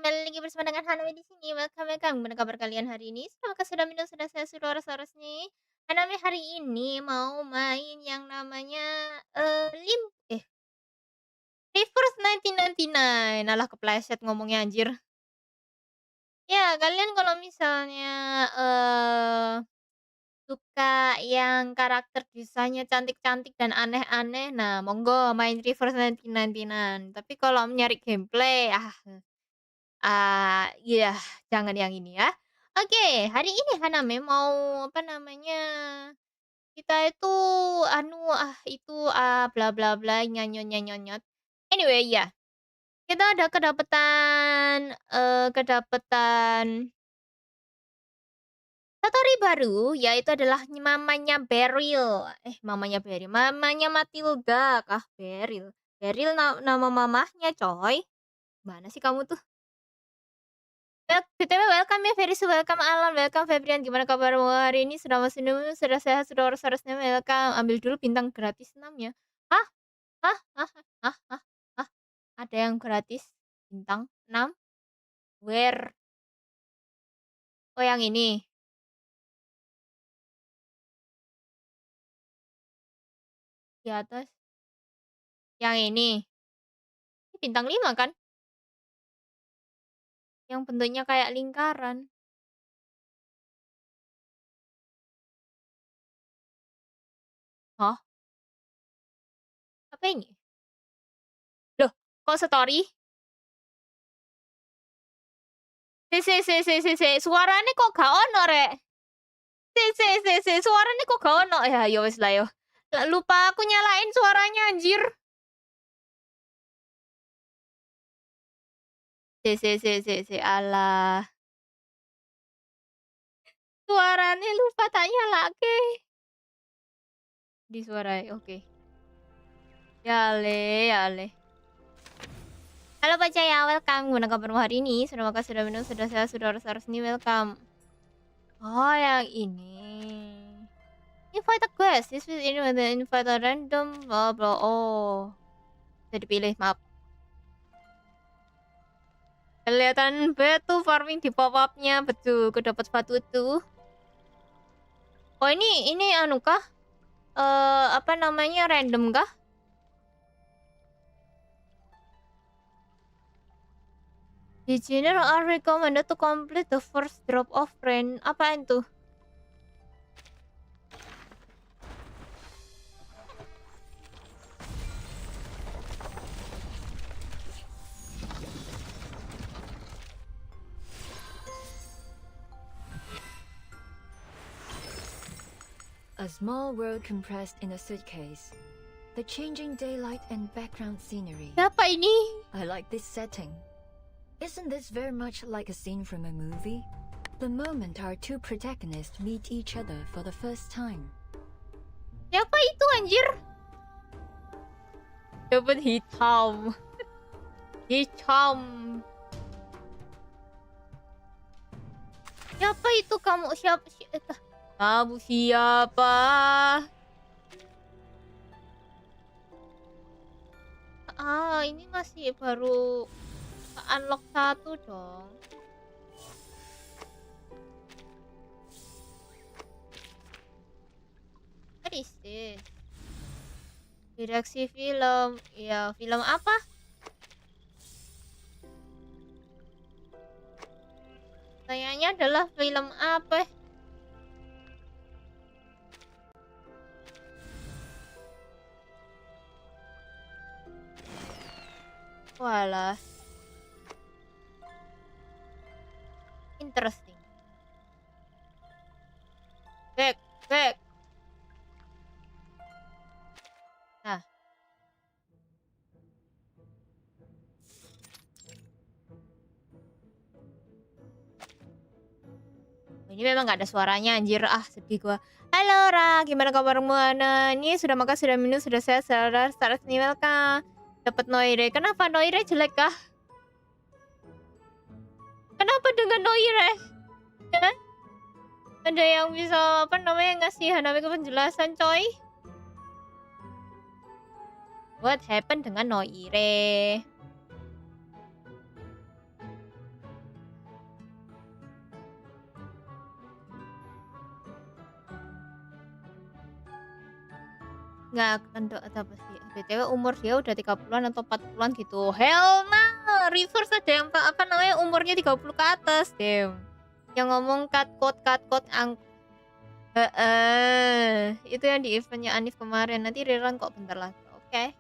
kembali lagi bersama dengan Haname di sini. Welcome. Gimana kabar kalian hari ini? Semoga sudah minum, sudah sehat, sudah waras-waras nih. Haname hari ini mau main yang namanya eh lim eh Reverse 1999. Alah kepleset ngomongnya anjir. Ya, kalian kalau misalnya suka yang karakter desainnya cantik-cantik dan aneh-aneh, nah monggo main Reverse 1999. Tapi kalau nyari gameplay, iya, jangan yang ini ya. Oke, hari ini Haname mau, apa namanya, kita itu itu, bla bla bla, nyanyot. Anyway, ya, kita ada kedapetan story baru, yaitu adalah mamanya Matilda kah Beryl? Beryl nama mamahnya coy. Mana sih kamu tuh? BTW welcome ya Ferry, welcome Alan, welcome Febrian, gimana kabarmu hari ini? Sudah masih nemu, sudah sehat, sudah harusnya welcome. Ambil dulu bintang gratis 6 ya. Hah? Hah? Hah? Hah? Hah? Hah? Ada yang gratis bintang 6? Where? Oh yang ini, di atas. Yang ini bintang 5 kan? Yang bentuknya kayak lingkaran. Hah? Apa ini? Loh, kok story? Suaranya kok gak ono rek? Suaranya kok gak ono? Ya, ya wes lah yo. Lah, lupa aku nyalain suaranya anjir. Alah. Suaranya lupa tak nyalake. Disuarai, oke. Yale. Halo Pak Jaya, welcome. Gimana kabarmu hari ini? Semoga sudah minum, sudah sehat, sudah harus nih, welcome. Oh, yang ini. Invite a guest. This is invite a random blah blah. Oh. Bisa dipilih, maaf. Kelihatan batu farming di pop-up-nya. Betul, aku dapat sepatu itu. Oh, ini anu kah? Apa namanya, random kah? Beginner are recommended to complete the first drop of rain. Apaan tuh? A small world compressed in a suitcase. The changing daylight and background scenery. Siapa ini? I like this setting. Isn't this very much like a scene from a movie? The moment our two protagonists meet each other for the first time. Siapa itu anjir? Dapat hitam. Siapa itu kamu? Kamu siapa? Ini masih baru unlock 1 dong. What is this? Direksi film. Ya, film apa? Kayaknya adalah film apa? Walah. Interesting. Back. Nah. Ini memang gak ada suaranya anjir. Sedih gua. Halo Ra, gimana kabarmu Hana? Ini sudah makan, sudah minum, sudah sehat, sudah start nih, welcome. Dapat noire. Kenapa noire jelek kah? Kenapa dengan noire? Ya? Ada yang bisa ngasih Haname penjelasan coy? What happened dengan noire? nggak akan ada pasti. BTW umur dia udah 30-an atau 40-an gitu. Hell nah, reverse ada yang apa namanya umurnya 30 ke atas, damn. Yang ngomong cut quote itu yang di eventnya Anif kemarin. Nanti rerun kok bentar lagi. Oke.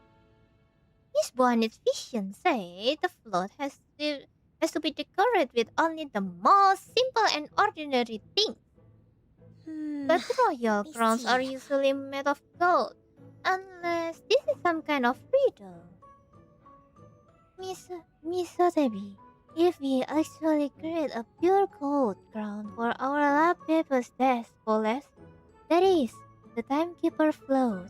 Miss Bonet's vision say the float has to be decorated with only the most simple and ordinary things. But royal Let me crowns are see. usually made of gold, unless this is some kind of riddle. Miss Sotheby, if we actually create a pure gold crown for our lab paper's desk, Poles, that is, the timekeeper float.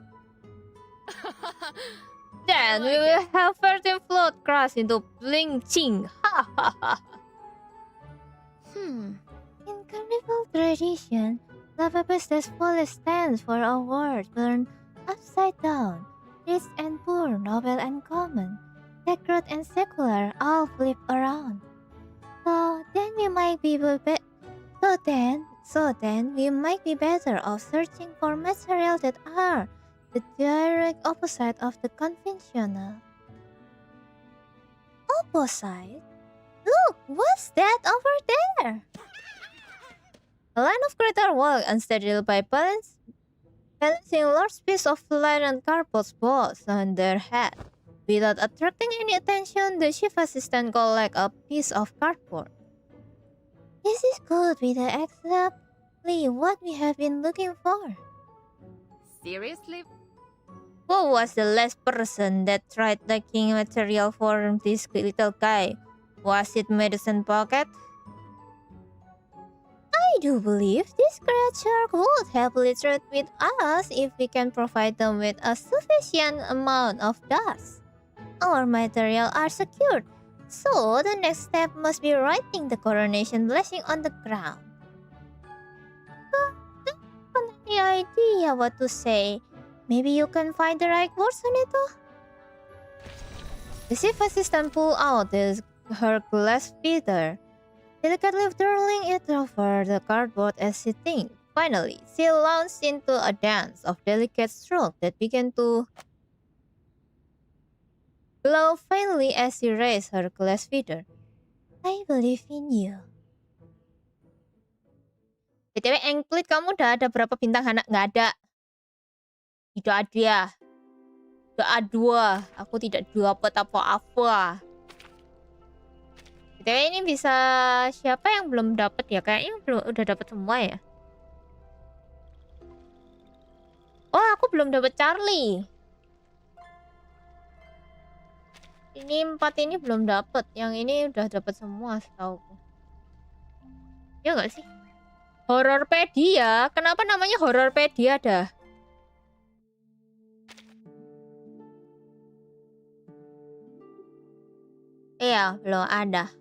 Then we will have 13 float cross into bling ching. Ha ha ha. In carnival tradition, the purpose desk Poles stands for a word turned upside down. Rich and poor, noble and common, sacred and secular, all flip around. So then we might be better off searching for materials that are the direct opposite of the conventional. Opposite? Look, what's that over there? A line of creators walk unsteadily by balancing large piece of flattened cardboard balls on their head. Without attracting any attention, the chief assistant collects a piece of cardboard. This is good with exactly what we have been looking for. Seriously? Who was the last person that tried taking material for this little guy? Was it Medicine Pocket? I do believe this creature would happily trade with us if we can provide them with a sufficient amount of dust. Our material are secured, so the next step must be writing the coronation blessing on the ground. Don't have any idea what to say. Maybe you can find the right words on it. The chief assistant pulled out her glass feeder, delicately twirling it over the cardboard as she thinks. Finally, she launched into a dance of delicate strokes that began to glow faintly as she raised her glass feeder. I believe in you. BTW, Engklit, kamu udah ada berapa bintang, Hana? Nggak ada. Tidak ada. Tidak ada. Aku tidak dapat apa-apa. BTW, ini bisa siapa yang belum dapat ya? Kayaknya belum udah dapat semua ya. Oh, aku belum dapat Charlie. Ini 4 ini belum dapat. Yang ini udah dapat semua setauku. Ya nggak sih? Hororpedia? Kenapa namanya Hororpedia dah? Iya, belum ada.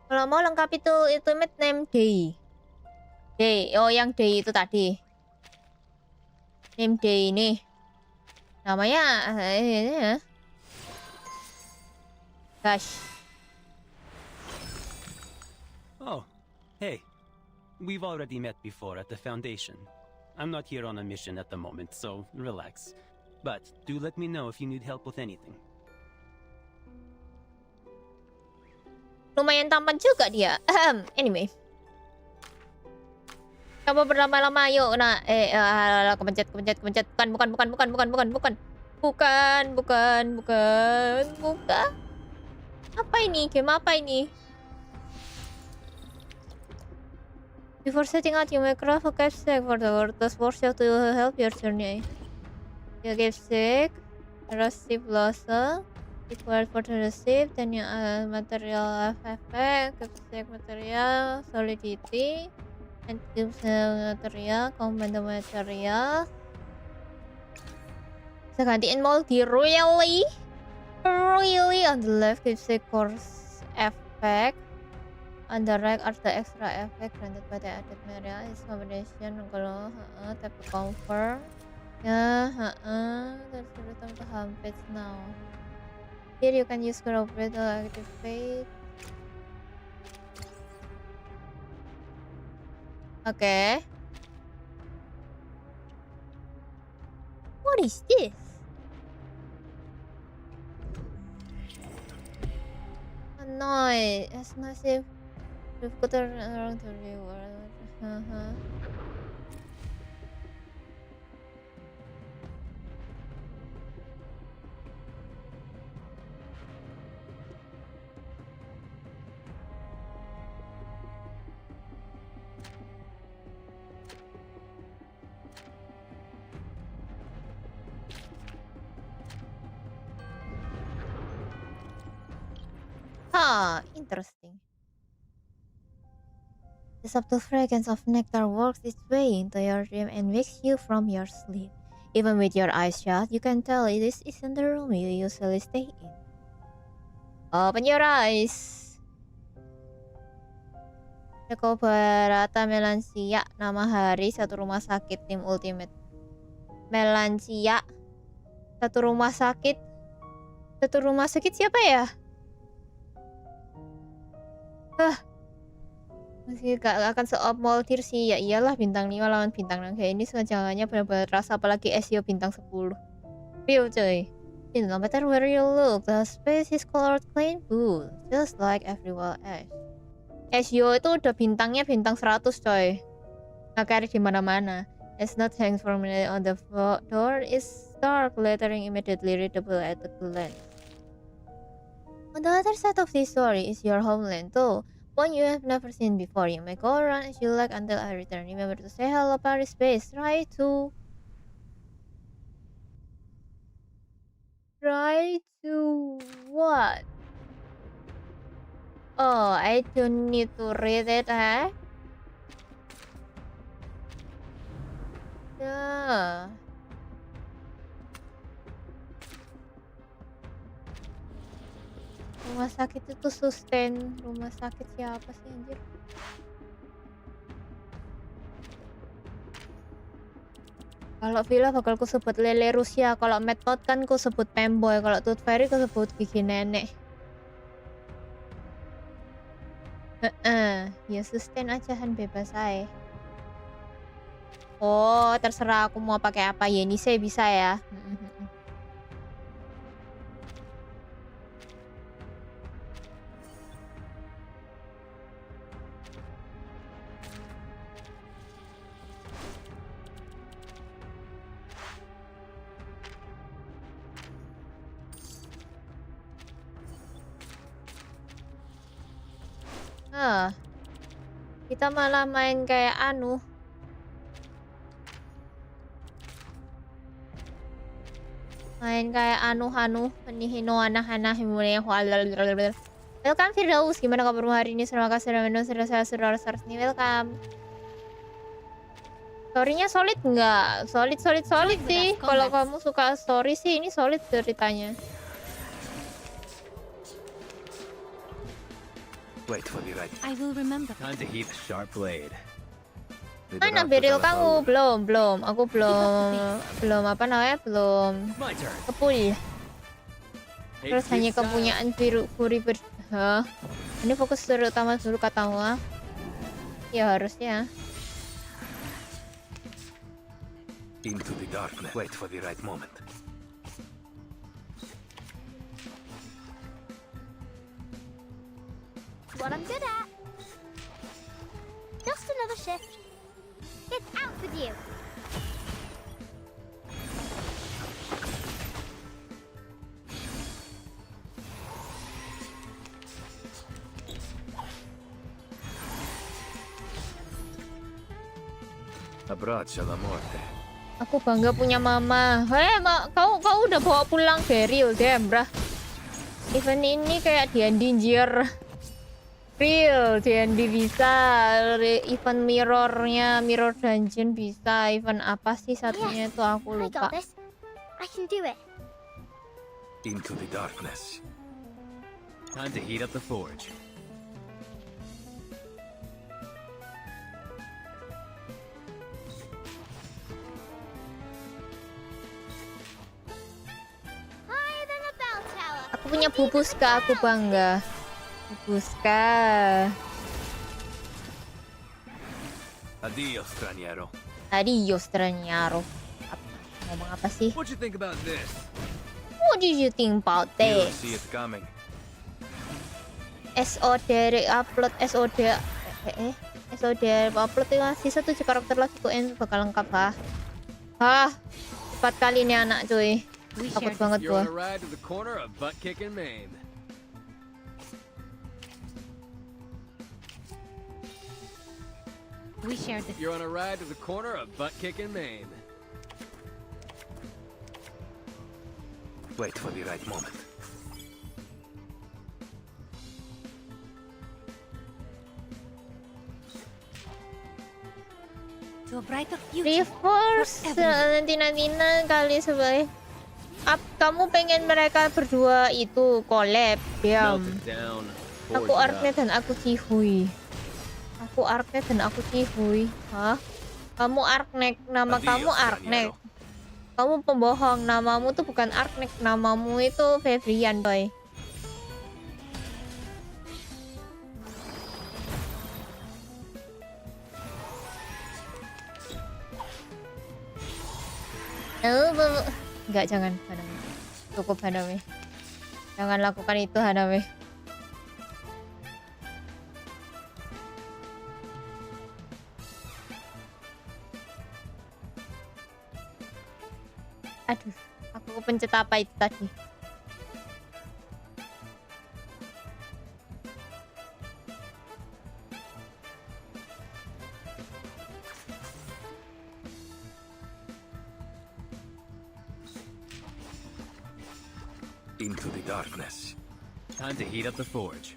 Kalau mau lengkap itu ultimate name Day. Day, oh yang Day itu tadi. Name Day ini. Namanya Gosh. Oh, hey. We've already met before at the Foundation. I'm not here on a mission at the moment, so relax. But do let me know if you need help with anything. Lumayan tampan juga dia. Anyway. Kamu berlama-lama yuk. Nah, kepencet. Bukan. Apa ini? Game apa ini? Before setting out, you may craft a keepsake for the workshop to help your journey. You keepsake, receipt blossom, required for the receipt, then you material effect, keepsake material, solidity, and keepsake material, combine the material. Bisa gantiin moldy, really on the left, keepsake course effect. On the right are the extra effect granted by the added material. Is combination kalau tap to confirm. Ya, let's return to home page now. Here you can use corporate to activate. Oke. is this? Annoy, as nice if we've got around to reward. Interesting. The subtle fragrance of nectar works its way into your dream and wakes you from your sleep. Even with your eyes shut, you can tell this isn't the room you usually stay in. Open your eyes. Semoga Melansia, nama hari, satu rumah sakit, tim ultimate. Melansia, satu rumah sakit siapa ya? Masih gak akan se-opmoltir sih. Ya iyalah, bintang 5 lawan bintang 6 kayak ini sejangannya benar-benar terasa, apalagi SEO bintang 10. Real coy. No matter where you look, the space is colored clean blue, just like everywhere else. SEO itu udah bintangnya bintang 100 coy. Nggak kayak di mana-mana. It's not hangs firmly on the door, is dark lettering immediately readable at a glance. On the other side of this story is your homeland too. One you have never seen before. You may go around as you like until I return. Remember to say hello, Paris Space. Try to what? Oh, I don't need to read it, eh? Yeah. Rumah sakit itu sustain. Rumah sakit siapa sih anjir? Kalau villa bakal ku sebut lele Rusia. Kalau method kan ku sebut pemboy. Kalau tooth fairy ku sebut gigi nenek. Ya sustain aja kan, bebas aja. Oh, terserah aku mau pakai apa. Ya ini saya bisa ya. Kita malah main kayak anu. Main kayak anu-anu. Penihino anak-anak. Welcome Firdaus. Gimana kabarmu hari ini? Terima kasih sudah menonton. Sudah nih. Welcome. Story-nya solid nggak? Solid sih. Kalau kamu suka story sih, ini solid ceritanya. Wait for the right. I will remember. Time to heat the sharp blade. Mana beril kamu? Belum. Aku belum apa namanya? Belum My turn. kepul. Terus hanya kepunyaan puri Hah? Ini fokus terutama dulu katamu. Ya harusnya. Into the darkness. Wait for the right moment. What I'm good at. Just another shift. It's out with you. Abbraccia la morte. Aku bangga punya mama. Hei, kau udah bawa pulang Beryl, Dembra. Event ini kayak D&D real, D&D bisa. Event mirror dungeon bisa. Event apa sih satunya itu aku I lupa. got this. I can do it. Into the darkness. Time to heat up the forge. Higher than a bell tower. Aku punya Bubuska, aku bangga. Bubuska. Addio, straniero. Adios, straniero. ngomong apa sih? What you think about this? What did you think about You this? see it's coming. SOD upload SOD SOD upload itu sisa 7 karakter lagi kok bakal lengkap cepat kali ini anak cuy. Takut banget You're gua. on a ride to the corner of butt kicking Maine. We shared this. You're on a ride to the corner of butt kicking Maine. Wait for the right moment. To a brighter future. Reverse nanti kali sebagai kamu pengen mereka berdua itu collab diam. Melt it down. Aku Forge it Arkne up. dan aku Cihuy. Aku Arkne dan aku Cihuy. Hah? Kamu Arknek, nama Adios, kamu Arknek. Kamu pembohong, namamu tuh bukan Arknek, namamu itu Febrian, boy. Enggak, jangan Haname. Cukup Haname. Jangan lakukan itu Haname. Aduh, aku pencet apa itu tadi? Into the darkness. Time to heat up the forge.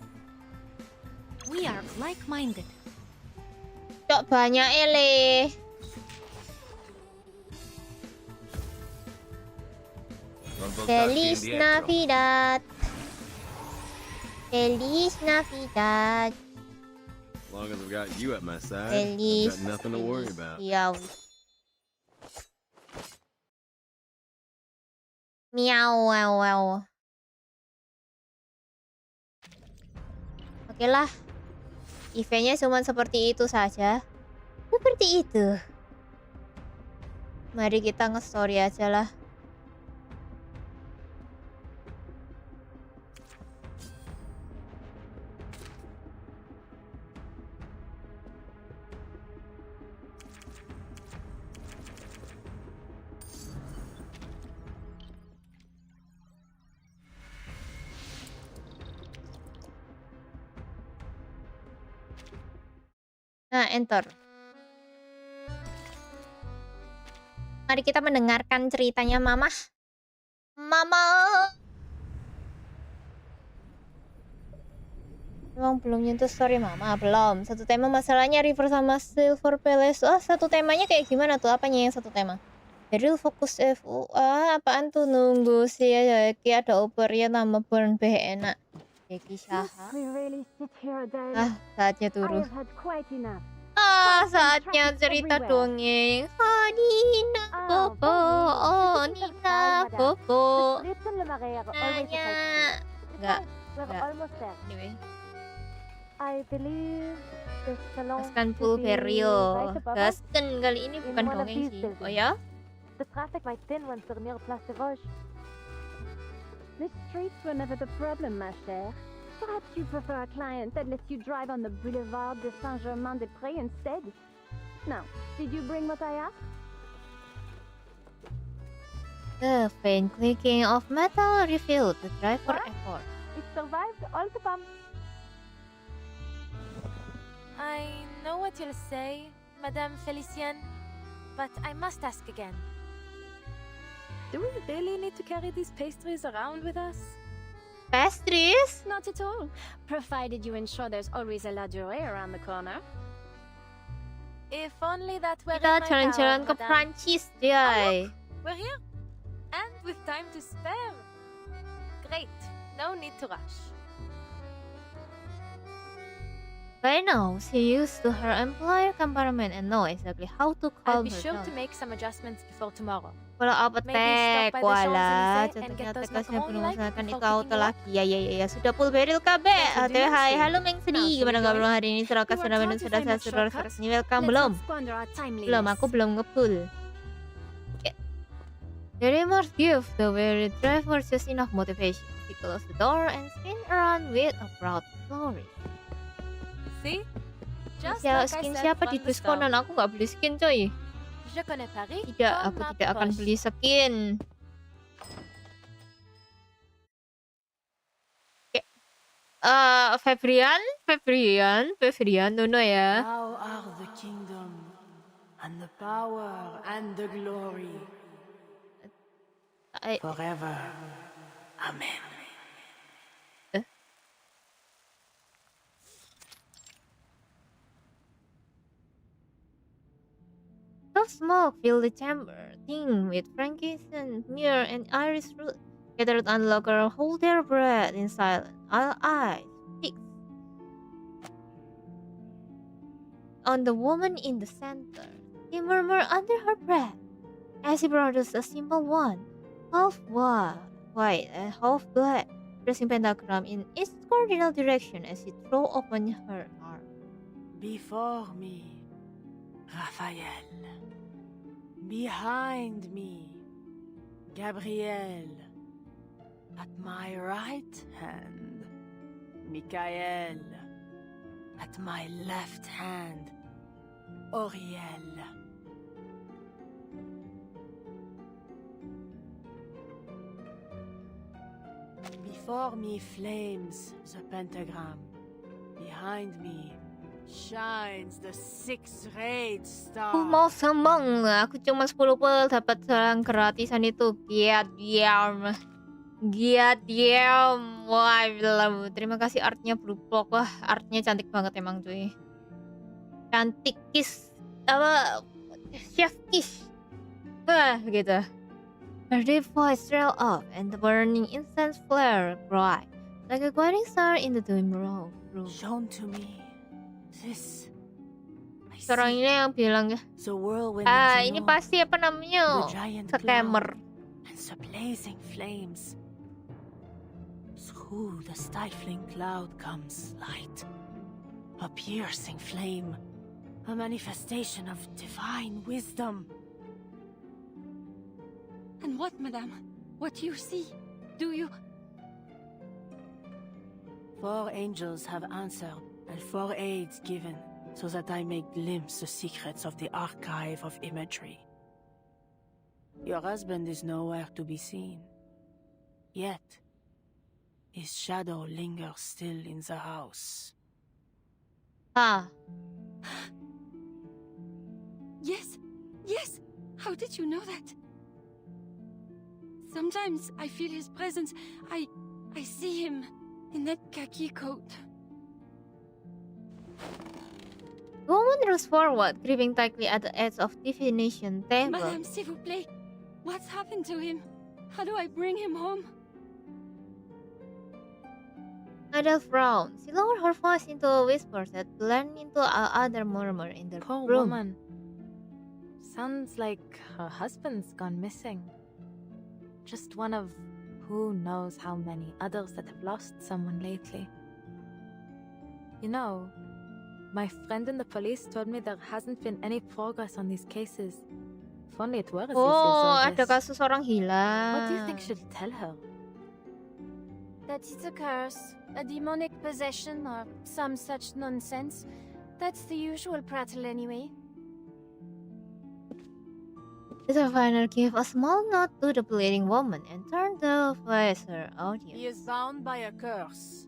We are like-minded. Cok banyak ele. Feliz Navidad. Feliz Navidad. As long as I've got you at my side, Feliz. I've got nothing to worry about. Miau. Miau, wow, wow. Oke lah. Eventnya cuma seperti itu saja. Seperti itu. Mari kita nge-story aja lah. Nah, enter. Mari kita mendengarkan ceritanya Mamah. Mamah. Emang belum nyentuh story Mama? Belum. Satu tema masalahnya River sama Silver Palace. Oh, satu temanya kayak gimana tuh? Apanya yang satu tema? Daryl fokus FU. Apaan tuh nunggu sih ya? Kayak ada opernya nama Burn B enak. Jeki Syaha. Saatnya turun. Saatnya cerita dongeng. Nina Bobo, Nina Bobo. Nanya. Enggak. Anyway. Gaskan Pulverio. Gaskan kali ini bukan dongeng sih. Oh ya? The traffic might thin once we're near Place des Vosges. The streets were never the problem, ma chère. Perhaps you prefer a client that lets you drive on the boulevard de Saint-Germain-des-Prés instead? Now, did you bring what I asked? The faint clicking of metal revealed the driver effort. It survived all the bumps. I know what you'll say, Madame Felicienne, but I must ask again. Do we really need to carry these pastries around with us? Pastries? Not at all, provided you ensure there's always a la durée around the corner. If only that were in Kita my jalan-jalan power, ke Madame. Prancis, Jay. We're here, and with time to spare. Great, no need to rush. By now, she used to her employer compartment and know exactly how to I'll calm be her sure down. to make some adjustments before tomorrow. Kalau apa Maybe tek, stop by the wala, Champs-Élysées and contohnya get those tekasnya macaroni belum like usahakan before itu auto picking you up. lagi. Ya, sudah full barrel KB. That's a ATW, hai, deal. halo Meng Now, Sri, shall gimana we kabar go? hari ini? Sudah You were sudah minum, taught to sudah find saya a sudah shortcut. resmi welcome Let's belum? not squander our timeliness. Belum, aku belum ngefull. Oke. The remarks give the weary driver just enough motivation. He closed the door and spin around with a proud glory. See? Just Ya, like I skin said siapa from di the start. diskonan? Aku nggak beli skin, coy. Je connais Paris, Tidak, comme aku ma tidak akan poche. beli skin. Oke. Febrian, Nuno ya. Thou art the kingdom, and the power, and the glory, forever. Amen. Puff smoke filled the chamber, tinged with frankincense, myrrh, and iris root. Gathered onlookers hold their breath in silence, all eyes fixed on the woman in the center. She murmured under her breath, as she produced a simple one, half white and half black, tracing pentagram in its cardinal direction as she threw open her arm. Before me, Raphael. Behind me, Gabriel. At my right hand, Michael. At my left hand, Oriel. Before me flames the pentagram. Behind me shines the six-rayed star. Aku mau sombong, aku cuma 10 pul dapat selang gratisan itu. Giat diam. Wah, bilang terima kasih artnya blue block. Wah, artnya cantik banget emang cuy. Cantik kiss apa chef kiss. Wah, gitu. Her deep voice trailed off and the burning incense flare bright like a guiding star in the dim room. Shown to me. This I Seorang see. ini yang bilang ya, The whirlwind ini pasti apa namanya? the giant Scammer. cloud and the blazing flames. Through the stifling cloud comes light, a piercing flame, a manifestation of divine wisdom. And what, madame? What do you see? Do you... 4 angels have answered, and 4 aids given, so that I may glimpse the secrets of the archive of imagery. Your husband is nowhere to be seen. Yet, his shadow lingers still in the house. Ah, Yes, yes! How did you know that? Sometimes I feel his presence. I see him in that khaki coat. the woman rose forward, gripping tightly at the edge of divination table. Madame, s'il vous plaît. What's happened to him? How do I bring him home? Adele frowned. She lowered her voice into a whisper that blended into another murmur in the Poor room. woman. Sounds like her husband's gone missing. Just one of who knows how many others that have lost someone lately. You know, my friend in the police told me there hasn't been any progress on these cases. If only it were as easy Oh, as all ada this. kasus orang hilang. What do you think should tell her? That it's a curse, a demonic possession, or some such nonsense. That's the usual prattle anyway. The diviner gave a small nod to the bleeding woman and turned to face her audience. He is bound by a curse,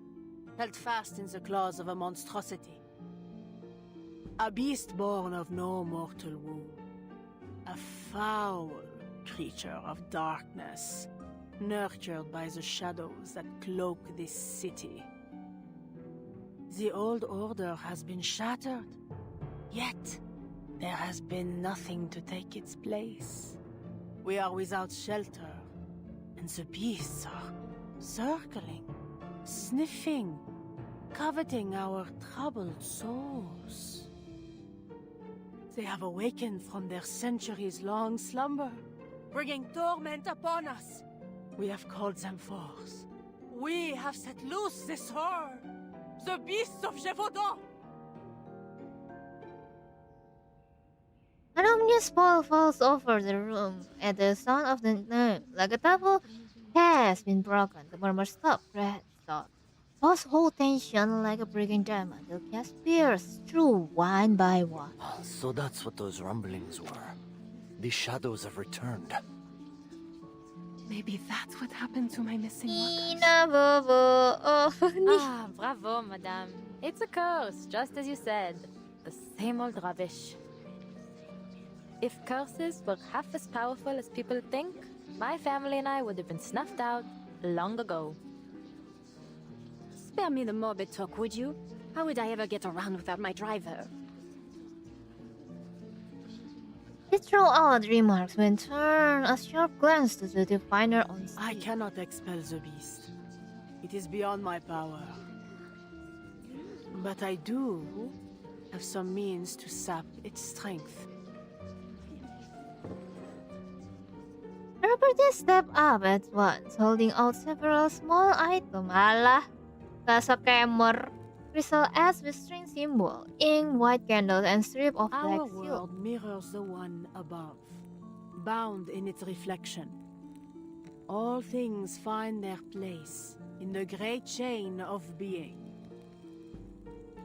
held fast in the claws of a monstrosity. A beast born of no mortal womb. A foul creature of darkness, nurtured by the shadows that cloak this city. The old order has been shattered, yet there has been nothing to take its place. We are without shelter, and the beasts are circling, sniffing, coveting our troubled souls. They have awakened from their centuries-long slumber, bringing torment upon us. We have called them forth. We have set loose this horde, the beasts of Gévaudan. Hana spell falls over the room at the sound of the name. Like a taboo has been broken. The murmur stopped. Breath stopped. Household tension like a breaking dam until chaos pierced through one by one. So that's what those rumblings were. The shadows have returned. Maybe that's what happened to my missing workers. Ina bobo, oh, Ah, bravo, madame. It's a curse, just as you said. The same old rubbish. If curses were half as powerful as people think, my family and I would have been snuffed out long ago. Spare me the morbid talk, would you? How would I ever get around without my driver? He threw out remarks when turned a sharp glance to the diviner on I stage. cannot expel the beast. It is beyond my power. But I do have some means to sap its strength. Property stepped up at once, holding out several small items. Alah, bahasa Kemer. Crystal edged with string symbol, ink, white candles, and strip of Our black silk. world mirrors the one above, bound in its reflection. All things find their place in the great chain of being.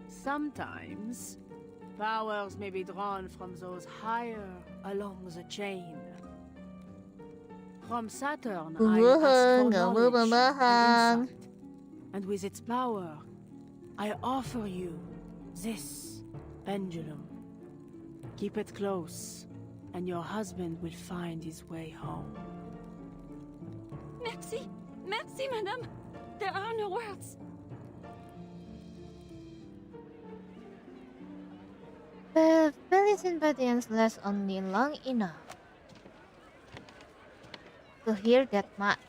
Sometimes, powers may be drawn from those higher along the chain. From Saturn, I Bubuhang, ask for kamu knowledge pembahang. and insight. And with its power, I offer you this pendulum. Keep it close, and your husband will find his way home. Merci. Merci, madame. There are no words. The Philippine audience lasts only long enough to hear that much.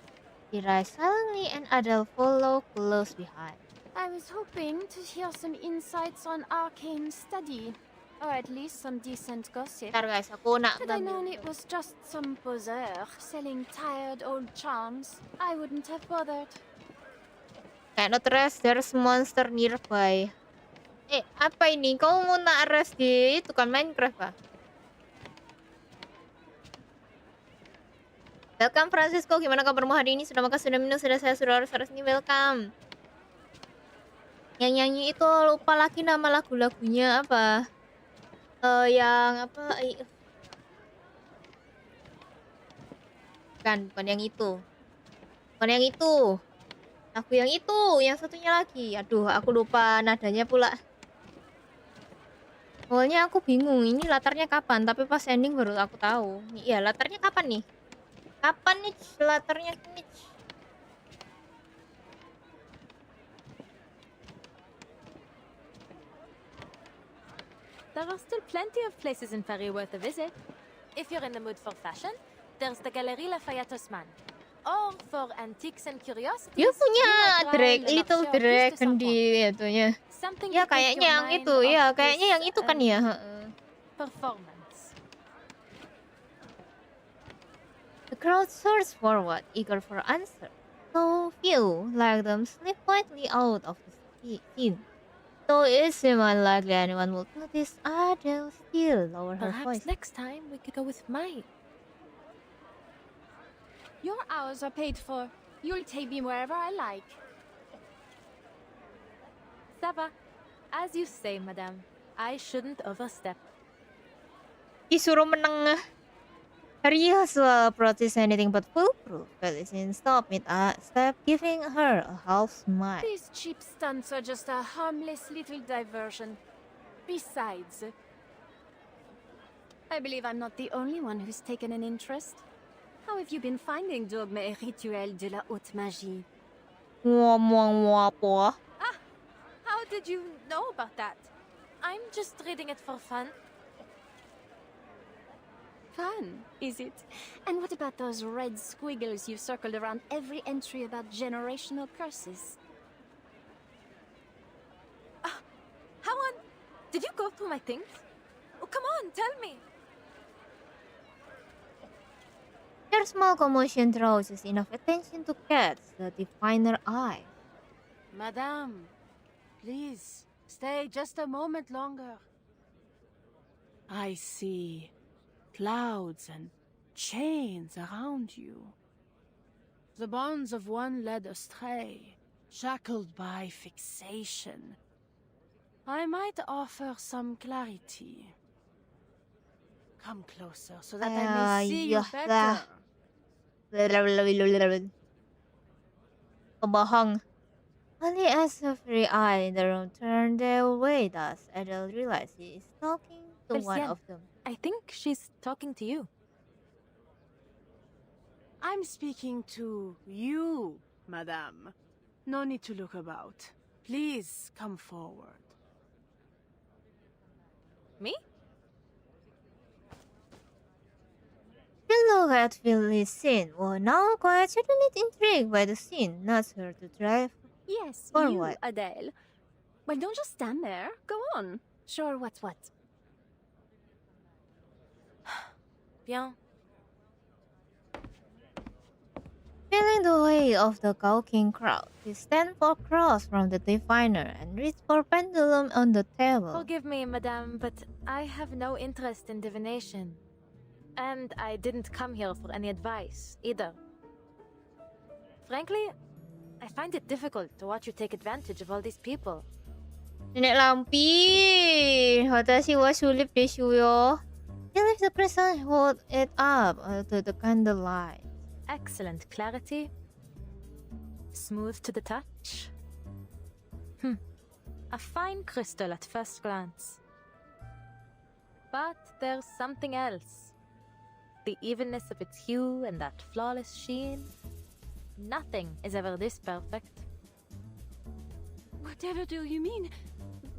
He rise silently and Adele follow close behind. I was hoping to hear some insights on arcane study, or at least some decent gossip. Ntar guys, aku nak Had I known it was just some poseur selling tired old charms, I wouldn't have bothered. Not rest, there's monster nearby. Apa ini? Kau mau nak arrest di itu kan Minecraft ah? Welcome Francisco, gimana kabarmu hari ini? Sudah makan, sudah minum, sudah saya sudah harus nih, welcome. Yang nyanyi itu lupa lagi nama lagu-lagunya apa? Yang apa? Bukan yang itu. Bukan yang itu. Lagu yang itu, yang satunya lagi. Aduh, aku lupa nadanya pula. Awalnya aku bingung, ini latarnya kapan, tapi pas ending baru aku tahu. Iya, latarnya kapan nih? Kapan nih latarnya nih? There are still plenty of places in Paris worth a visit. If you're in the mood for fashion, there's the Galerie Lafayette Haussmann. Or for antiques and curiosities, Dia punya try le Little Marché Auguste de Dragon di Saint-Ouen. itunya. Something Ya to take kayaknya your yang mind itu, ya off kayaknya this, yang itu kan ya. performance. The crowd surged forward, eager for answers. So few like them slip quietly out of the scene. Though it seemed unlikely anyone would notice, Adele still lowered her Perhaps voice. next time we could go with Mai. Your hours are paid for. You'll take me wherever I like. Saba, as you say, madame, I shouldn't overstep. Disuruh menengah. Her usual approach is anything but foolproof. Felicien stopped mid-step, giving her a half smile. These cheap stunts are just a harmless little diversion. Besides, I believe I'm not the only one who's taken an interest. How have you been finding dogme et rituel de la haute magie? Apa? How did you know about that? I'm just reading it for fun. Fun, is it? And what about those red squiggles you circled around every entry about generational curses? How on? Did you go through my things? Oh, come on, tell me. Her small commotion draws just enough attention to catch the diviner eye. Madame, please, stay just a moment longer. I see. clouds and chains around you. The bonds of one led astray, shackled by fixation. I might offer some clarity. Come closer so that I may see you better. Pembohong. Only as every eye in the room turned their way does Adele realize he is talking to one Felician, of them. I think she's talking to you. I'm speaking to you, madame. No need to look about. Please come forward. Me? She looked at Felicine, who now quite suddenly intrigued by the scene, nudged her to drive Yes, forward. you, Adele. Well, don't just stand there. Go on. Sure, what's what? Bien. Feeling the weight of the gawking crowd, he stand across from the diviner and reached for pendulum on the table. Forgive me, madame, but I have no interest in divination. And I didn't come here for any advice, either. Frankly, I find it difficult to watch you take advantage of all these people. Nenek Lampi, watashi wa sulip desu yo. He lifts the crystal and hold it up to the candlelight. Excellent clarity. Smooth to the touch. A fine crystal at first glance. But there's something else. The evenness of its hue and that flawless sheen. Nothing is ever this perfect. Whatever do you mean?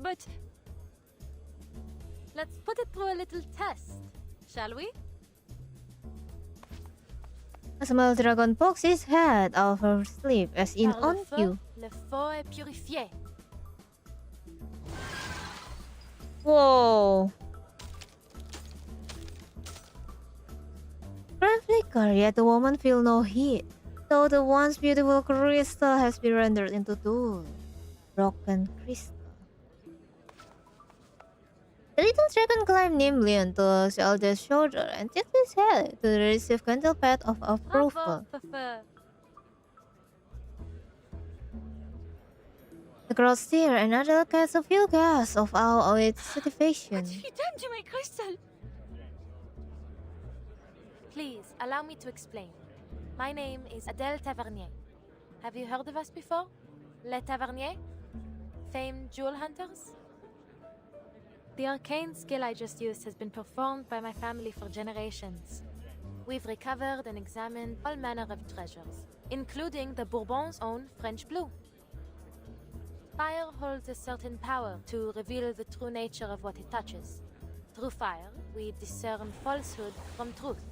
But Let's put it through a little test, shall we? A small dragon pokes its head out of her sleeve as in Par on le feu, cue. le faux est purifié. Whoa! Flame flicker, yet the woman feel no heat, though the once beautiful crystal has been rendered into dull, broken crystal. The little dragon climbed nimbly onto Zelda's shoulder and tipped his head to receive gentle pat of approval. Bravo, feu. The crowd stared and Adele cast a few gasps of awe at its satisfaction. what have you done to my crystal? Please, allow me to explain. My name is Adele Tavernier. Have you heard of us before? Les Taverniers? Famed jewel hunters? The arcane skill I just used has been performed by my family for generations. We've recovered and examined all manner of treasures, including the Bourbon's own French blue. Fire holds a certain power to reveal the true nature of what it touches. Through fire, we discern falsehood from truth.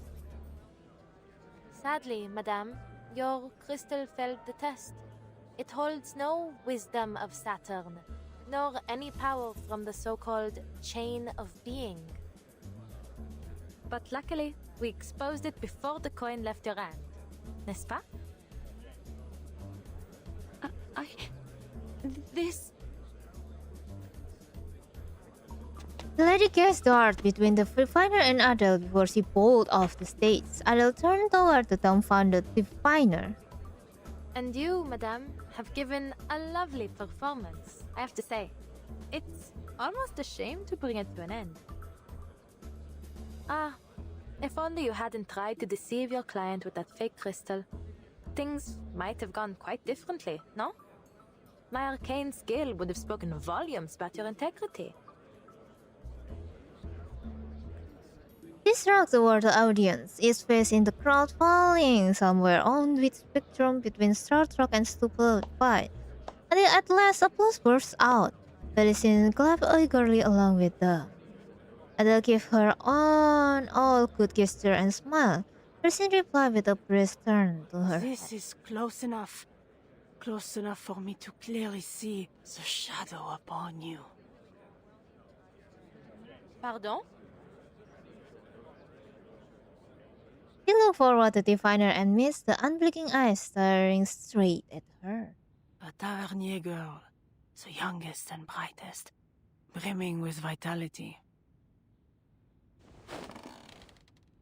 Sadly, madame, your crystal failed the test. It holds no wisdom of Saturn, nor any power from the so-called chain of being. But luckily, we exposed it before the coin left your hand. N'est-ce pas? This... The lady gazed dart between the diviner and Adele before she bowled off the stage. Adele turned toward the dumbfounded diviner. And you, madame, have given a lovely performance, I have to say. It's almost a shame to bring it to an end. Ah, if only you hadn't tried to deceive your client with that fake crystal. Things might have gone quite differently, no? My arcane skill would have spoken volumes about your integrity. This struck toward the audience, its face in the crowd falling somewhere on which spectrum between starstruck and stupefied. Until at last applause burst out. Felicine clapped eagerly along with them. Adele gave her own all-good gesture and smile. Felicine replied with a brisk turn to her. This is close enough. Close enough for me to clearly see the shadow upon you. Pardon? She looked forward to the diviner and missed the unblinking eyes staring straight at her. A Tavernier girl, the youngest and brightest, brimming with vitality.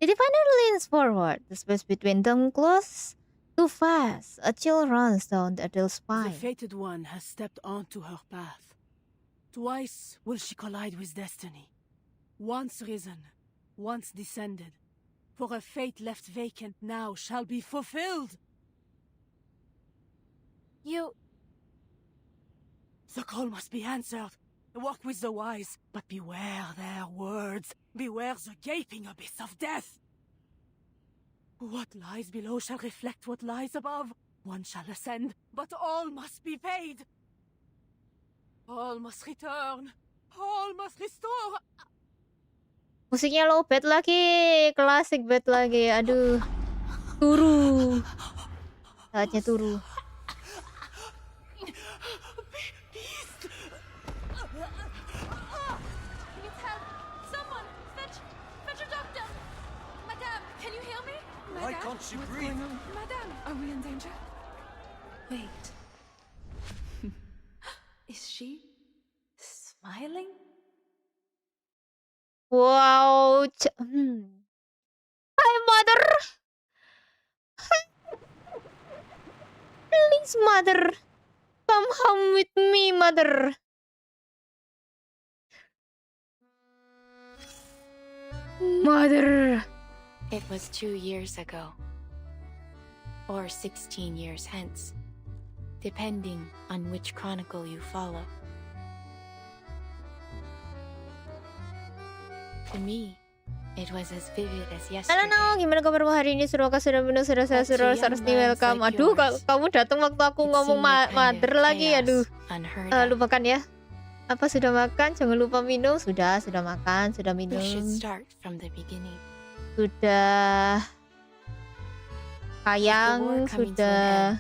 The definer leans forward. The space between them closes too fast. A chill runs down the adult's The spine. fated one has stepped onto her path. Twice will she collide with destiny. Once risen, once descended. For a fate left vacant now shall be fulfilled. You... The call must be answered. Walk with the wise, but beware their words. Beware the gaping abyss of death. What lies below shall reflect what lies above. One shall ascend, but all must be paid. All must return. All must restore. Musiknya low bad lagi, klasik bad lagi. Aduh, turu. Saatnya turu. Why can't she breathe? Madame, are we in danger? Wait. Is she smiling? Wow. Hi, mother. Please, mother. Come home with me, mother. Mother. It was 2 years ago, or 16 years hence, depending on which chronicle you follow. To me, it was as vivid as yesterday. Halo, gimana kabarmu hari ini? Sudah sudah minum, sudah saya sudah resmi welcome. Aduh, kamu datang waktu aku ngomong mother lagi. Aduh, lupakan ya. Apa sudah makan? Jangan lupa minum. Sudah makan, sudah minum. We should start from the beginning. Sudah sayang, sudah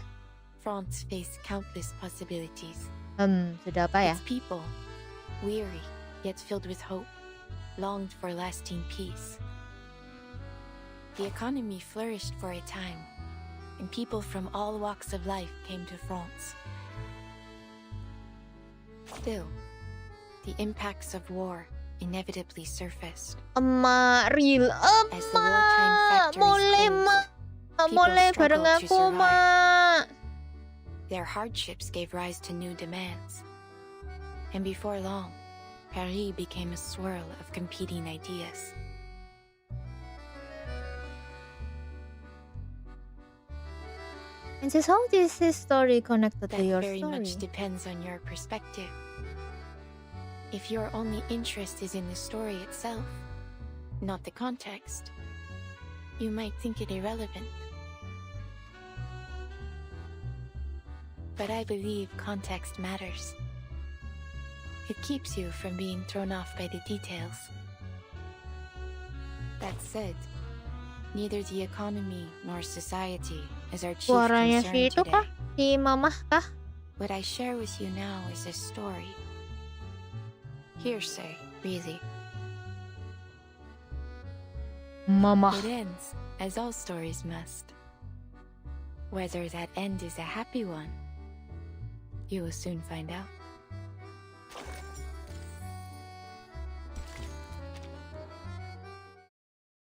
France faced countless possibilities. Sudah apa ya? Its people, weary yet filled with hope, longed for lasting peace. The economy flourished for a time, and people from all walks of life came to France. Still, the impacts of war inevitably surfaced. Real boleh bareng aku, Ma. Their hardships gave rise to new demands. And before long, Paris became a swirl of competing ideas. And just how is this story connected to your That very story? much depends on your perspective. If your only interest is in the story itself, not the context, you might think it irrelevant. But I believe context matters. It keeps you from being thrown off by the details. That said, neither the economy nor society is our chief Suaranya concern si itu kah? today. Si Mamah kah? What I share with you now is a story. Hearsay, really. Mamah. It ends, as all stories must. Whether that end is a happy one, you will soon find out.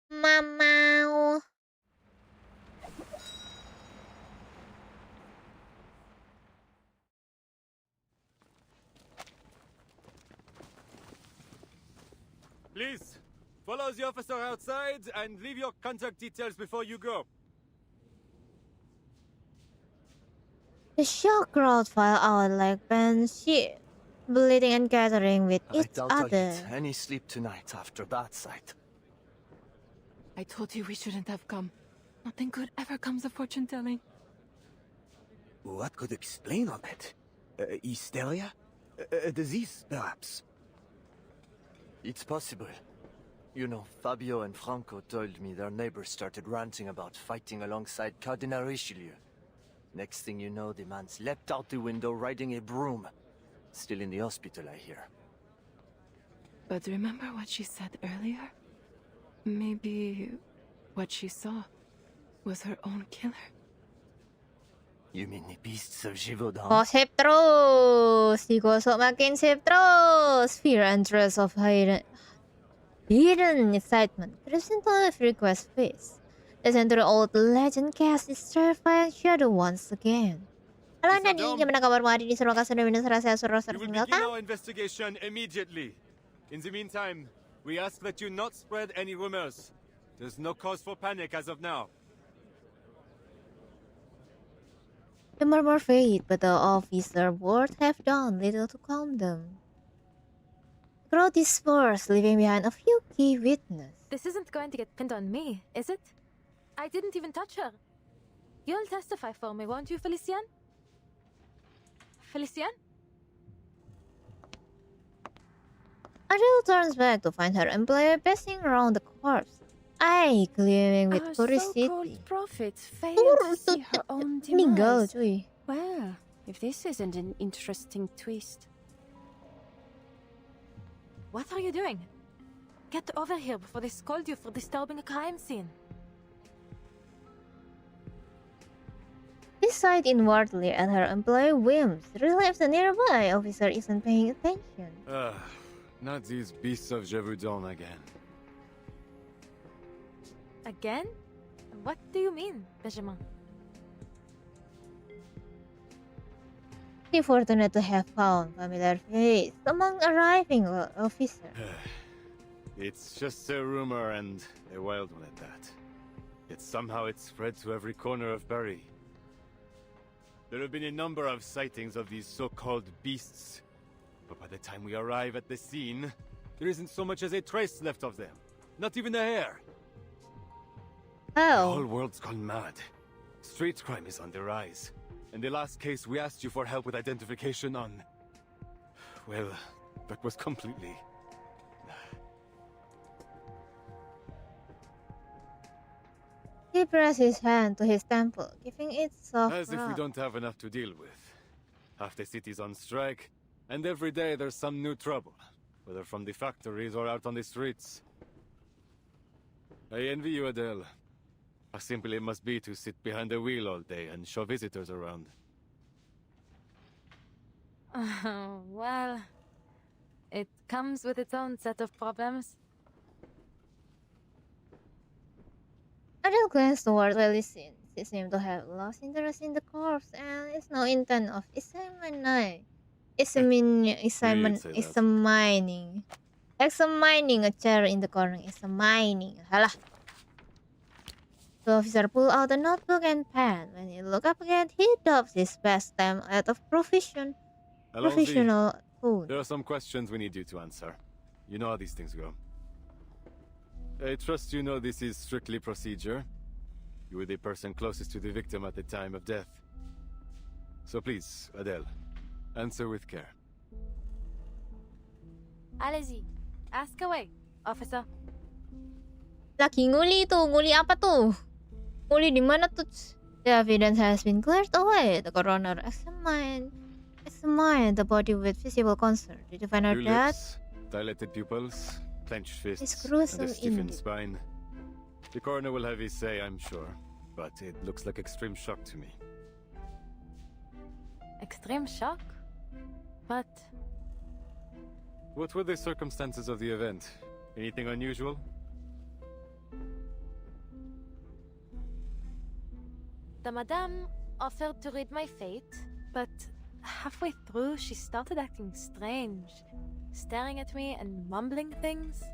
Mamau. Please, follow the officer outside and leave your contact details before you go. The shock crowd file out like banshee, bleeding and gathering with I each doubt I'll other. get any sleep tonight after that sight. I told you we shouldn't have come. Nothing good ever comes of fortune telling. What could explain all that? Hysteria? A disease, perhaps? It's possible. You know, Fabio and Franco told me their neighbors started ranting about fighting alongside Cardinal Richelieu. Next thing you know, the man's leapt out the window riding a broom. Still in the hospital, I hear. But remember what she said earlier? Maybe what she saw was her own killer. You mean the beasts of Givaudan? Gosip terus, digosok makin sip terus. Fear and Dress of Hidden. hidden excitement creeps into every quest face. The century-old legend casts its terrifying shadow once again. Halo Nani, gimana kabarmu hari ini? Semoga sudah minum rahasia We will begin our investigation immediately. In the meantime, we ask that you not spread any rumors. There's no cause for panic as of now. The murmur fade, but the officer words have done little to calm them. The crowd dispersed, leaving behind a few key witnesses. This isn't going to get pinned on me, is it? I didn't even touch her. You'll testify for me, won't you, Felician? Felician? Adele turns back to find her employer passing around the corpse, eye gleaming with Our curiosity. so-called prophet failed to see her own Meninggal, demise. cuy. Well, if this isn't an interesting twist. What are you doing? Get over here before they scold you for disturbing a crime scene. She sighed inwardly at her employee whims, realized the nearby officer isn't paying attention. Not these beasts of Gévaudan again. Again? What do you mean, Benjamin? She fortunate to have found familiar face among arriving officers. It's just a rumor and a wild one at that. Yet somehow it spread to every corner of Paris. There have been a number of sightings of these so-called beasts. But by the time we arrive at the scene, there isn't so much as a trace left of them. Not even a hair. The whole world's gone mad. Street crime is on the rise. In the last case, we asked you for help with identification on... Well, that was completely... He pressed his hand to his temple, giving it soft As if we rub. don't have enough to deal with. Half the city's on strike, and every day there's some new trouble. Whether from the factories or out on the streets. I envy you, Adele. How simple it must be to sit behind a wheel all day and show visitors around. Well, it comes with its own set of problems. Adele glanced toward Felicien. She seemed to have lost interest in the corpse and is no intent of examining a chair in the corner. Halah. The officer pulled out a notebook and pen. When he looked up again, he adopts his best attempt at a professional tone. There are some questions we need you to answer. You know how these things go. I trust you know this is strictly procedure. You were the person closest to the victim at the time of death. So please, Adele, answer with care. Allez-y. Ask away, officer. Lagi nguli tuh, nguli apa tuh? Nguli di mana tuh? The evidence has been cleared away. The coroner examined the body with visible concern. Did you find out Blue that? lips, dilated pupils, clenched fists, and gruesome a stiffened indeed. spine. The coroner will have his say, I'm sure. But it looks like extreme shock to me. Extreme shock? But... What were the circumstances of the event? Anything unusual? The madame offered to read my fate, but halfway through she started acting strange, staring at me and mumbling things.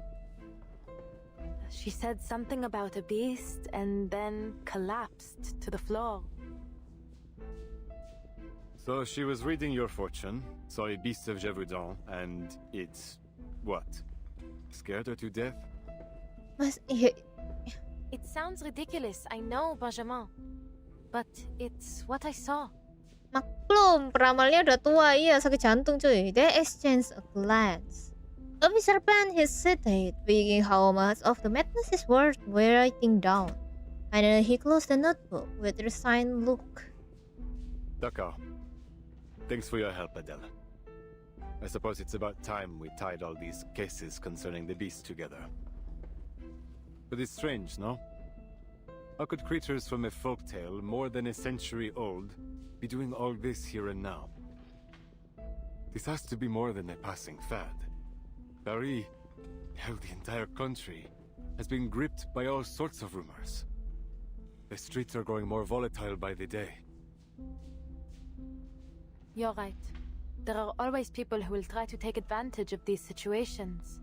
She said something about a beast and then collapsed to the floor. So she was reading your fortune, saw a beast of Gévaudan, and it... what? Scared her to death? It sounds ridiculous, I know, Benjamin. But it's what I saw. Maklum, peramalnya udah tua, iya sakit jantung cuy. They exchanged a glance. Officer bent his head, thinking how much of the madness is worth writing down. Finally, he closed the notebook with a resigned look. D'accord. Thanks for your help, Adele. I suppose it's about time we tied all these cases concerning the beast together. But it's strange, no? How could creatures from a folktale more than a century old be doing all this here and now? This has to be more than a passing fad. Paris Hell, the entire country has been gripped by all sorts of rumors. The streets are growing more volatile by the day. You're right. There are always people who will try to take advantage of these situations.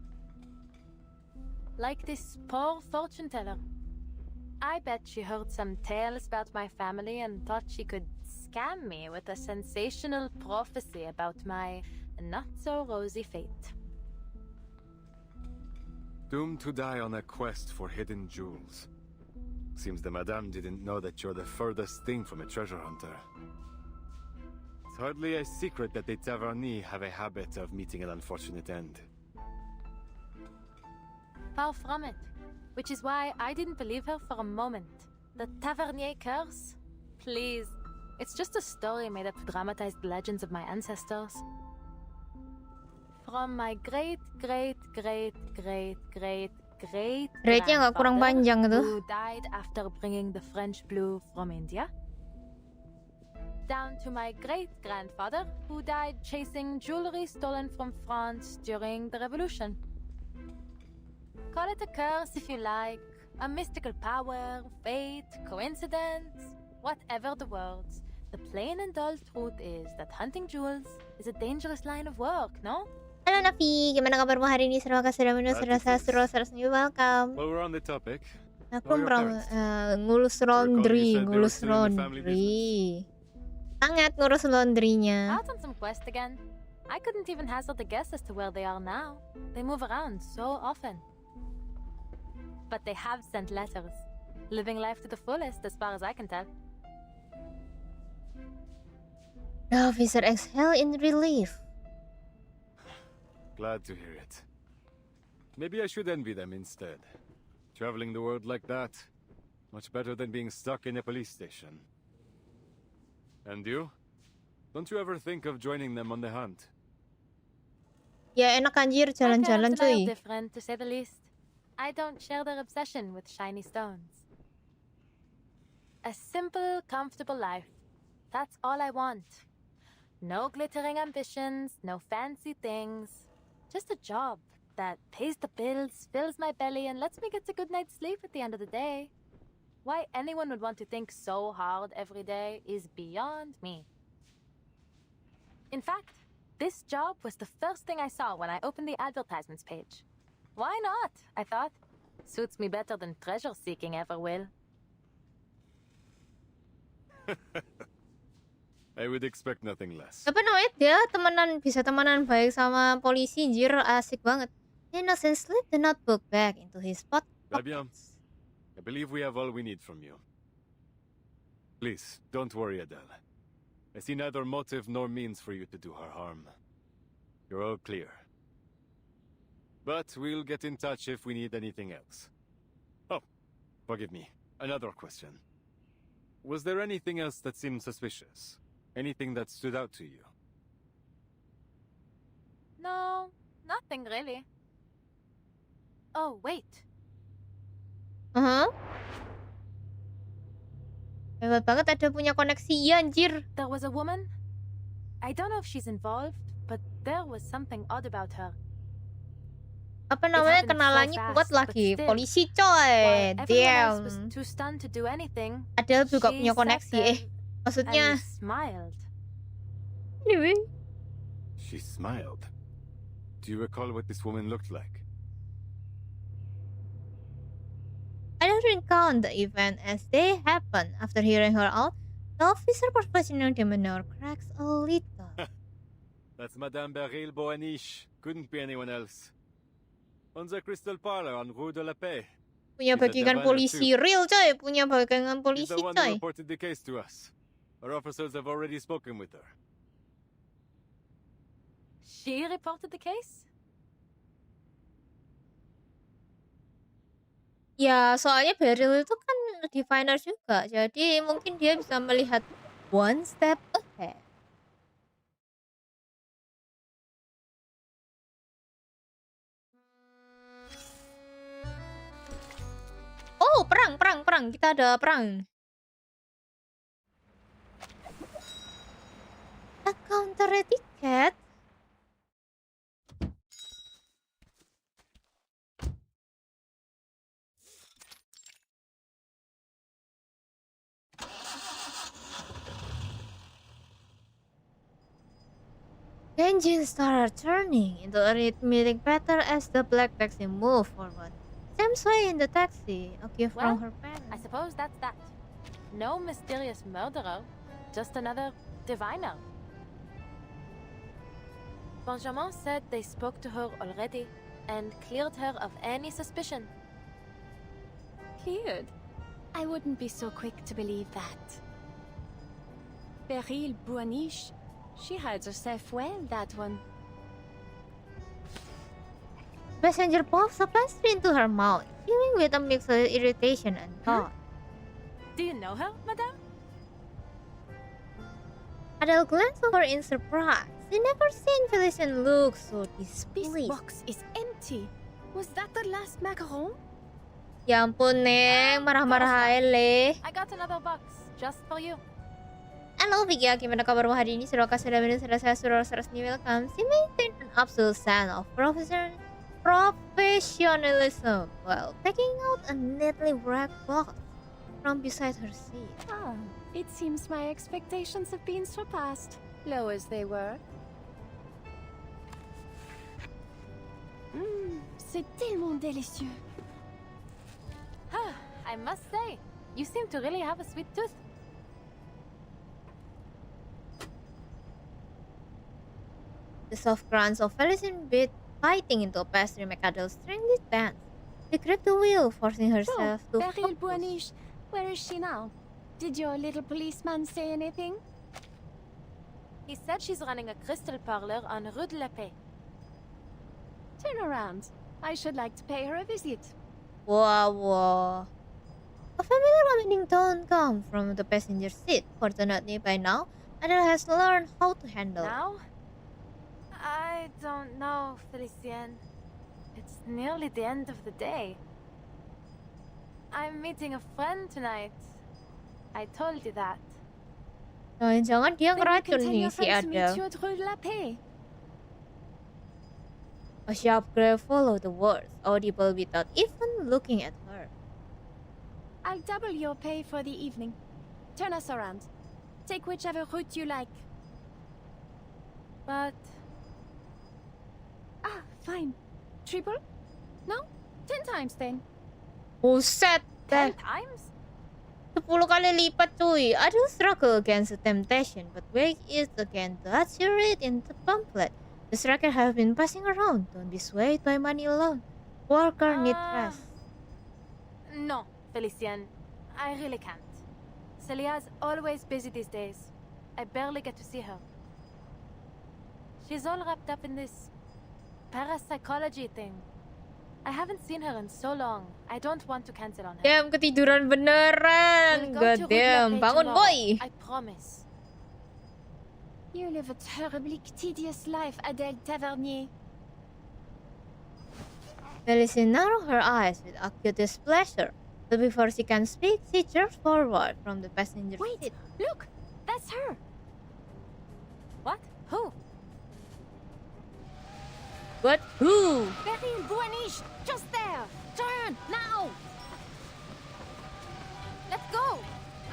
Like this poor fortune teller. I bet she heard some tales about my family and thought she could scam me with a sensational prophecy about my not-so-rosy fate. Doomed to die on a quest for hidden jewels. Seems the madame didn't know that you're the furthest thing from a treasure hunter. It's hardly a secret that the Taverny have a habit of meeting an unfortunate end. Far from it. Which is why I didn't believe her for a moment. The Tavernier curse? Please. It's just a story made up to dramatize the legends of my ancestors. From my great-great-great-great-great Rate-nya nggak kurang panjang tuh. who died after bringing the French blue from India. Down to my great-grandfather who died chasing jewelry stolen from France during the Revolution. Call it a curse if you like, a mystical power, fate, coincidence, whatever the words. The plain and dull truth is that hunting jewels is a dangerous line of work, no? Halo Nafi, gimana kabarmu hari ini? Semoga sudah minum, sudah seru-seru new welcome. While we're on the topic, Aku ngurus laundry. Sangat ngurus laundrynya. Out on some quest again. I couldn't even hazard a guess as to where they are now. They move around so often. But they have sent letters. Living life to the fullest as far as I can tell. The officer exhale in relief. glad to hear it. Maybe I should envy them instead. Traveling the world like that, much better than being stuck in a police station. And you? Don't you ever think of joining them on the hunt? Ya enak anjir jalan-jalan cuy. Different to say the least. I don't share their obsession with shiny stones. A simple, comfortable life. That's all I want. No glittering ambitions, no fancy things. Just a job that pays the bills, fills my belly, and lets me get a good night's sleep at the end of the day. Why anyone would want to think so hard every day is beyond me. In fact, this job was the first thing I saw when I opened the advertisements page. Why not? I thought. Suits me better than treasure seeking ever will. I would expect nothing less. Apa namanya dia bisa temenan baik sama polisi, jir asik banget. Innocent slid the notebook back into his spot. Très bien. I believe we have all we need from you. Please, don't worry, Adele. I see neither motive nor means for you to do her harm. You're all clear. But we'll get in touch if we need anything else. Oh, forgive me. Another question. Was there anything else that seemed suspicious? Anything that stood out to you? No, nothing really. Oh, wait. Hebat banget ada punya koneksi ya anjir. There was a woman. I don't know if she's involved, but there was something odd about her. Apa namanya kenalannya kuat lagi, polisi coy. Damn. Ada juga punya koneksi. Maksudnya. Anyway. She smiled. Do you recall what this woman looked like? I don't recount the event as they happened. After hearing her out, the officer professional demeanor cracks a little. That's Madame Beryl Boaniche. Couldn't be anyone else. On the Crystal Parlor on Rue de la Paix. Punya backingan polisi real coy. Punya backingan polisi She's the one coy. who reported the case to us. Our officers have already spoken with her. She reported the case? Ya, soalnya Beryl itu kan diviner juga. Jadi mungkin dia bisa melihat one step ahead. Oh, perang. Kita ada perang. A counter etiquette? The engine started turning into a rhythmic patter as the black taxi moved forward. Sam swayed in the taxi, a gift Well, from her parents. I suppose that's that. No mysterious murderer, just another diviner. Benjamin said they spoke to her already and cleared her of any suspicion. Cleared? I wouldn't be so quick to believe that. Beryl Buaniche, she hides herself well, that one. Passenger pops a pastry into her mouth, filling with a mix of irritation and thought. Do you know her, madame? Adele glanced over in surprise. She never seen Felician look so This displeased. box is empty. Was that the last macaron? Ya ampun, Neng. Marah-marah aja, Le. I got another box, just for you. Halo, Vika. Gimana kabarmu hari ini? Semoga sudah minum sudah saya suruh resmi welcome. She maintained an absolute sense of professionalism while taking out a neatly wrapped box from beside her seat. Ah, it seems my expectations have been surpassed, low as they were. C'est tellement délicieux. I must say, you seem to really have a sweet tooth. The soft crunch of Felician bit biting into a pastry make Adele strangely tense. She gripped the wheel, forcing herself to Beryl focus. Buaniche, where is she now? Did your little policeman say anything? He said she's running a crystal parlor on Rue de la Paix. Turn around. I should like to pay her a visit. Wow. A familiar commanding tone comes from the passenger seat. Fortunately, by now, Adele has learned how to handle it. Now? I don't know, Felicien. It's nearly the end of the day. I'm meeting a friend tonight. I told you that. Jangan-jangan dia Then you can ngeracun tell nih your si friends to meet Adele. you at Rue de la Paix. A sharp grave followed the words, audible without even looking at her. I'll double your pay for the evening. Turn us around. Take whichever route you like. But Ah, fine. Triple? No? 10 times then. Buset 10 deh. times? 10 kali lipat cuy. Adele struggle against the temptation, but weigh it again that she read in the pamphlet. The striker have been passing around. Don't be swayed by money alone. Worker need rest. No, Felicien. I really can't. Celia's always busy these days. I barely get to see her. She's all wrapped up in this parapsychology thing. I haven't seen her in so long. I don't want to cancel on her. Damn, ketiduran beneran. We'll go to Rue de la Goddamn, Paix bangun tomorrow. boy. I promise. You live a terribly tedious life, Adele Tavernier. Felicity narrowed her eyes with acute displeasure. But before she can speak, she jerked forward from the passenger seat. Look! That's her! What? Who? What? Who? Beryl Buaniche! Just there! Turn! Now! Let go!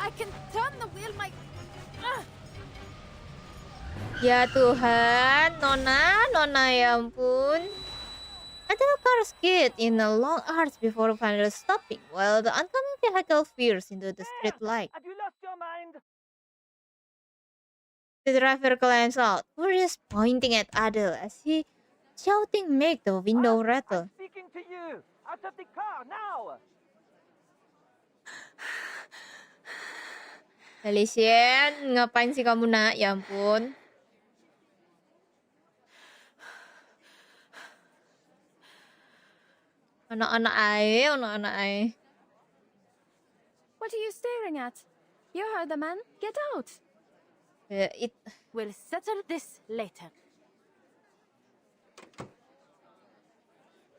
I can turn the wheel my... Ya Tuhan, Nona ya ampun. Adele car skid in a long arch before finally stopping, while the oncoming vehicle veers into the street light. Have you lost your mind? The driver climbs out, furious, pointing at Adele as he shouting make the window rattle. Speaking to you! Out of the car, now! Felicien, ngapain sih kamu nak? Ya ampun. Anak-anak ae. What are you staring at? You heard the man. Get out! We'll settle this later.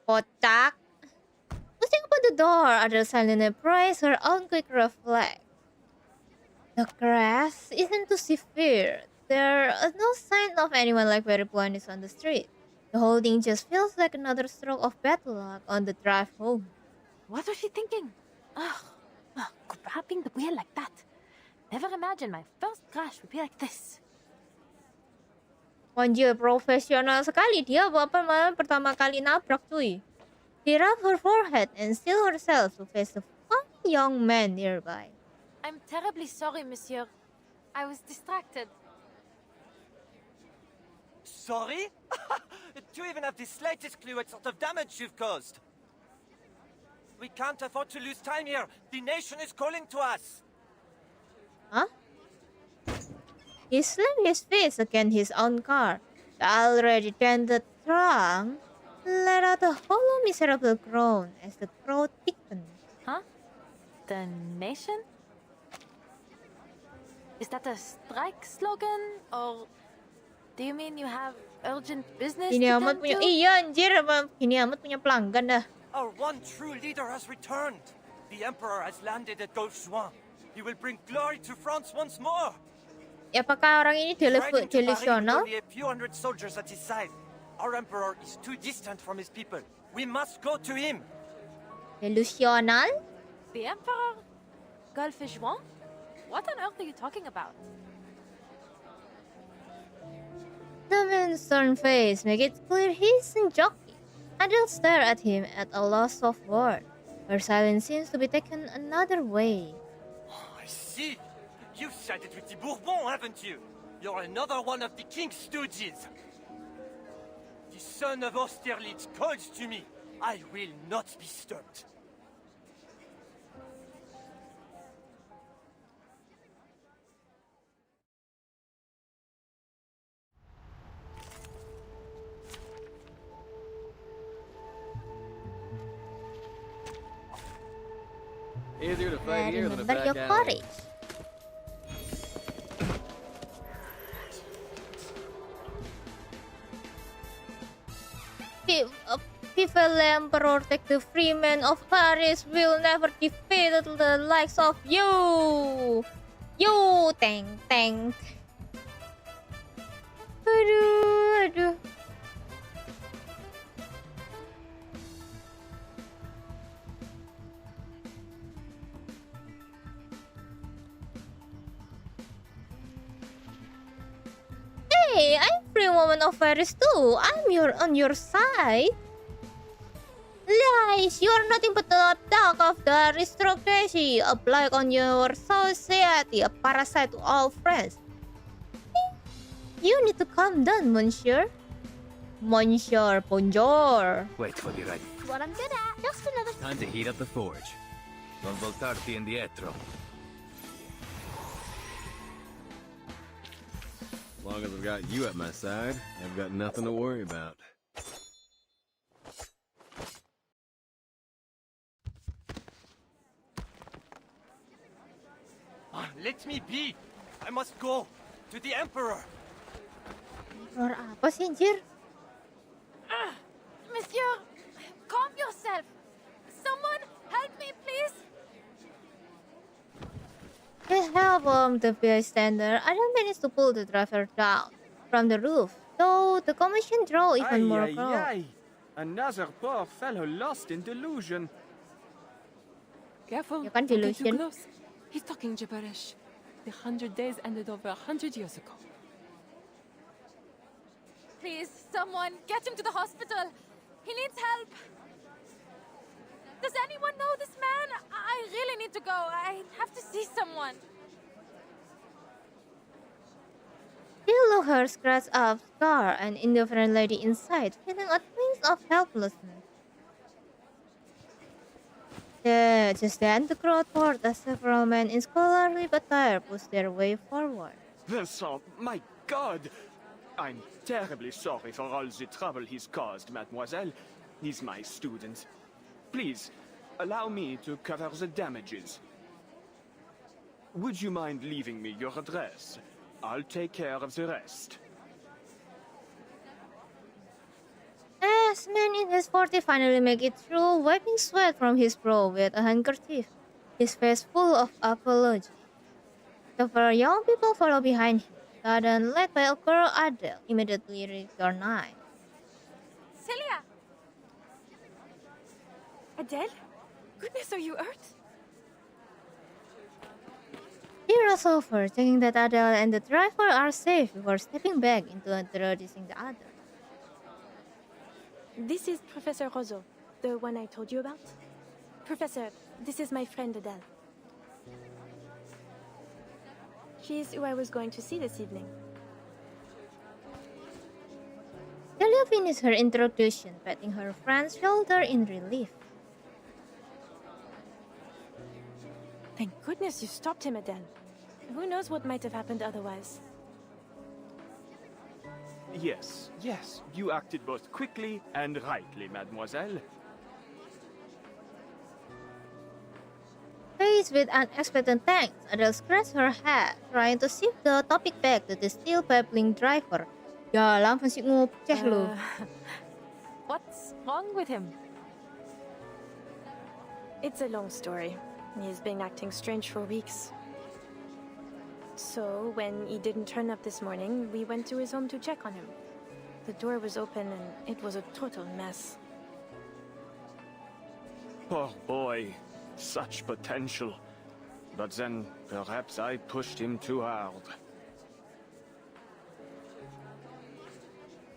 Kocak. Pushing open the door, Adele silently praised her own quick reflex. The crash isn't too severe. There is no sign of anyone like very is on the street. The whole thing just feels like another stroke of bad luck on the drive home. What was she thinking? Grabbing the wheel like that. Never imagined my first crash would be like this. Anjir, profesional sekali dia pertama kali nabrak cuy. She rubbed her forehead and still herself to face the funny young man nearby. I'm terribly sorry, monsieur. I was distracted. Sorry? Do you even have the slightest clue what sort of damage you've caused? We can't afford to lose time here. The nation is calling to us. Huh? He slammed his face against his own car. The already dented trunk let out a hollow, miserable groan as the crowd thickened. Huh? The nation? Is that a strike slogan? Or do you mean you have urgent business Gini to amat tend punya, to? iya anjir, gini amat punya pelanggan dah. Our one true leader has returned. The Emperor has landed at Gauche-Juin. He will bring glory to France once more. Apakah orang ini Riding to Paris with delusional? only a few hundred soldiers at his side. Our Emperor is too distant from his people. We must go to him. Delusional? The Emperor? Gauche-Juin? What on earth are you talking about? The man's stern face made it clear he isn't joking. Adele stared at him at a loss of words. Her silence seems to be taken another way. I see. You've sided with the Bourbons, haven't you? You're another one of the King's stooges. The son of Austerlitz calls to me. I will not be stopped. Easier to fight here than a Remember back your alley. courage. If the Emperor take the free men of Paris, will never defeat the likes of you. You, tank, tank. Aduh, aduh. Hey, I'm free woman of Paris too. On your side. Lies, you are nothing but a dog of the aristocracy, a plague on your society, a parasite to all friends. You need to calm down, monsieur. Monsieur, bonjour. Wait for the right. What I'm good at. Just another. Time to heat up the forge. Non voltarti indietro. As long as I've got you at my side, I've got nothing to worry about. Let me be. I must go to the Emperor. Emperor apa sih, anjir? Monsieur, calm yourself. Someone help me, please. With help from the bystander, Adam managed to pull the driver down from the roof, though the commotion drew even more crowd. Another poor fellow lost in delusion. Careful, You can't don't get too delusion. close. He's talking gibberish. The 100 days ended over 100 years ago. Please, someone, get him to the hospital. He needs help. Does anyone know this man? I really need to go. I have to see someone. She looked her scratched up scar and indifferent lady inside, feeling a twinge of helplessness. Just then, the crowd poured as several men in scholarly attire pushed their way forward. Vincent, my God! I'm terribly sorry for all the trouble he's caused, mademoiselle. He's my student. Please, allow me to cover the damages. Would you mind leaving me your address? I'll take care of the rest. As man in his 40s finally make it through, wiping sweat from his brow with a handkerchief, his face full of apology. Several young people follow behind him, sudden led by a girl Adele immediately recognized. Celia! Adele? Goodness, are you hurt? She calls over, checking that Adele and the driver are safe before stepping back into introducing the other. This is Professor Rosso, the one I told you about. Professor, this is my friend Adele. She's who I was going to see this evening. Celia finished her introduction, patting her friend's shoulder in relief. Thank goodness you stopped him, Adele. Who knows what might have happened otherwise? Yes, you acted both quickly and rightly, mademoiselle. Faced with unexpected thanks, Adele scratched her head, trying to shift the topic back to the still babbling driver. Yalah, masih ngoceh lu. What's wrong with him? It's a long story. He's been acting strange for weeks. So, when he didn't turn up this morning, we went to his home to check on him. The door was open and it was a total mess. Poor boy. Such potential. But then, perhaps I pushed him too hard.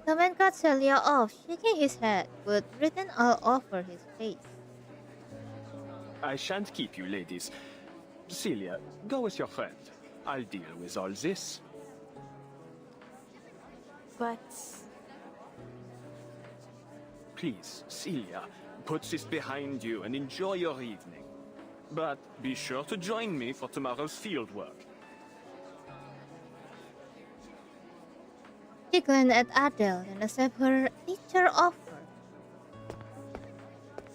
The man cut Celia off, shaking his head, with written all over his face. I shan't keep you, ladies. Celia, go with your friend. I'll deal with all this. But... Please, Celia, put this behind you and enjoy your evening. But be sure to join me for tomorrow's field work. She glanced at Adele and accepted her teacher offer.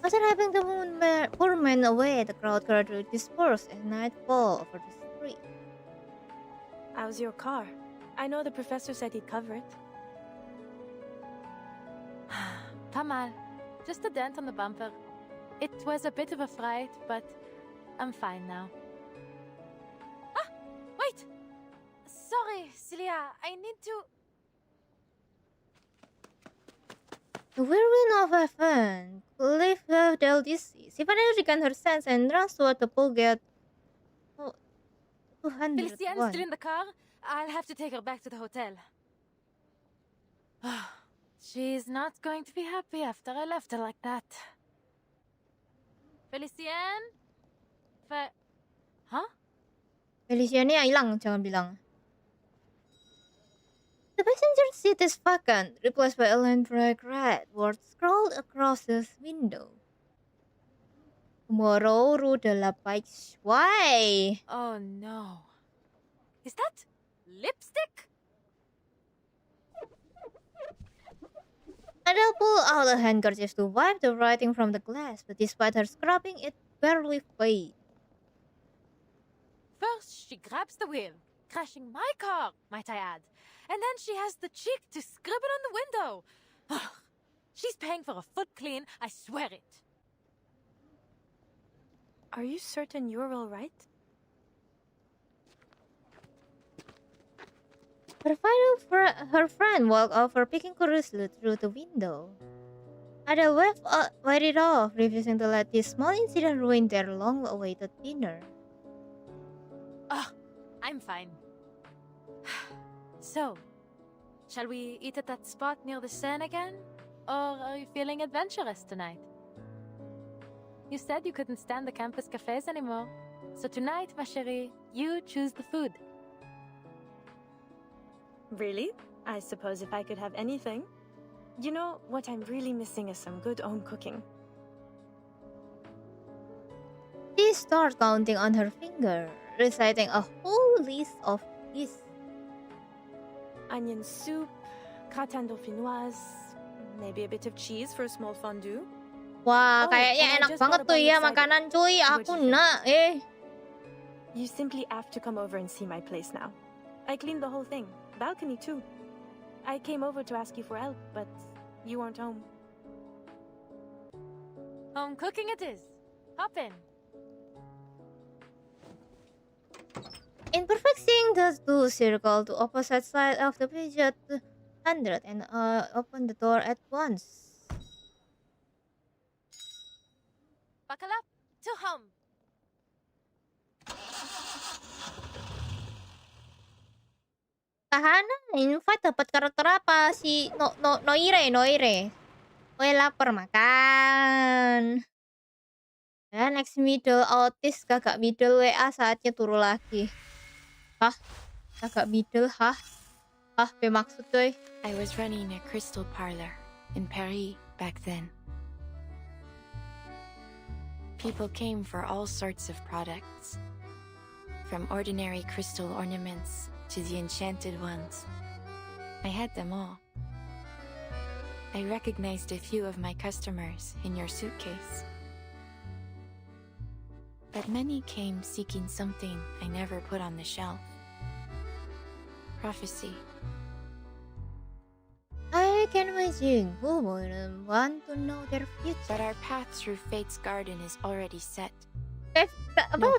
After having the poor man away, the crowd gradually dispersed as nightfall over the street. how's your car? I know the professor said he'd cover it. Tamal, just a dent on the bumper. It was a bit of a fright, but I'm fine now. Ah, wait! Sorry, Celia, I need to... The whirlwind of a fan left Adele dizzy. She finally regained her sense and runs toward the pool gate. 201. Felicien's still in the car. I'll have to take her back to the hotel. She's not going to be happy after I left her like that. Felicien? Huh? Felicia ni hilang, jangan bilang. The passenger seat is vacant, replaced by a line drag red word scrawled across the window. Tomorrow, rue de la Paix. Why? Oh no. Is that lipstick? Adele pulled out a handkerchief to wipe the writing from the glass, but despite her scrubbing, it barely faded. First, she grabs the wheel, crashing my car, might I add. And then she has the cheek to scribble on the window. She's paying for a foot clean, I swear it. Are you certain you're all right? Her friend walked over, peeking curiously through the window. Adele waved it off, refusing to let this small incident ruin their long-awaited dinner. I'm fine. So, shall we eat at that spot near the Seine again? Or are you feeling adventurous tonight? You said you couldn't stand the campus cafes anymore. So tonight, ma chérie, you choose the food. Really? I suppose if I could have anything. You know, what I'm really missing is some good home cooking. She started counting on her finger, reciting a whole list of dishes. Onion soup, gratin dauphinoise, maybe a bit of cheese for a small fondue. Wah, Oh, kayaknya and I enak just banget bought a tuh bun ya with makanan cider. cuy. What'd Aku you think? nak. You simply have to come over and see my place now. I cleaned the whole thing. Balcony too. I came over to ask you for help, but you weren't home. Home cooking it is. Hop in. In perfect sync, the two circled to opposite sides of the Peugeot 200 and opened the door at once. Buckle up to home. Kak Hana invite dapat karakter apa? Si Noire. Woi lapar makan. Ya, next middle autis kakak middle WA saatnya turu lagi. Hah? Kakak middle hah? Hah, maksud coy. I was running a crystal parlor in Paris back then. People came for all sorts of products, from ordinary crystal ornaments to the enchanted ones. I had them all. I recognized a few of my customers in your suitcase. But many came seeking something I never put on the shelf. Prophecy. I can imagine who wouldn't want to know their future. But our path through fate's garden is already set.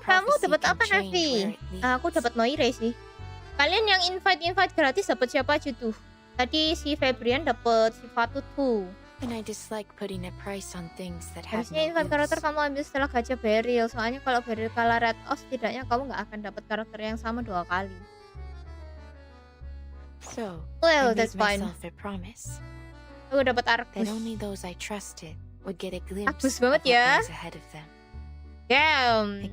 Kamu dapat apa Navi? Aku dapat Noire sih. Kalian yang invite gratis dapat siapa aja tuh? Tadi si Febrian dapat si Fatu tuh. And I dislike putting a price on things that have Harusnya invite karakter kamu ambil setelah gacha Beryl. Soalnya kalau Beryl kalah Red Off, setidaknya kamu nggak akan dapat karakter yang sama 2 kali. So, Well, I that's made fine. myself a promise Aku dapat that Arcus. only those I trusted would get a glimpse Bagus of banget what ya. lies ahead of them. Damn.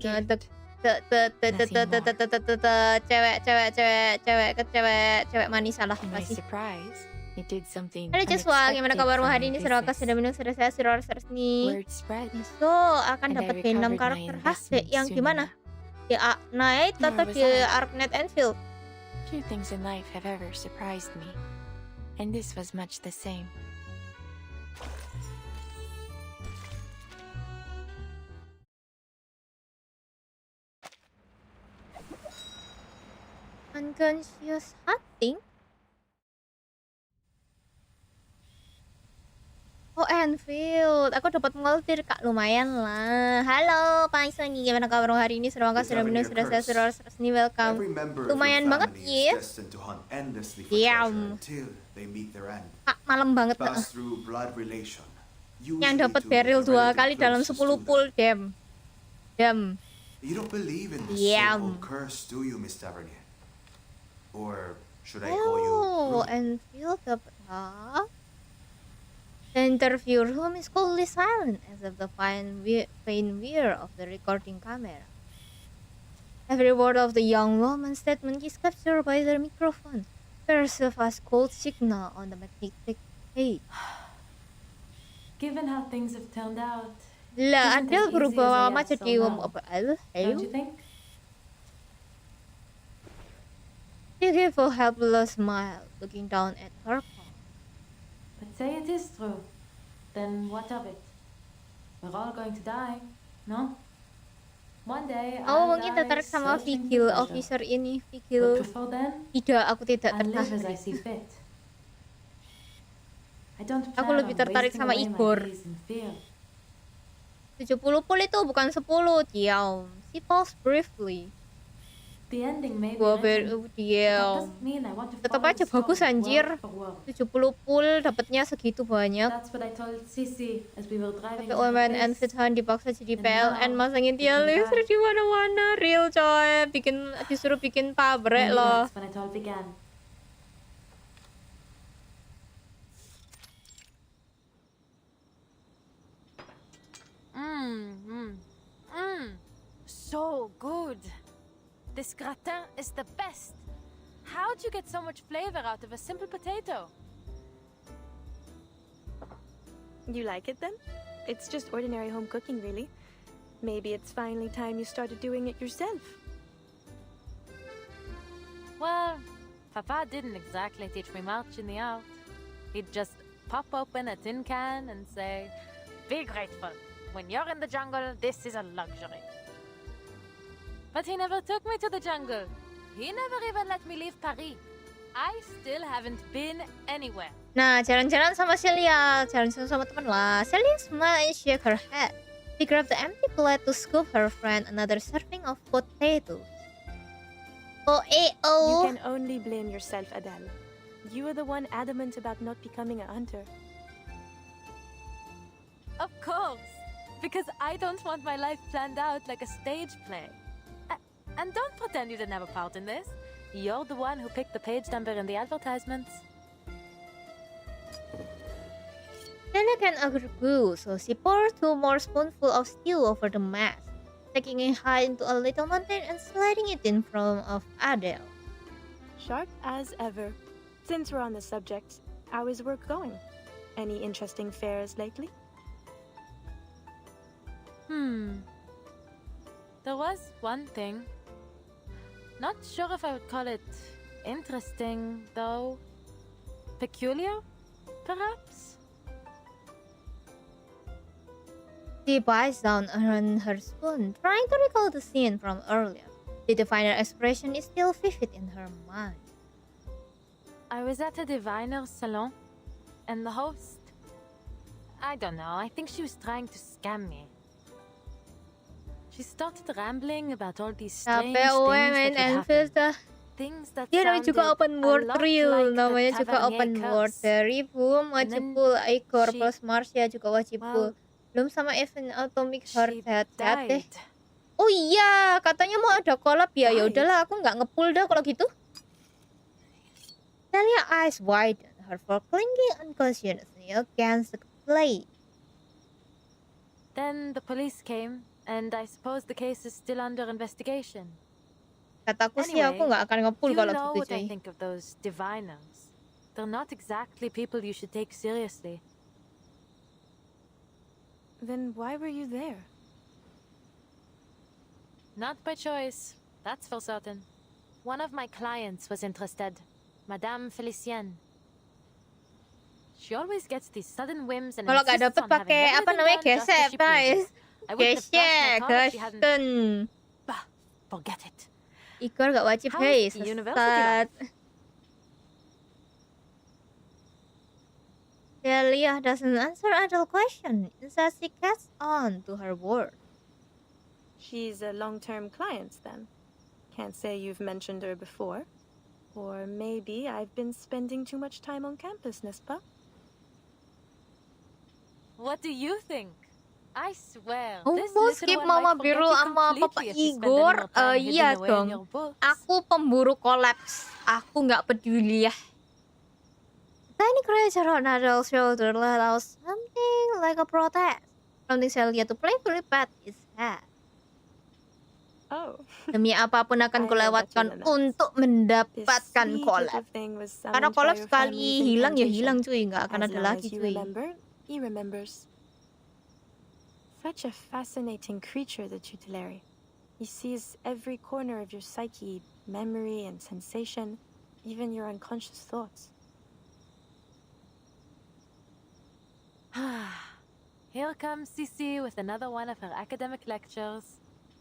Cewek manis salah To my kasih. surprise, it did something Halo Joshua, gimana unexpected kabarmu for hari my ini? Semoga business. sudah minum, sudah sehat, sudah nih. Word spread, Besok akan and I dapat B6 recovered my karakter khas investment yang soon gimana? enough. Di Knight Nor atau was di I. Arknet Enfield? Few things in life have ever surprised me, and this was much the same. Unconscious hunting? Oh, Enfield. Aku dapat multir, Kak. Lumayan lah. Halo, Pak Isoni. Gimana kabar hari ini? Semoga sudah minum, sudah sehat, sudah nih. Welcome. Lumayan banget, ya. Diam. Kak, malam banget. Yang dapat barrel 2 kali dalam 10 pull, damn. You don't believe in the Yeah. so-called curse, do you, Miss Tavernier? Or should I call you? Oh, Enfield dapat. Hah? The interviewer room is coldly silent as if the fine wear of the recording camera. Every word of the young woman's statement is captured by the microphone. There's a fast cold signal on the magnetic tape. Given how things have turned out, Lah, isn't Adele as easy berubah as I lama have jadi so apa? don't you think? She gave a helpless smile, looking down at her palm. But say it is true, then what of it? We're all going to die, no? One day Kamu I'll mungkin die tertarik sama searching Vigil for pleasure. officer ini, But Vigil. before then, Tidak, aku tidak I'll live as I tertarik. see fit. I don't Aku plan lebih on tertarik wasting sama away my Igor. days in fear. 70 pul itu bukan 10, diam. She paused briefly. The ending may be Gua written, but that diam. doesn't mean I want to Tetap follow aja the story bagus anjir. word for word. 70 pul dapatnya segitu banyak. That's what I told Sisi as we were driving Tapi to her Omen place. and Fithan dipaksa jadi And PLN, now, masangin we dia can listrik buy. di mana-mana. Real coy, disuruh bikin pabrik Maybe loh. that's when it all began. So good. This gratin is the best. How'd you get so much flavor out of a simple potato? You like it then? It's just ordinary home cooking, really. Maybe it's finally time you started doing it yourself. Well, Papa didn't exactly teach me much in the art. He'd just pop open a tin can and say, "Be grateful. When you're in the jungle, this is a luxury." But he never took me to the jungle. He never even let me leave Paris. I still haven't been anywhere. Nah, jalan-jalan sama Celia, jalan-jalan sama teman lah. Celia smiled and shook her head. She grabbed the empty plate to scoop her friend another serving of potatoes. You can only blame yourself, Adele. You were the one adamant about not becoming a hunter. Of course, because I don't want my life planned out like a stage play. And don't pretend you didn't have a part in this. You're the one who picked the page number in the advertisements. Hana can agree, so she poured 2 more spoonfuls of stew over the mess, taking it high into a little mountain and sliding it in front of Adele. Sharp as ever. Since we're on the subject, how is work going? Any interesting fairs lately? There was one thing. Not sure if I would call it interesting, though. Peculiar, perhaps? She bites down on her spoon, trying to recall the scene from earlier. The diviner expression is still vivid in her mind. I was at a diviner's salon, and the host... I don't know, I think she was trying to scam me. She started rambling about all these strange things that would happen. Things that Dia namanya juga sounded open a world lot reel, like the namanya juga Tavernier open world. curse. Terhibur, wajib then full Icor she- plus Marcia juga wajib full. Belum sama event Atomic Heart sehat-sehat deh. Oh iya, katanya mau ada collab ya. Ya udahlah, aku nggak ngepull dah kalau gitu. Celia eyes widen, her for clinging unconsciously against the plate. Then the police came, and I suppose the case is still under investigation. Kataku sih aku nggak akan ngepull you kalau know gitu what I cuy. think of those diviners. They're not exactly people you should take seriously. Then why were you there? Not by choice, that's for certain. One of my clients was interested, Madame Felicienne. She always gets these sudden whims and Kalau nggak insists dapet on having pakai apa everything namanya done just as gesek she guys. pleases. I wouldn't have brushed my Gesek, car if she hadn't- gasken. Forget it. Ikor gak wajib How's hey, the university sesat. Celia doesn't answer Adele's question. Instead, she gets on to her work. She's a long-term client then. Can't say you've mentioned her before. Or maybe I've been spending too much time on campus, n'est-ce pas? What do you think? I swear, Oh, this mau little skip one might Mama forget Biru you sama Papa completely if you spend any Igor? more time hidden Iya away in dong. your books. Aku pemburu kolaps. Aku nggak peduli ya. Tiny creature on Adele's shoulder let out something like a protest, prompting Celia to playfully pat his head. Oh. Demi apapun akan kulewatkan untuk mendapatkan kolab. Karena kolab sekali hilang ya hilang cuy, nggak akan ada lagi you cuy. remember, he remembers. Such a fascinating creature, the tutelary. He sees every corner of your psyche, memory and sensation, even your unconscious thoughts. Here comes Sisi with another one of her academic lectures.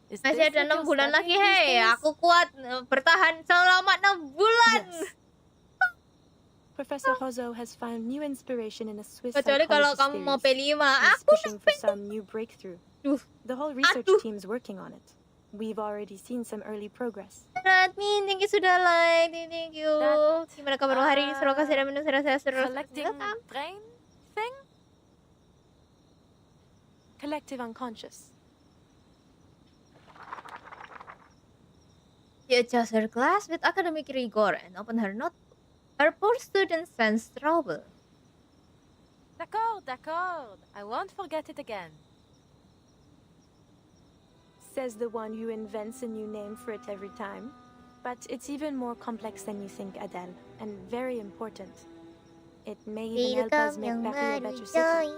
Is Masih this ada 6 what you're bulan lagi, studying these hei. days? Aku kuat bertahan selama 6 bulan. Professor Hozo has found new inspiration in a Swiss Kecuali kalau psychologist kamu mau theories. P5. He's Aku pushing for some new breakthrough. The whole research team's working on it. We've already seen some early progress. Radmin, thank you sudah like, thank you. Gimana kabar hari ini? Semoga sudah minum sudah saya sudah Collecting brain thing? Collective unconscious. She adjusts her glass with academic rigor and open her notebook. Her poor student sense trouble. D'accord, d'accord. I won't forget it again. Says the one who invents a new name for it every time. But it's even more complex than you think, Adele, and very important. It may even help us make Paris a better city.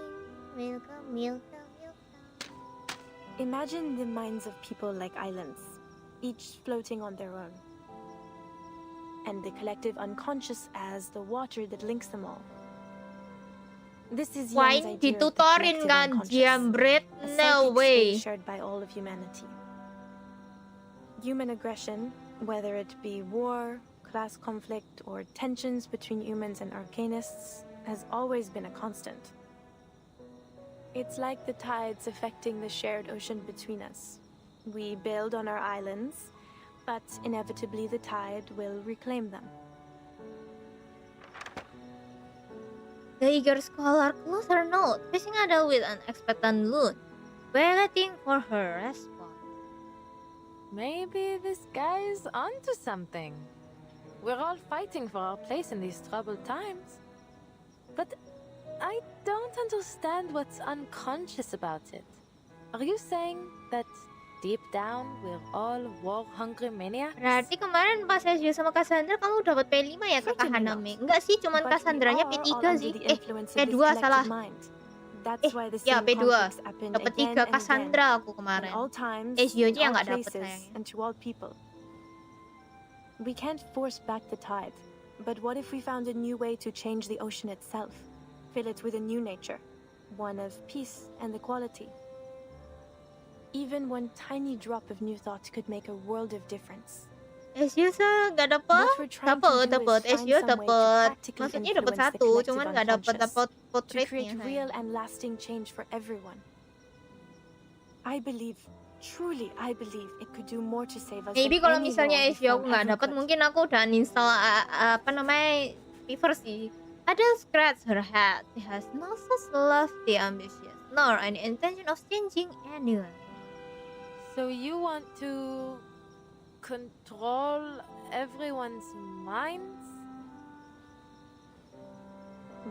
Imagine the minds of people like islands, each floating on their own. And the collective unconscious as the water that links them all. This is Wah, Young's ini idea of the ditutorin collective kan, unconscious, jambret? a No psychic way. space shared by all of humanity. Human aggression, whether it be war, class conflict, or tensions between humans and arcanists, has always been a constant. It's like the tides affecting the shared ocean between us. We build on our islands, but inevitably the tide will reclaim them. The eager scholar closed her note, facing Adele with an expectant look, waiting for her response. Maybe this guy's onto something. we're all fighting for our place in these troubled times. But I don't understand what's unconscious about it. Are you saying that deep down we're all war-hungry maniacs? Berarti kemarin pas SJ sama Cassandra kamu dapat P5 ya Kakak Haname? Enggak sih, cuman But we Cassandranya are P3 all under sih. the influence of this P2 collective salah. mind. That's why the Ya same P2. conflicts happen Dapat again 3 and Cassandra again, aku in kemarin. all times, SJ in aja yang all nggak dapat places, sayangnya. and to all people. We can't force back the tide, but what if we found a new way to change the ocean itself? Fill it with a new nature, one of peace and equality. Even one tiny drop of new thought could make a world of difference. SJ nggak dapat, dapat SJ dapat. Maksudnya dapat 1, cuman nggak dapat to portraitnya. create real and lasting change for everyone. I believe, truly I believe it could do more to save us Maybe than kalau any misalnya law SJ aku reform nggak ever dapat, could. mungkin aku udah uninstall apa namanya Fever sih. Adele scratched her head. She has no such lofty ambitions, nor any intention of changing anyone. So you want to control everyone's minds?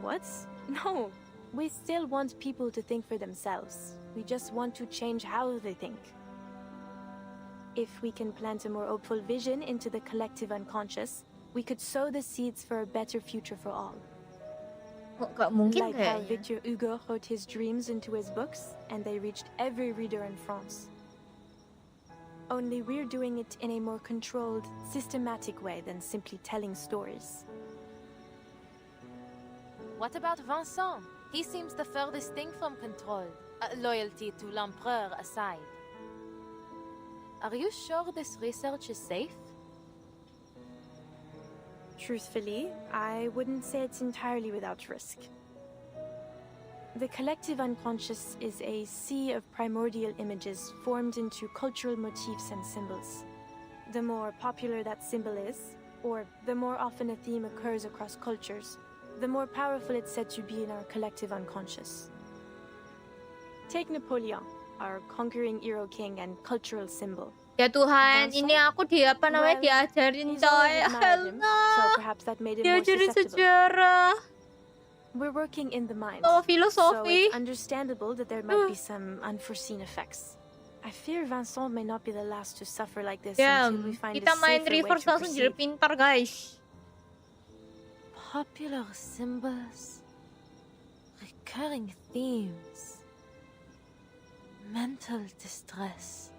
What? No. We still want people to think for themselves. We just want to change how they think. If we can plant a more hopeful vision into the collective unconscious, we could sow the seeds for a better future for all. Nggak mungkin Like how kayaknya. Victor Hugo wrote his dreams into his books, and they reached every reader in France. Only we're doing it in a more controlled, systematic way than simply telling stories. What about Vincent? He seems the furthest thing from control. Loyalty to l'Empereur aside. Are you sure this research is safe? Truthfully, I wouldn't say it's entirely without risk. The collective unconscious is a sea of primordial images formed into cultural motifs and symbols. The more popular that symbol is, or the more often a theme occurs across cultures, the more powerful it's said to be in our collective unconscious. Take Napoleon, our conquering hero king and cultural symbol. Ya Tuhan, ini aku apa namanya diajarin coy. So perhaps that made him more Diajarin susceptible. sejarah. We're working in the mind. Oh, So filosofi. it's understandable that there might be some unforeseen effects. I fear Vincent may not be the last to suffer like this until we find Kita a main safer way reverse to langsung jadi proceed. pintar guys. Popular symbols, recurring themes, mental distress.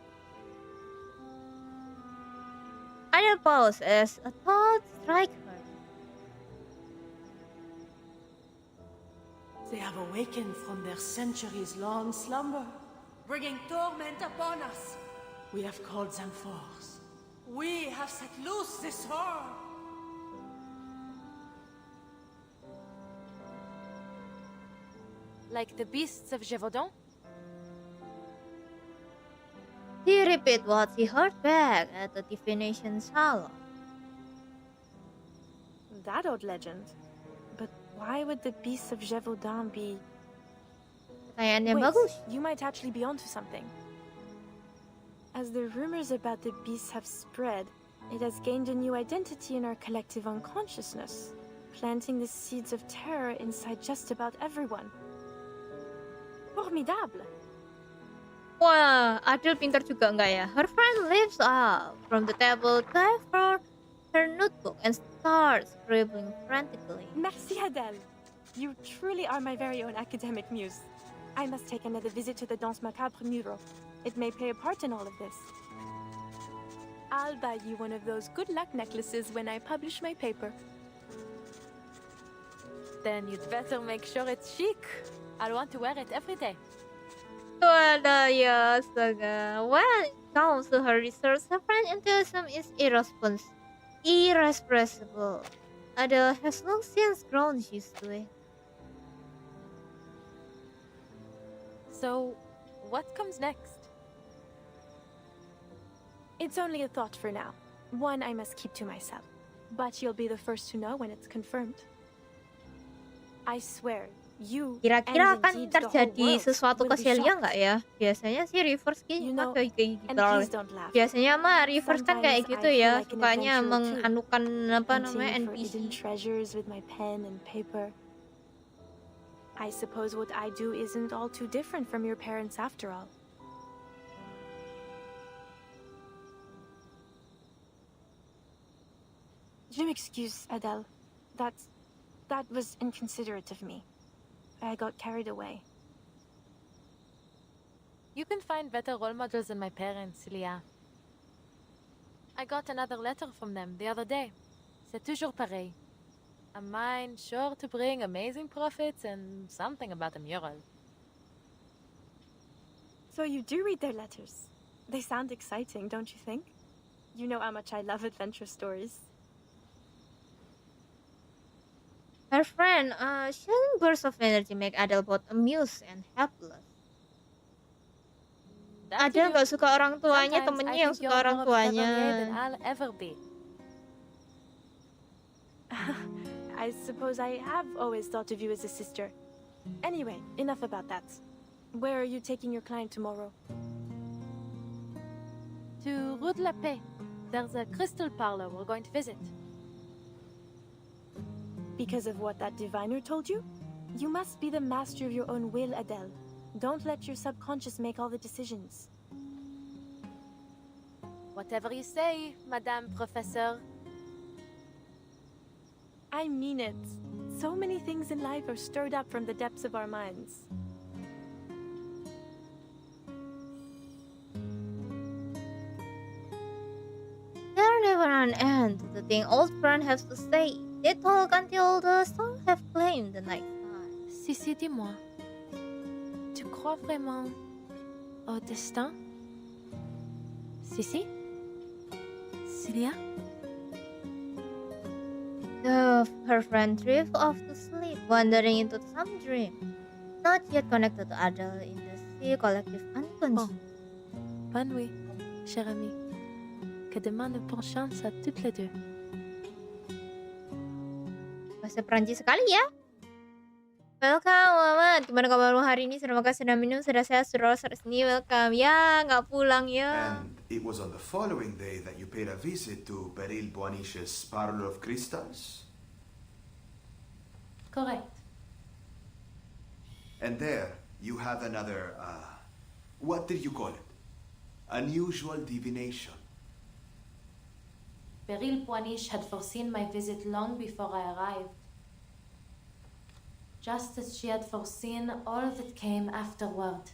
Ada pause as a thought strike her. They have awakened from their centuries-long slumber, bringing torment upon us. We have called them forth. We have set loose this horde. Like the beasts of Gévaudan? He repeat what he heard back at the divination salon. That old legend. But why would the beasts of Gévaudan be... Kayaknya Wait, bagus. you might actually be onto something. As the rumors about the beasts have spread, it has gained a new identity in our collective unconsciousness, planting the seeds of terror inside just about everyone. Formidable! Wah, Adele pintar juga nggak ya? Her friend lifts up from the table, dives for her notebook, and starts scribbling frantically. Merci, Adele. You truly are my very own academic muse. I must take another visit to the Danse Macabre mural. It may play a part in all of this. I'll buy you one of those good luck necklaces when I publish my paper. Then you'd better make sure it's chic. I'll want to wear it every day. Wadah ya, astaga. When it comes to her research, her friend enthusiasm is irrepressible. Adele has long since grown used to it. So, what comes next? It's only a thought for now. One I must keep to myself. But you'll be the first to know when it's confirmed. I swear, You Kira-kira and akan indeed the whole terjadi world sesuatu will ke be Celia shocked. nggak ya? Biasanya sih reverse You mah know, kayak gitu. and please don't laugh. Biasanya mah reverse kan kayak Sometimes gitu I feel ya, like an sukanya adventurer too, menganukan apa namanya hunting for NPC. hidden treasures with my pen and paper. I suppose what I do isn't all too different from your parents after all. Je m'excuse, Adele. That was inconsiderate of me. I got carried away. You can find better role models than my parents, Leah. I got another letter from them the other day. C'est toujours pareil. A mine sure to bring amazing profits and something about a mural. So you do read their letters. They sound exciting, don't you think? You know how much I love adventure stories. Her friend, sharing bursts of energy make Adele both amused and helpless. Adele nggak suka orang tuanya, Sometimes I temennya yang think suka you're orang more of a tuanya. cavalier than I'll ever be. I suppose I have always thought of you as a sister. Anyway, enough about that. Where are you taking your client tomorrow? To Rue de la Paix. There's a crystal parlor we're going to visit. Because of what that diviner told you? You must be the master of your own will, Adele. Don't let your subconscious make all the decisions. Whatever you say, Madame Professeur. I mean it. So many things in life are stirred up from the depths of our minds. There never an end to the thing old friend has to say. They talk until the stars have claimed the night sky. Sissi, dis-moi. Tu crois vraiment au destin? Sissi? Celia? Her friend drifted off to sleep, wandering into some dream, not yet connected to Adele in the sea collective unconscious. Bonne nuit, cher ami. Que demain de bonne chance à toutes les deux. Bahasa Perancis sekali ya. Welcome, Mamah. Gimana kabarmu hari ini? Semoga sudah minum, sudah sehat, sudah resmi. Welcome. Ya, nggak pulang ya. And it was on the following day that you paid a visit to Peril Boaniche's Parlor of Crystals? Correct. And there, you have another, what did you call it? Unusual divination. Peril Boaniche had foreseen my visit long before I arrived. Just as she had foreseen all that came afterward.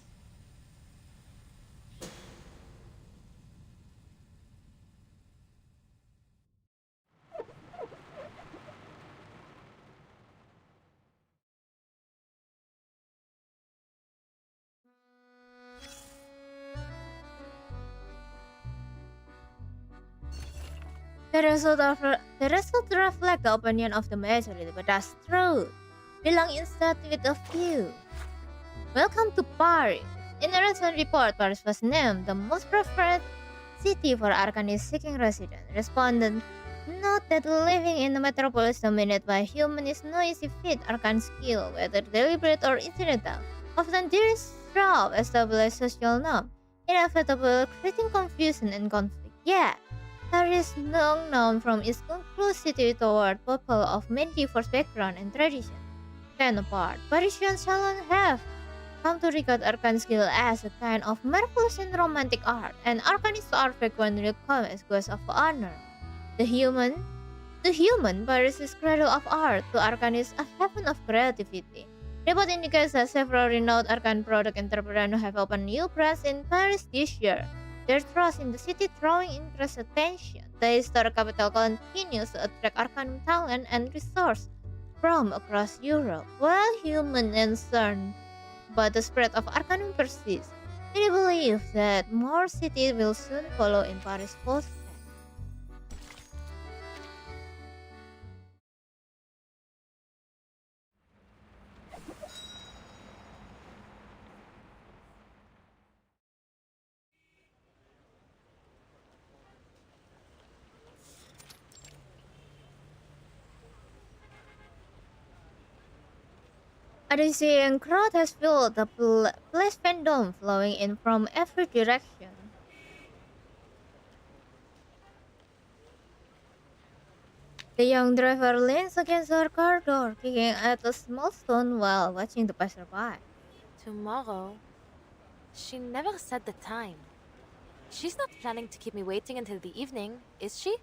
The result reflect the opinion of the majority, but that's true. Belong instead with a few. Welcome to Paris. In a recent report, Paris was named the most preferred city for arcanist seeking residents. Respondents note that living in the metropolis dominated by human is no easy feat. Arcane skill, whether deliberate or incidental, often disrupt established social norms, inevitable creating confusion and conflict. Yet, Paris is known from its inclusivity toward people of many diverse backgrounds and traditions. Ten apart, Parisians have come to regard arcane skill as a kind of marvelous and romantic art, and arcanists are frequently come as guests of honor. The human, Paris' cradle of art, to arcanists a heaven of creativity. Report indicates that several renowned arcane product entrepreneurs have opened new brands in Paris this year. Their trust in the city drawing increased attention. The historic capital continues to attract arcane talent and resources from across Europe. While human concern but the spread of arcanum persists, many believe that more cities will soon follow in Paris' footsteps. A dizzying crowd has filled the place fandom, flowing in from every direction. The young driver leans against her car door, kicking at a small stone while watching the passerby. Tomorrow? She never said the time. She's not planning to keep me waiting until the evening, is she?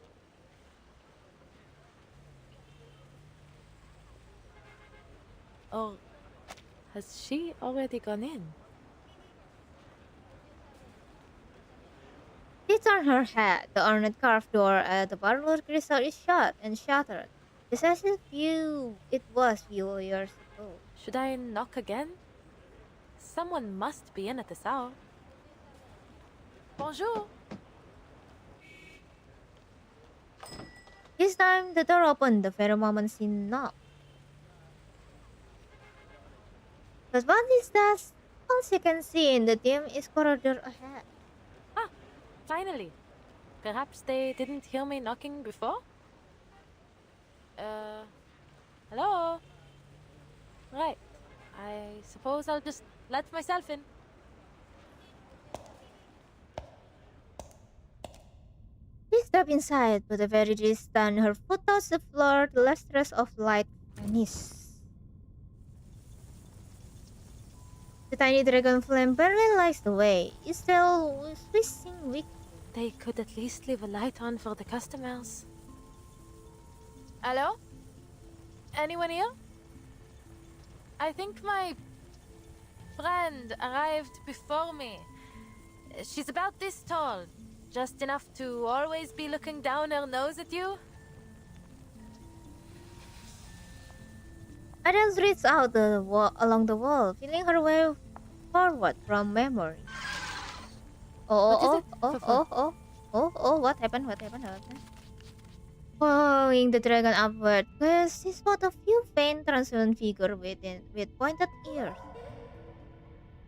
Or has she already gone in? She turned her head. The ornate carved door at the parlor crystal is shut and shattered, just as if it was few years ago. Should I knock again? Someone must be in at this hour. Bonjour. This time, the door opened the very moment she knocked. But what is that? All she can see in the dim is corridor ahead. Ah, finally. Perhaps they didn't hear me knocking before? Hello? Right. I suppose I'll just let myself in. She stepped inside, but the very instant her foot touched the floor, the last trace of light vanished. The tiny dragon flame barely lights the way. It's still swishing weak. They could at least leave a light on for the customers. Hello? Anyone here? I think my friend arrived before me. She's about this tall, just enough to always be looking down her nose at you. Adele reached out along the wall, feeling her way forward from memory. What happened? Following the dragon upward, she spotted a few faint, translucent figure with pointed ears.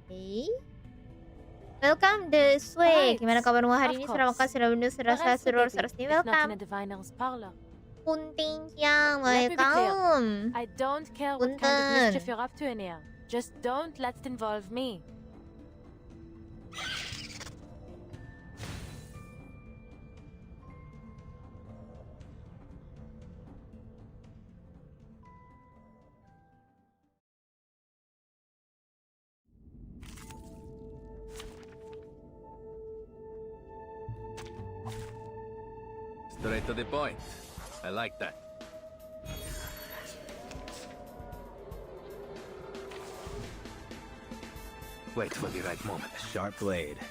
Hey? Welcome this way. Gimana kabarmu hari ini? Sudah makan, sudah minum, sudah sehat, sudah welcome. Punting yang welcome. I don't care what kind of mischief you're up to in here. Just don't let it involve me. Straight to the point. I like that. Wait for the right moment. Sharp blade.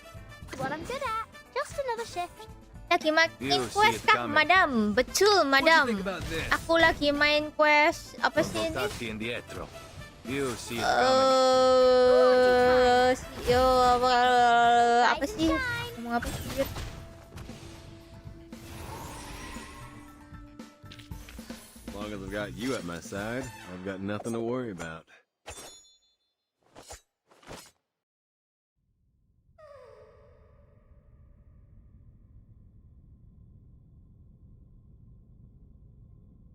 What I'm good at. Just another shift. Lagi main quest kah, madam? Betul, madam. Aku lagi main quest apa sih ini? You see it apa sih? Ngomong apa sih? As long as I've got you at my side, I've got nothing to worry about.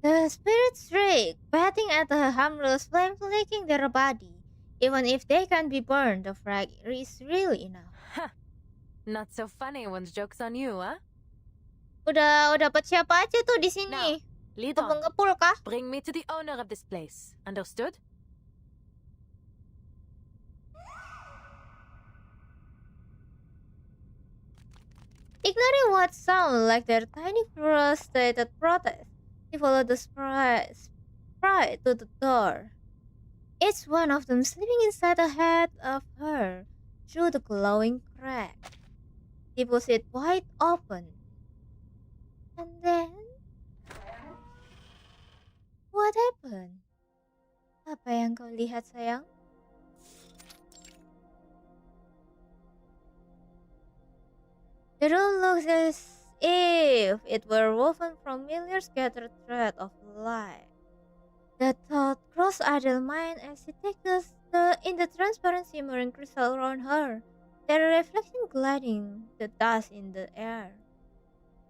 The spirits shriek, batting at the harmless flame flicking their body. Even if they can be burned, the frag is really enough. Not so funny when the joke's on you, huh? Udah dapat siapa aja tuh di sini? Lead on. Ngepul kah? Bring me to the owner of this place. Understood? Ignoring what sound like their tiny frustrated protest, he followed the sprite to the door. Each one of them sleeping inside ahead of her through the glowing crack. He pushed it wide open. And then... what happened? Apa yang kau lihat, sayang? The room looks as if it were woven from millions scattered threads of light. The thought crossed Adele's mind as she takes in the transparent shimmering crystal around her, their reflection gliding the dust in the air.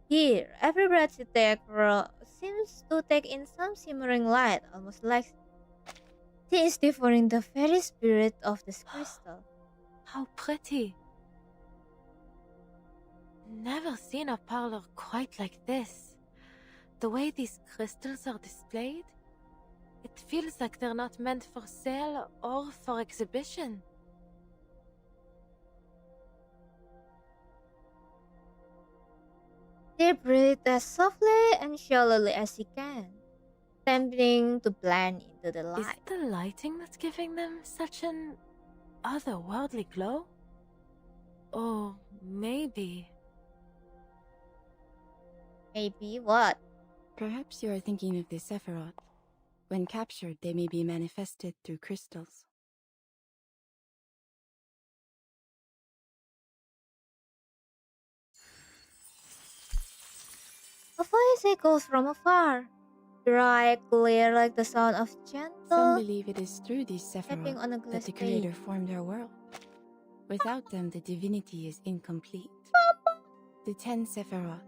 Here, every breath she takes seems to take in some shimmering light, almost like She is devouring the very spirit of this crystal. How pretty. Never seen a parlor quite like this. The way these crystals are displayed, it feels like they're not meant for sale or for exhibition. They breathe as softly and shallowly as she can, attempting to blend into the Is light. it the lighting that's giving them such an otherworldly glow? Or maybe... Maybe what? Perhaps you are thinking of the Sephiroth. When captured, they may be manifested through crystals. A voice echoes from afar, dry, clear like the sound of Some gentle believe it is through these tapping on a Sephiroth that glass the pane. Creator formed our world. Without them, the divinity is incomplete. The 10 Sephiroth,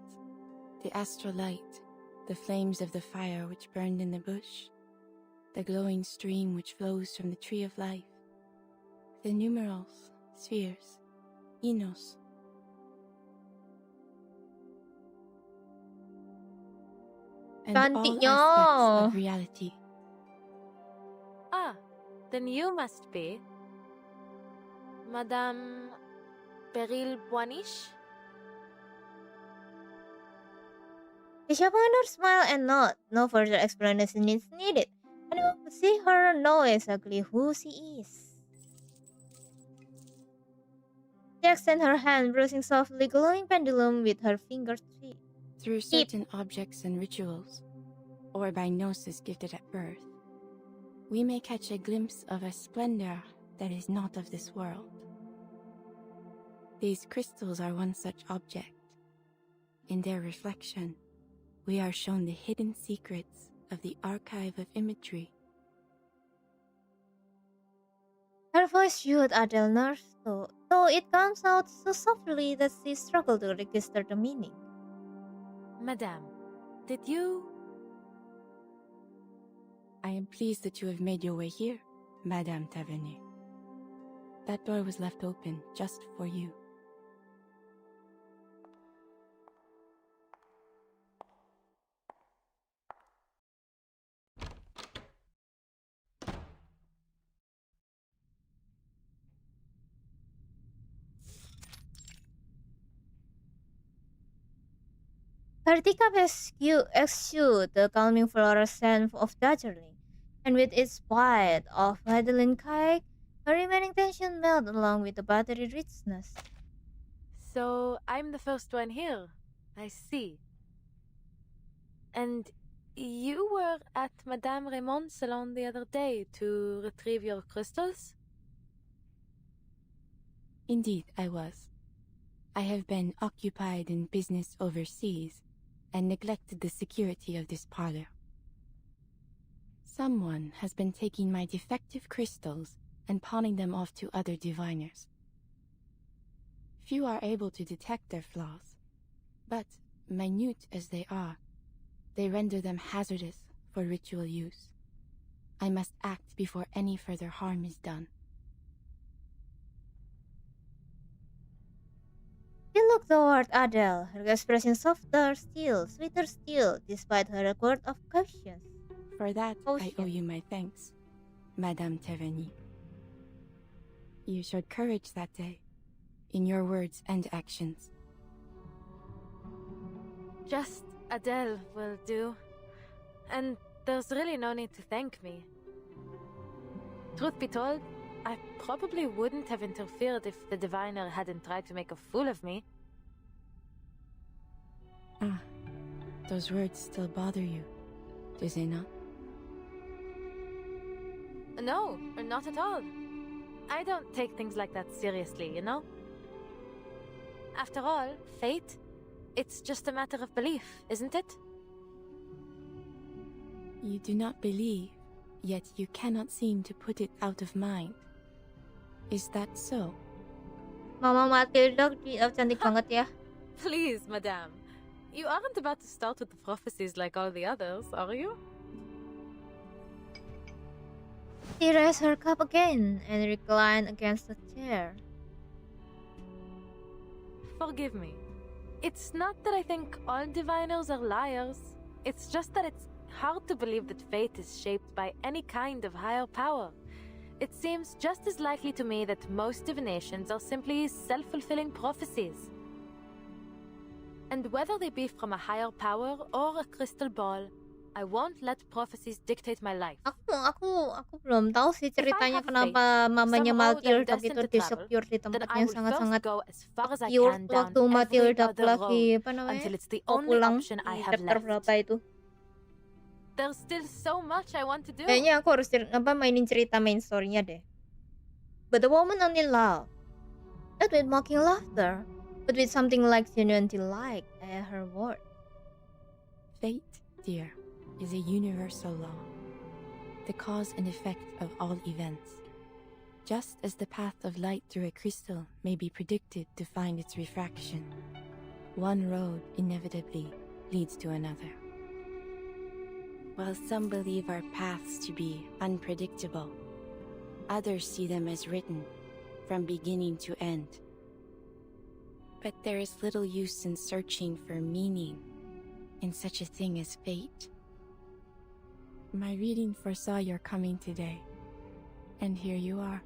the astral light, the flames of the fire which burned in the bush, the glowing stream which flows from the tree of life, the numerals, spheres, Enos. And all Cantiknya. aspects of reality. Ah, then you must be Madame Peril Boanish? The shopowner smiled and nodded. No further explanation is needed. Anyone who see her know exactly who she is. She extended her hand, brushing softly glowing pendulum with her fingertips. Through certain objects and rituals, or by gnosis gifted at birth, we may catch a glimpse of a splendor that is not of this world. These crystals are one such object. In their reflection, we are shown the hidden secrets of the archive of imagery. Her voice shoot Adele nerves, though it comes out so softly that she struggled to register the meaning. Madame, did you... I am pleased that you have made your way here, Madame Tavernier. That door was left open just for you. Her teacup exudes the calming floral scent of Darjeeling, and with its bite of Madeline cake, her remaining tension melted along with the buttery richness. So I'm the first one here. I see. And you were at Madame Raymond's salon the other day to retrieve your crystals? Indeed, I was. I have been occupied in business overseas and neglected the security of this parlor. Someone has been taking my defective crystals and pawning them off to other diviners. Few are able to detect their flaws, but, minute as they are, they render them hazardous for ritual use. I must act before any further harm is done. She looked toward Adele, her expression softer still, sweeter still, despite her record of caution. For that, I owe you my thanks, Madame Tavernier. You showed courage that day, in your words and actions. Just Adele will do. And there's really no need to thank me. Truth be told, I probably wouldn't have interfered if the diviner hadn't tried to make a fool of me. Ah, those words still bother you, do they not? No, not at all. I don't take things like that seriously, you know? After all, fate, it's just a matter of belief, isn't it? You do not believe, yet you cannot seem to put it out of mind. Is that so? Mama Matilda cantik banget ya. Please, madame. You aren't about to start with the prophecies like all the others, are you? She raised her cup again and reclined against the chair. Forgive me. It's not that I think all diviners are liars. It's just that it's hard to believe that fate is shaped by any kind of higher power. It seems just as likely to me that most divinations are simply self-fulfilling prophecies. And whether they be from a higher power or a crystal ball, I won't let prophecies dictate my life. Aku belum tahu sih ceritanya kenapa mamanya Maltier tapi itu disecure di tempat yang sangat-sangat obscure waktu Matilda lagi apa namanya mau pulang di chapter berapa itu. There's still so much I want to do. Kayaknya aku harus mainin cerita main story-nya deh. But the woman only laughed, not with mocking laughter, but with something like genuine delight at her word. Fate, dear, is a universal law, the cause and effect of all events. Just as the path of light through a crystal may be predicted to find its refraction, one road inevitably leads to another. While some believe our paths to be unpredictable, others see them as written, from beginning to end. But there is little use in searching for meaning in such a thing as fate. My reading foresaw your coming today, and here you are.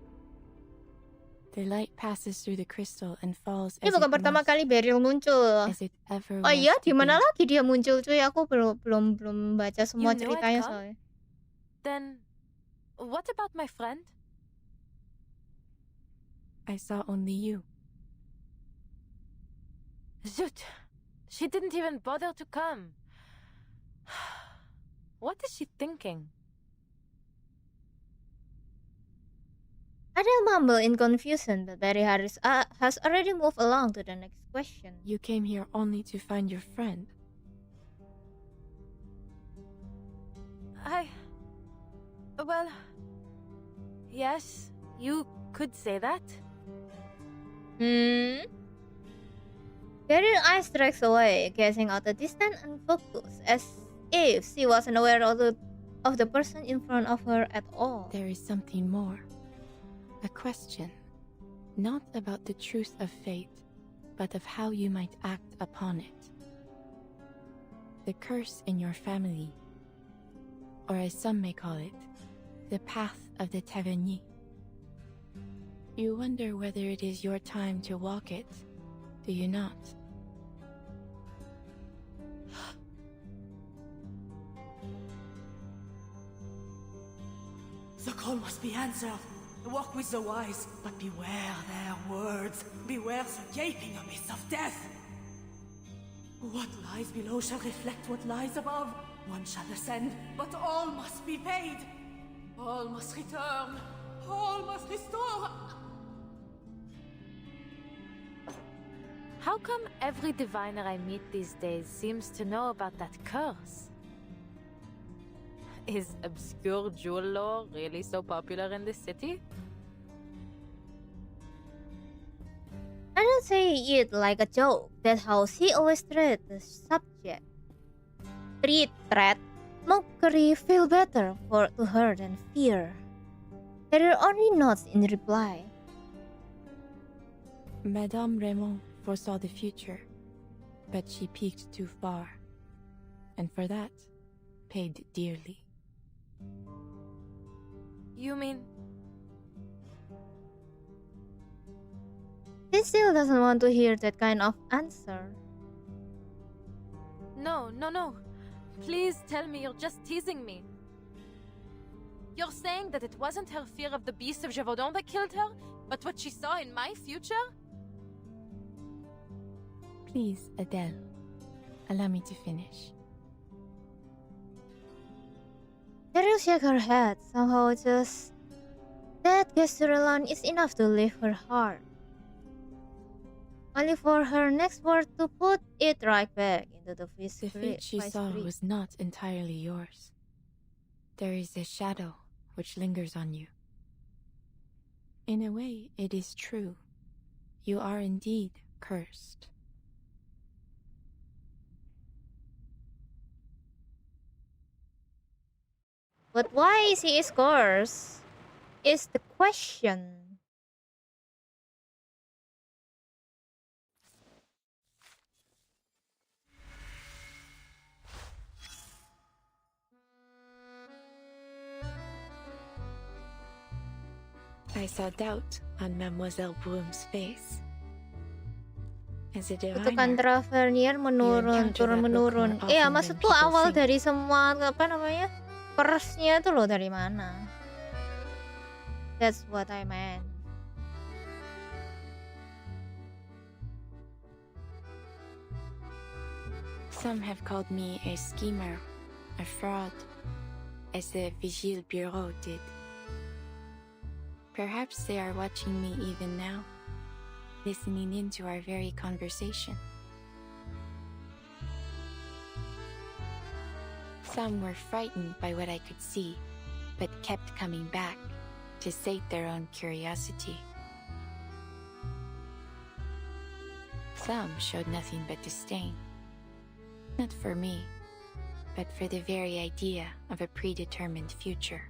The light passes through the crystal and falls Ini as bukan it pertama must, kali Beryl muncul. as it ever Oh was iya, to di mana be. lagi dia muncul cuy? Aku belum baca semua You knew I'd ceritanya come? soalnya. Then, what about my friend? I saw only you. Zut! She didn't even bother to come. What is she thinking? Adele mumbled in confusion, but Barry Harris has already moved along to the next question. You came here only to find your friend. Well, yes, you could say that. Barry's eyes traced away, gazing out the distance and focused, as if she wasn't aware of the person in front of her at all. There is something more. A question, not about the truth of fate, but of how you might act upon it. The curse in your family, or as some may call it, the path of the Tavernier. You wonder whether it is your time to walk it, do you not? The call must be answered. Walk with the wise, but beware their words. Beware the gaping abyss of death. What lies below shall reflect what lies above. One shall ascend, but all must be paid. All must return. All must restore. How come every diviner I meet these days seems to know about that curse? Is obscure jewel lore really so popular in this city? I don't say it like a joke. That's how she always treats the subject. Threat, mockery feel better to her than fear. There are only nods in reply. Madame Raymond foresaw the future, but she peeked too far, and for that, paid dearly. You mean? She still doesn't want to hear that kind of answer. No. Please tell me you're just teasing me. You're saying that it wasn't her fear of the beast of Gévaudan that killed her, but what she saw in my future? Please, Adele, allow me to finish. Cheryl shook her head, somehow just... That gesture alone is enough to lift her heart. Only for her next word to put it right back into the vice The fate she saw was not entirely yours. There is a shadow which lingers on you. In a way, it is true. You are indeed cursed. But why is he cursed? is the question. I saw doubt on Mademoiselle Brum's face. As a Itu kan diviner, Tavernier menurun, encounter that look turun-menurun. more Iya, often maksud than tuh people awal think. dari semua apa namanya? Curse-nya tuh loh dari mana? That's what I meant. Some have called me a schemer, a fraud, as the Vigile Bureau did. Perhaps they are watching me even now, listening into our very conversation. Some were frightened by what I could see, but kept coming back to sate their own curiosity. Some showed nothing but disdain, not for me, but for the very idea of a predetermined future.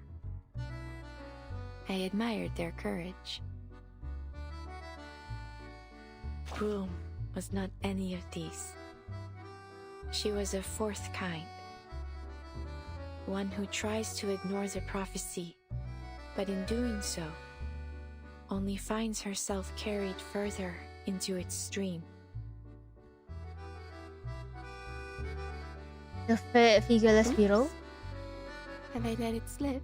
I admired their courage. Brum was not any of these. She was a fourth kind, one who tries to ignore the prophecy, but in doing so, only finds herself carried further into its stream. The Vigilance Bureau? Have I let it slip?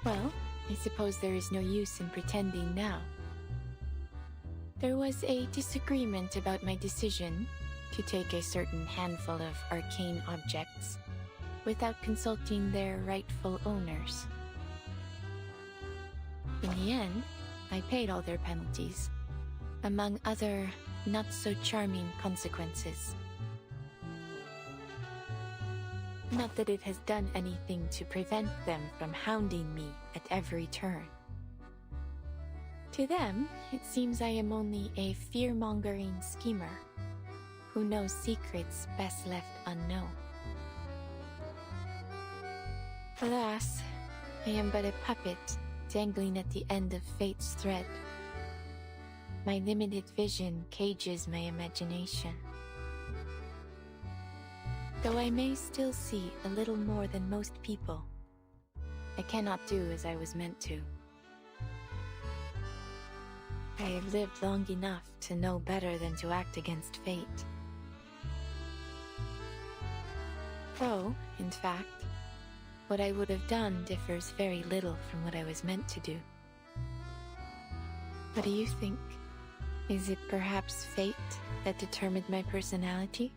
Well, I suppose there is no use in pretending now. There was a disagreement about my decision to take a certain handful of arcane objects without consulting their rightful owners. In the end, I paid all their penalties, among other not-so-charming consequences. Not that it has done anything to prevent them from hounding me at every turn. To them, it seems I am only a fear-mongering schemer who knows secrets best left unknown. Alas, I am but a puppet dangling at the end of fate's thread. My limited vision cages my imagination. Though I may still see a little more than most people, I cannot do as I was meant to. I have lived long enough to know better than to act against fate. Though, in fact, what I would have done differs very little from what I was meant to do. What do you think? Is it perhaps fate that determined my personality?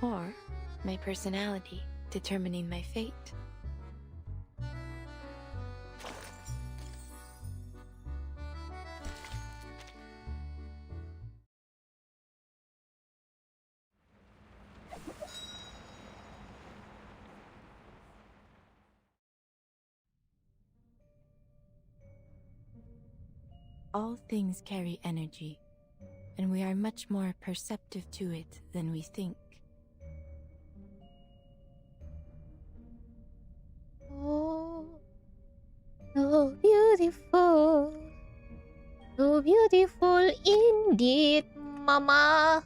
Or my personality determining my fate? All things carry energy, and we are much more perceptive to it than we think. Oh, so beautiful. So beautiful indeed, Mama.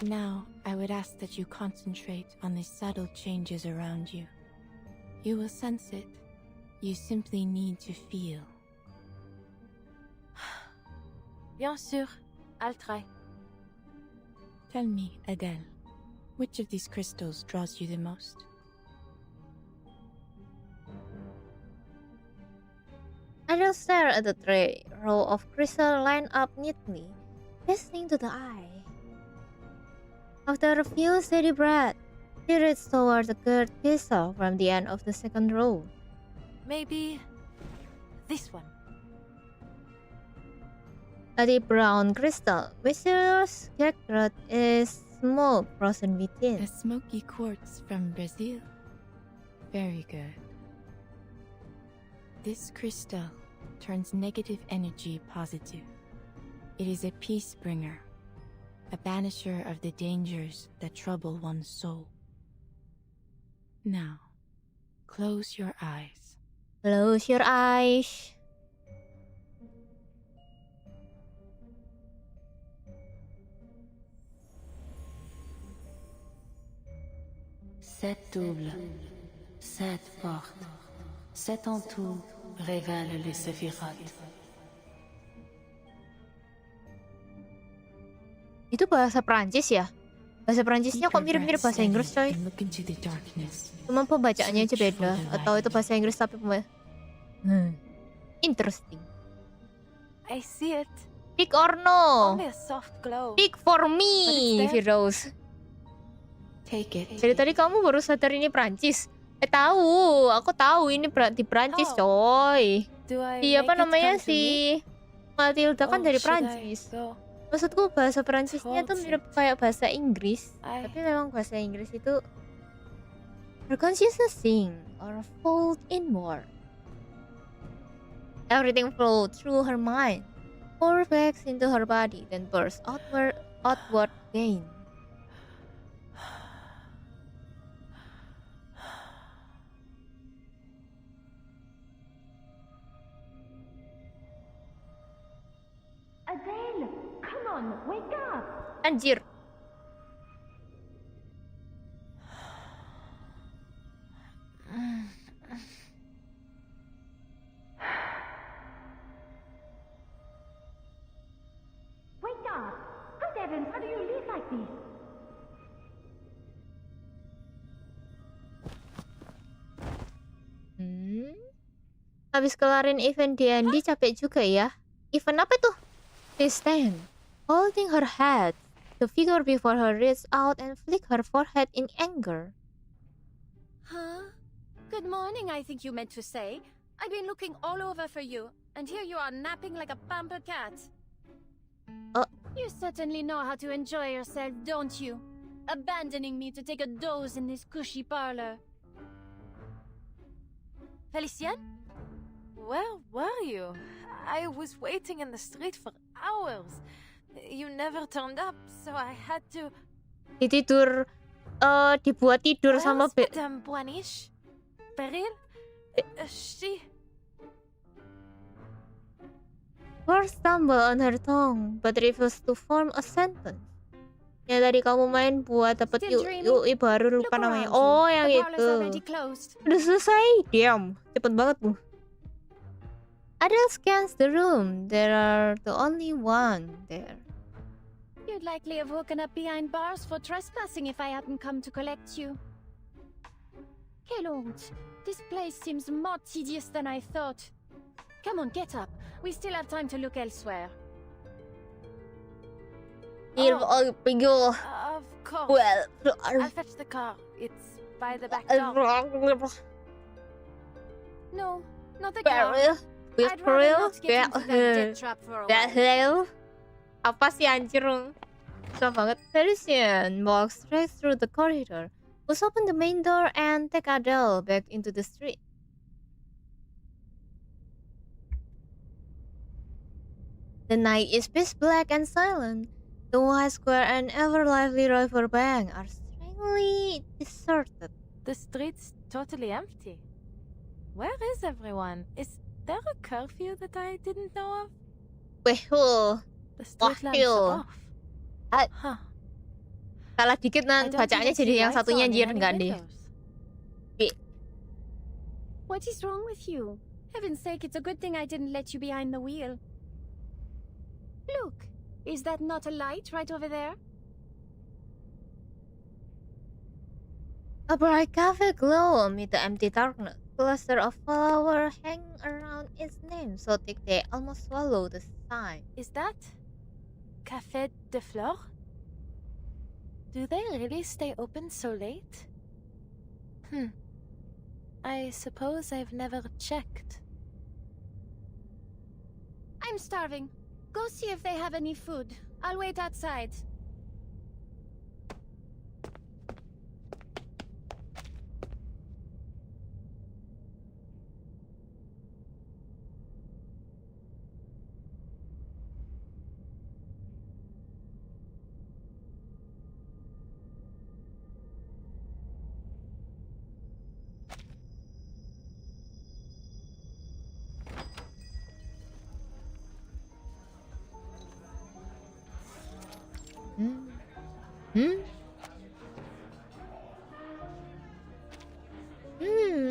Now, I would ask that you concentrate on the subtle changes around you. You will sense it. You simply need to feel. Bien sûr, I'll try. Tell me, Adele, which of these crystals draws you the most? I just stare at the tray, row of crystal lined up neatly, facing to the eye. After a few steady breaths, he reads toward the third crystal from the end of the second row. Maybe this one. A deep brown crystal, mysterious character is smoke frozen within. A smoky quartz from Brazil. Very good. This crystal turns negative energy positive. It is a peace bringer, a banisher of the dangers that trouble one's soul. Now, close your eyes. Close your eyes. Sept doubles, sept portes, sept en tout révèlent les séphirotes. Itu bahasa Prancis ya? Bahasa Prancisnya kok mirip-mirip bahasa Inggris, coy? Cuma pembacaannya aja beda. Atau itu bahasa Inggris tapi interesting. I see it. Pick or no? Only a soft glow. Pick for me, Firdaus. Take it. Dari tadi kamu baru sadar ini Prancis? Tahu, aku tahu ini di Prancis, coy. Si apa namanya si Matilda kan dari Prancis. Maksudku bahasa Prancisnya tuh mirip kayak bahasa Inggris, tapi memang bahasa Inggris itu her consciousness sing or fold inward. Everything flowed through her mind, pour back into her body, then burst outward again. Adele, come on, wake up! Anjir. Wake up! Good heavens, how do you live like this? Habis kelarin event D&D capek juga ya. Event apa tuh? She stand, holding her head. The figure before her reached out and flicked her forehead in anger. Huh? Good morning, I think you meant to say. I've been looking all over for you, and here you are napping like a pampered cat. You certainly know how to enjoy yourself, don't you? Abandoning me to take a doze in this cushy parlor. Felicien? Where were you? I was waiting in the street for hours. You never turned up, so I had to... Ditidur, dibuat tidur sama Madame Boiniche? Peril? She... Words stumble on her tongue, but refused to form a sentence. Yang tadi kamu main buat dapet UI baru lupa namanya. Oh, yang itu. Udah selesai. Diam. Cepet banget, Bu. Adele scans the room. There are the only one there. You'd likely have woken up behind bars for trespassing if I hadn't come to collect you. Quelle honte. This place seems more tedious than I thought. Come on, get up. We still have time to look elsewhere. Of course. Well, I'll fetch the car. It's by the back door. No, not the car. I'd For rather real? not get into that death trap for a while. Hell? Apa sih anjir? Susah banget. Felicien walks straight through the corridor, push open the main door, and take Adele back into the street. The night is pitch black and silent. The wide square and ever lively river bank are strangely deserted. The street's totally empty. Where is everyone? Is there a curfew that I didn't know of? The street lamps are off. Huh. Salah dikit bacaannya jadi yang satunya anjir enggak deh. What is wrong with you? Heaven's sake, it's a good thing I didn't let you behind the wheel. Look, is that not a light right over there? A bright cafe glow amid the empty darkness. Cluster of flowers hang around its name so thick they almost swallow the sign. Is that Café de Flore? Do they really stay open so late? I suppose I've never checked. I'm starving. Go see if they have any food. I'll wait outside.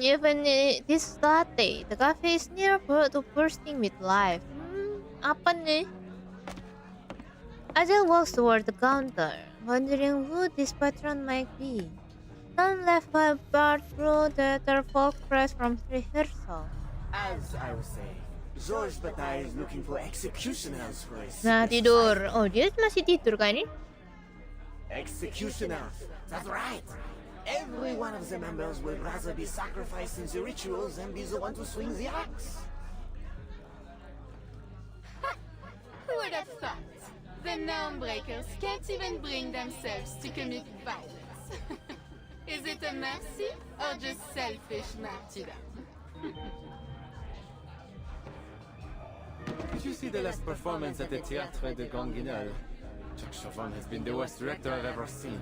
Even this latte, the cafe is near to bursting with life. Apa nih? Adele walks toward the counter, wondering who this patron might be. None left by Bart through the folk press from rehearsal. As I was saying, Georges Bataille is looking for executioners for his... Nah, tidur. Oh, dia masih tidur kan ini? Executioners, that's right. Every one of the members would rather be sacrificed in the rituals than be the one to swing the axe. Who would have thought? The norm breakers can't even bring themselves to commit violence. Is it a mercy or just selfish martyrdom? Did you see the last performance at the Théâtre de Ganguinel? Chuck Chauvin has been the worst director I've ever seen.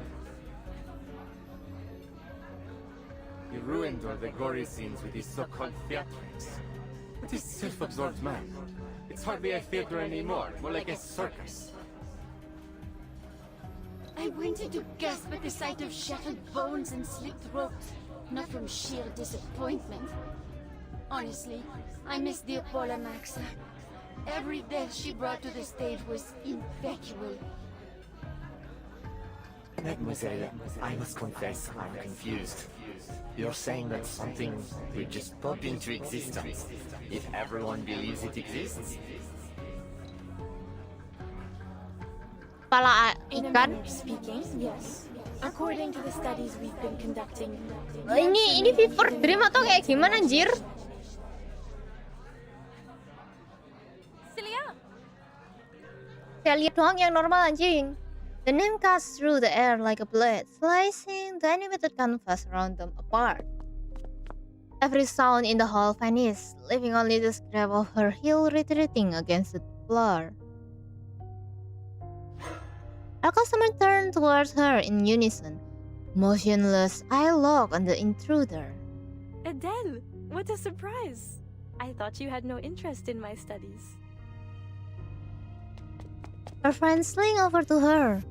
He ruined all the gory scenes with his so-called theatrics. What is self-absorbed man? It's hardly a theater anymore, more like a circus. I wanted to gasp at the sight of shattered bones and slit throats, not from sheer disappointment. Honestly, I miss the Apollo Maxa. Every death she brought to the stage was impeccable. Mademoiselle, I must confess I'm confused. You're saying that something will just pop into existence if everyone believes it exists? Kepala In a ikan. manner of speaking, yes. According to the studies we've been conducting. Ini fever dream atau kayak gimana anjir? Saya lihat doang yang normal anjing. The name cuts through the air like a blade, slicing the animated canvas around them apart. Every sound in the hall vanished, leaving only the scrape of her heel retreating against the floor. Our customer turned towards her in unison, motionless, eye locked on the intruder. Adele, what a surprise! I thought you had no interest in my studies. Her friends leaned over to her.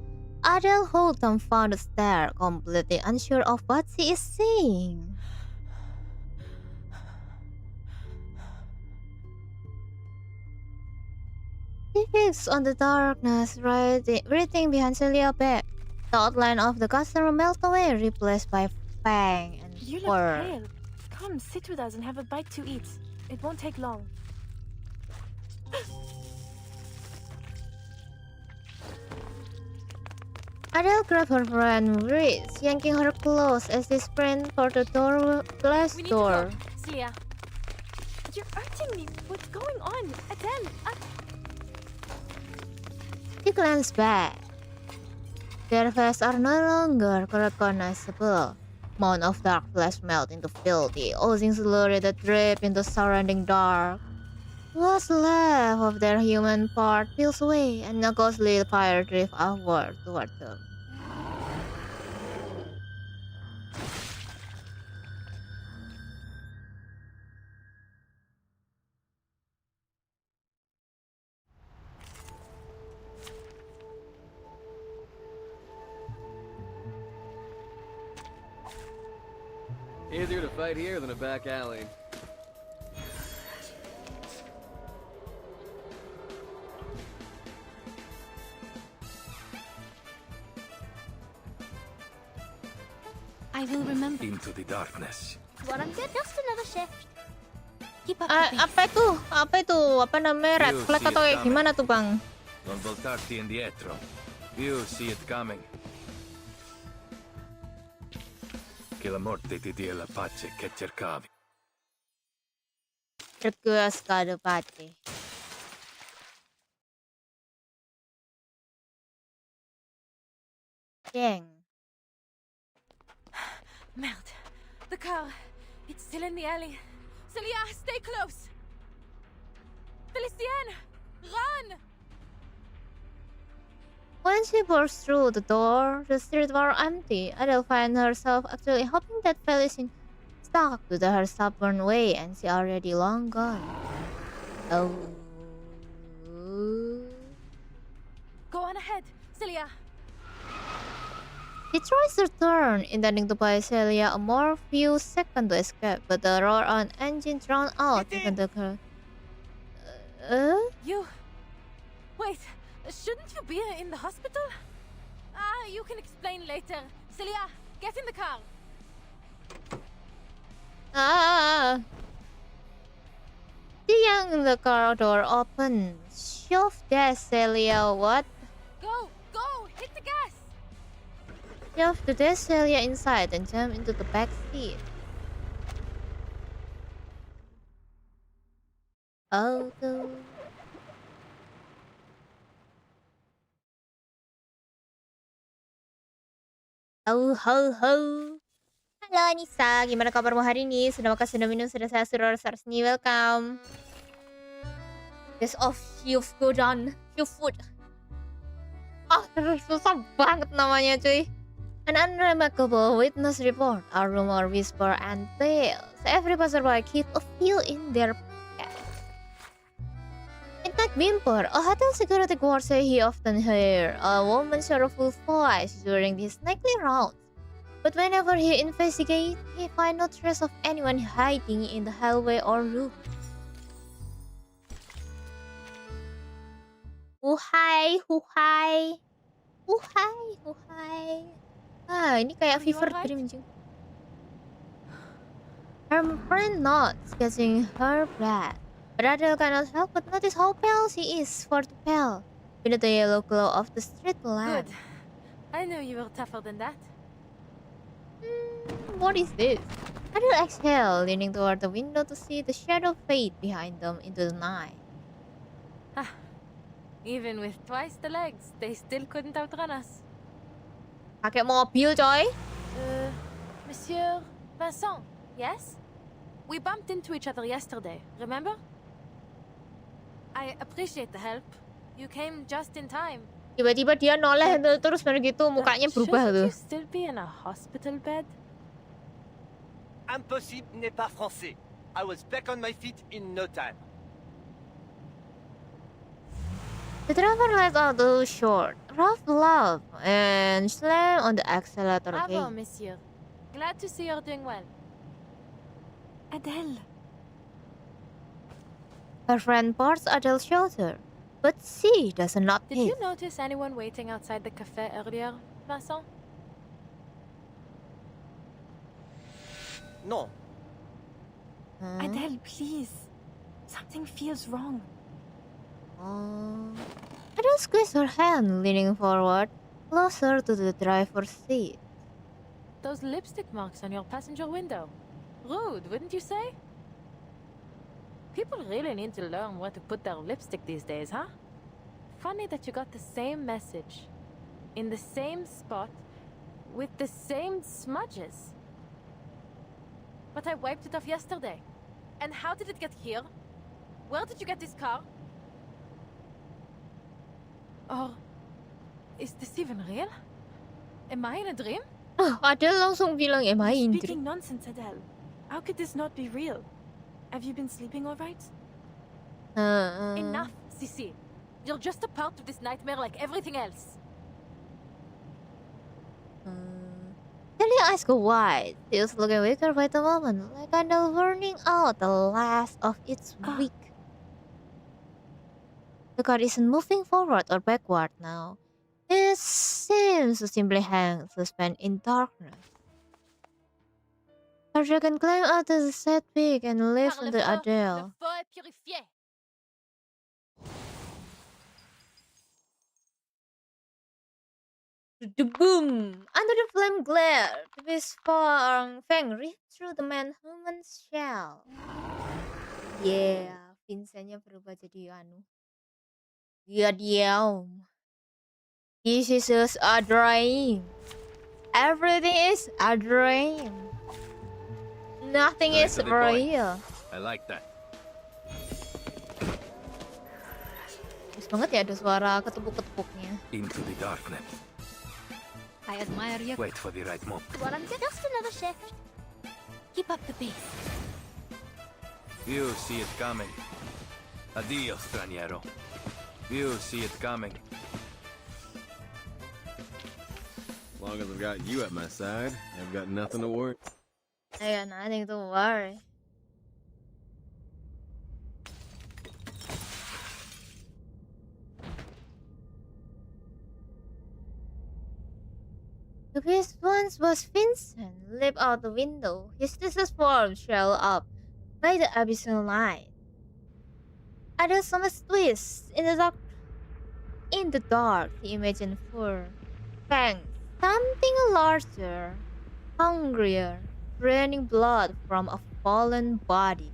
Adele holds dumbfounded stare, completely unsure of what she is seeing. She fixed on the darkness, writhing behind Celia's back. The outline of the customer melted away, replaced by fang and You look fur. pale. Come, sit with us and have a bite to eat. It won't take long. Adele grabbed her friend's wrist, yanking her close as they sprint for the glass We need door. to go. Celia. You're hurting me. What's going on? Adele, She glanced back. Their faces are no longer recognizable. Mound of dark flesh melt into filthy, oozing slowly that drip into surrounding dark. What's left of their human part peels away, and a ghostly fire drifts outward toward them. Easier to fight here than a back alley. I will remember. Into the darkness. What I'm good. Just another shift. Keep up Apa itu? Apa itu? Apa namanya? Red You flag see atau it kayak coming. gimana tuh bang? Non voltarti indietro. You see it coming. Che la morte ti dia la pace che cercavi. Request kado pati. Dang. Merde. The car. It's still in the alley. Celia, stay close. Felicienne, run! When she burst through the door, the streets were empty. Adele found herself actually hoping that Felicien stuck to her stubborn way, and she already long gone. Oh. Go on ahead, Celia. He tries to turn, intending to buy Celia a more few seconds to escape, but the roar on engine drowned out even the car. You... Wait, shouldn't you be in the hospital? You can explain later. Celia, get in the car. The young in the car door opens. Shove that, Celia, what? Go, hit the gas. Shove the Celia inside and jump into the back seat. Oh, go. Oh, ho, ho. Halo Anissa, gimana kabarmu hari ini? Sudah makan, sudah minum, sudah sehat, sudah resmi? Welcome. Best of you've go down, you food. Terus susah banget namanya cuy. An unremarkable witness report, a rumor, whisper, and tales. Every passerby keep a few in their pocket. Midnight whimper, a hotel security guard say he often heard a woman's sorrowful voice during his nightly rounds. But whenever he investigates, he finds no trace of anyone hiding in the hallway or room. Uhai. Ini kayak fever dream juga. Her friend nods, catching her breath. But Adele cannot help but notice how pale she is for the pale, beneath the yellow glow of the street lamp. Good. I knew you were tougher than that. What is this? Adele exhaled, leaning toward the window to see the shadow fade behind them into the night. Even with twice the legs, they still couldn't outrun us. Pakai mobil, coy. Monsieur Vincent, yes? We bumped into each other yesterday, remember? I appreciate the help. You came just in time. Tiba-tiba dia noleh terus begitu mukanya berubah tuh. Shouldn't you still be in a hospital bed? Impossible n'est pas français. I was back on my feet in no time. The driver let out a short, rough laugh and slammed on the accelerator Bravo, again. monsieur. Glad to see you're doing well. Adele. Her friend parts Adele's shoulder, but she does not Did you notice anyone waiting outside the cafe earlier, Vincent? No. Adele, please. Something feels wrong. Adele squeezed her hand, leaning forward, closer to the driver's seat. Those lipstick marks on your passenger window. Rude, wouldn't you say? People really need to learn where to put their lipstick these days, huh? Funny that you got the same message, in the same spot, with the same smudges. But I wiped it off yesterday. And how did it get here? Where did you get this car? Or is this even real? Am I in a dream? Adele langsung bilang, am I in Speaking nonsense, Adele. How could this not be real? Have you been sleeping all right? Enough, Sissy. You're just a part of this nightmare like everything else. Celia asked why. She was looking weaker by the moment, like Adele burning out the last of its wick. The car isn't moving forward or backward now. It seems to simply hang suspended in darkness. Her dragon climbed out of the set peak and lived under Adele. The boom! Under the flame glare, the strong fang ripped through the human's shell. Yeah, Vincentnya berubah jadi anu. Dia diam. This is just a dream. Everything is a dream. Nothing is real. I like that. Bagus banget ya ada suara ketepuk-ketepuknya. Into the darkness. I admire you. Wait for the right moment. Just another shift. Keep up the pace. You see it coming. Adios, straniero. You see it coming. As long as I've got you at my side, I've got nothing to worry. I got nothing to worry. The beast once was Vincent, leaped out the window, his diseased form shell up by the abyssal light. Other summits twists in the dark, he imagined fur, fangs, something larger, hungrier, draining blood from a fallen body.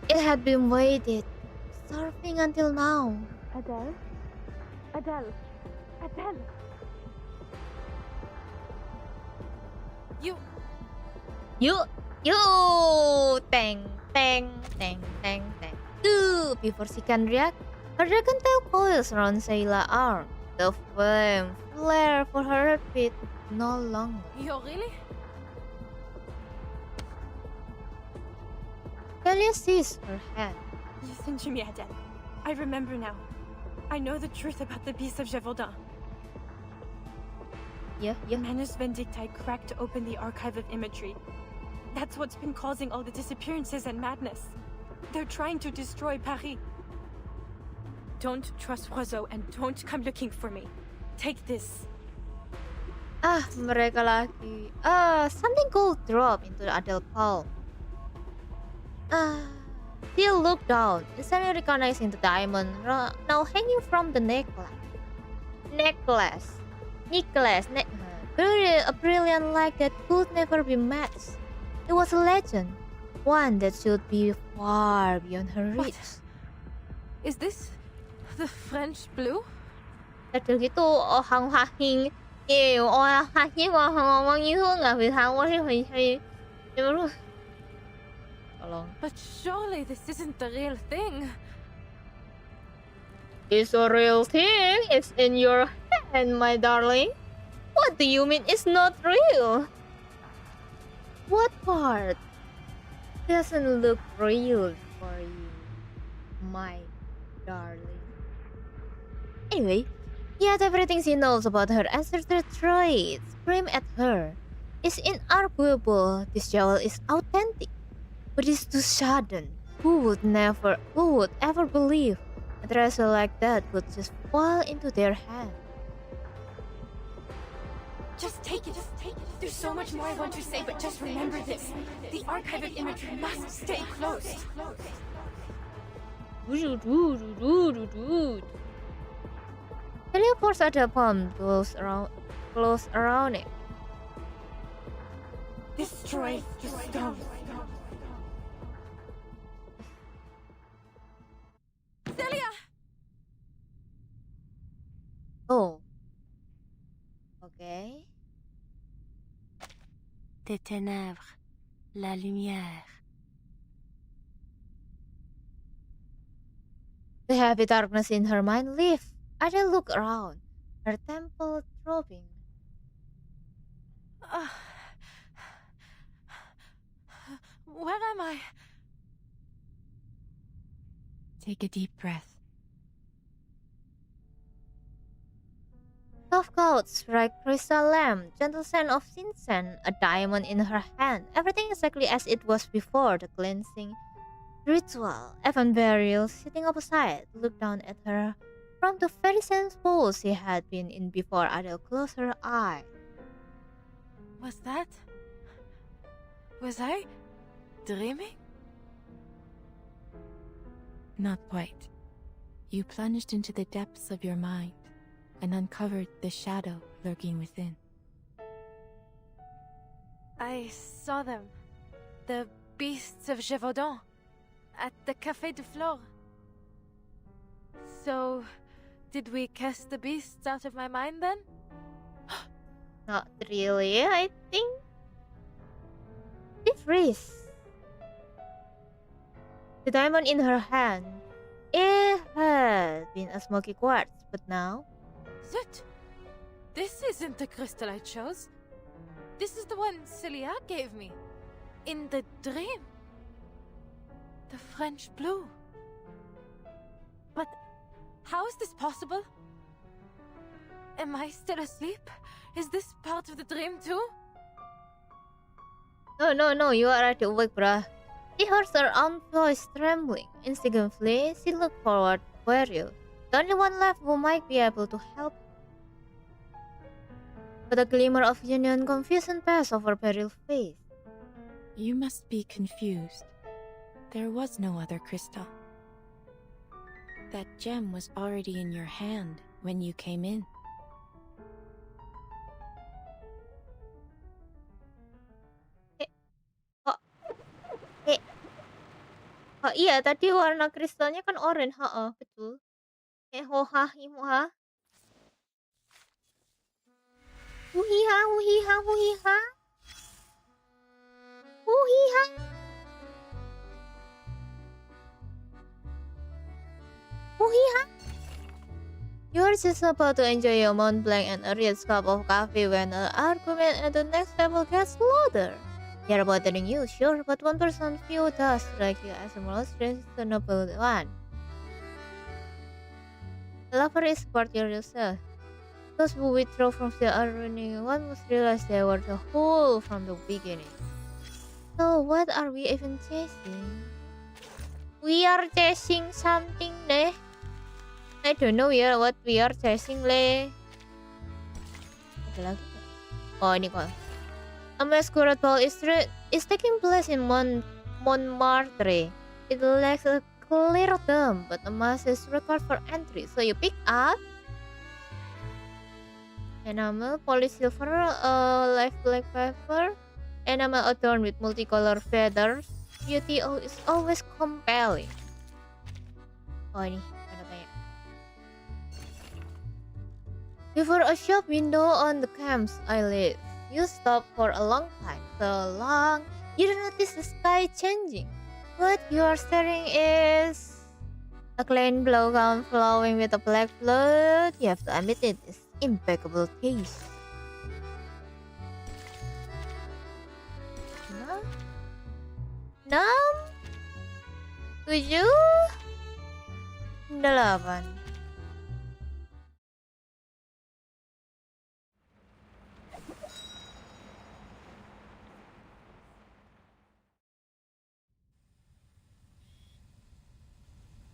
It had been waited, starving until now. Adele? Adele? Adele? You, tang, tang, tang, tang, tang. Before she can react, her dragon tail coils around Sayla's arm. The flame flared for her heartbeat no longer. You really? Celia seized her hand. Listen to me, Adele. I remember now. I know the truth about the beast of Gévaudan. Yeah. Manus Vindicti cracked open the archive of imagery. That's what's been causing all the disappearances and madness. They're trying to destroy Paris. Don't trust Roiseau and don't come looking for me. Take this. Mereka lagi. Something cold dropped into Adele's palm. She looked down, instantly recognizing the diamond now hanging from the necklace. A brilliant light that could never be matched. It was a legend, one that should be far beyond her reach. What? Is this the French blue? Kecil gitu orang hahing, orang hahing orang ngomong itu nggak bisa ngomong. Tolong. But surely this isn't the real thing. It's a real thing. It's in your hand, my darling. What do you mean it's not real? What part doesn't look real for you, my darling? Anyway, yet everything she knows about her ancestral traits scream at her. It's inarguable this jewel is authentic, but it's too sudden. Who would ever believe a treasure like that would just fall into their hand? Just take it. There's so much more I want to say, but just remember this. The archive of imagery must stay closed. Celia pours out her palm close around it. Destroy the stone. Celia! Oh. Okay. Des ténèbres, la lumière. The heavy darkness in her mind lifted. Adele looked around, her temple throbbing. Where am I? Take a deep breath. Soft clouds, bright crystal lamp, gentle scent of incense, a diamond in her hand. Everything exactly as it was before the cleansing ritual. Evan Beryl, sitting opposite, looked down at her from the very same pose she had been in before Adele closed her eye. Was I dreaming? Not quite. You plunged into the depths of your mind and uncovered the shadow lurking within. I saw them. The beasts of Gévaudan. At the Café de Flore. So, did we cast the beasts out of my mind then? Not really, I think. She freeze. The diamond in her hand. It had been a smoky quartz, but now... Zut! This isn't the crystal I chose. This is the one Celia gave me. In the dream. The French blue. But how is this possible? Am I still asleep? Is this part of the dream too? No, you are already awake, bruh. She heard her own voice trembling. Instinctively, she looked forward to Beryl, the only one left who might be able to help. But a glimmer of genuine confusion passed over Beryl's face. You must be confused. There was no other crystal. That gem was already in your hand when you came in. Oh iya, tadi warna kristalnya kan oranye, betul. Hoha, himuha. Huhiha, huhiha, huhiha. Huhiha. Huhiha. You're just about to enjoy your Mont Blanc and a rich cup of coffee when an argument at the next table gets louder. They're bothering you, sure, but one person view does strike you as the most reasonable one. The lover is part yourself. Those who withdraw from the running one must realize they were the whole from the beginning. So what are we even chasing? We are chasing something, leh. I don't know ya what we are chasing, leh. Ada lagi nggak? Oh, ini kok. A masquerade ball is taking place in Montmartre. It lacks a clear dome, but a mask is required for entry. So you pick up enamel, polished silver, live black pepper, enamel adorned with multicolored feathers. Beauty is always compelling. Oh, ini ada kayak. Before a shop window on the camp's eyelids. You stop for a long time, so long you don't notice the sky changing. What you are staring is a clean blue gown flowing with a black flood. You have to admit it is impeccable taste. 6, 7, 8.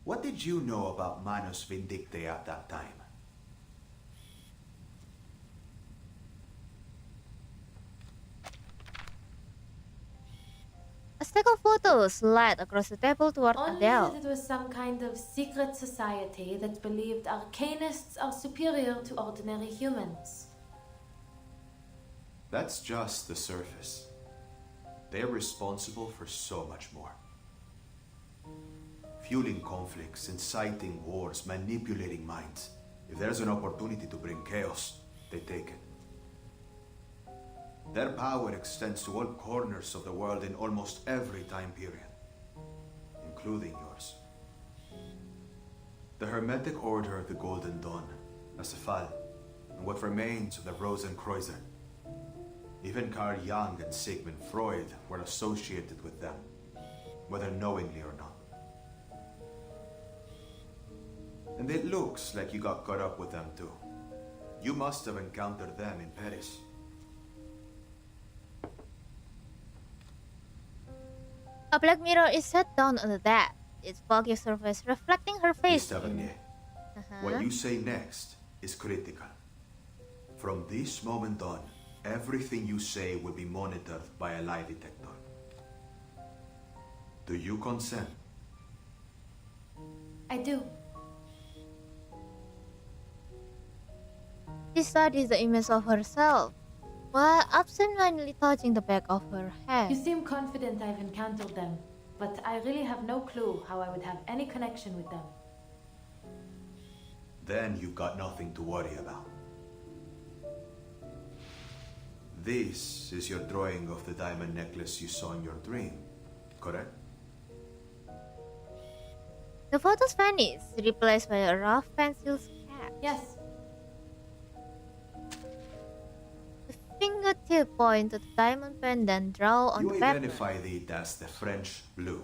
What did you know about Manus Vindictae at that time? A stack of photos slid across the table toward Only Adele. that it was some kind of secret society that believed arcanists are superior to ordinary humans. That's just the surface. They're responsible for so much more. Fueling conflicts, inciting wars, manipulating minds. If there's an opportunity to bring chaos, they take it. Their power extends to all corners of the world in almost every time period, including yours. The Hermetic Order of the Golden Dawn, Asafal, and what remains of the Rosenkreuzer. Even Carl Jung and Sigmund Freud were associated with them, whether knowingly or not. And it looks like you got caught up with them too. You must have encountered them in Paris. A black mirror is set down on the desk, its foggy surface reflecting her face. Miss Tavernier, what you say next is critical. From this moment on, everything you say will be monitored by a lie detector. Do you consent? I do. She studies the image of herself, while absentmindedly touching the back of her head. You seem confident I've encountered them, but I really have no clue how I would have any connection with them. Then you've got nothing to worry about. This is your drawing of the diamond necklace you saw in your dream, correct? The photos vanish, replaced by a rough pencil sketch. Yes. The fingertip point to the diamond pendant drawn on You the paper. identified it as the French blue,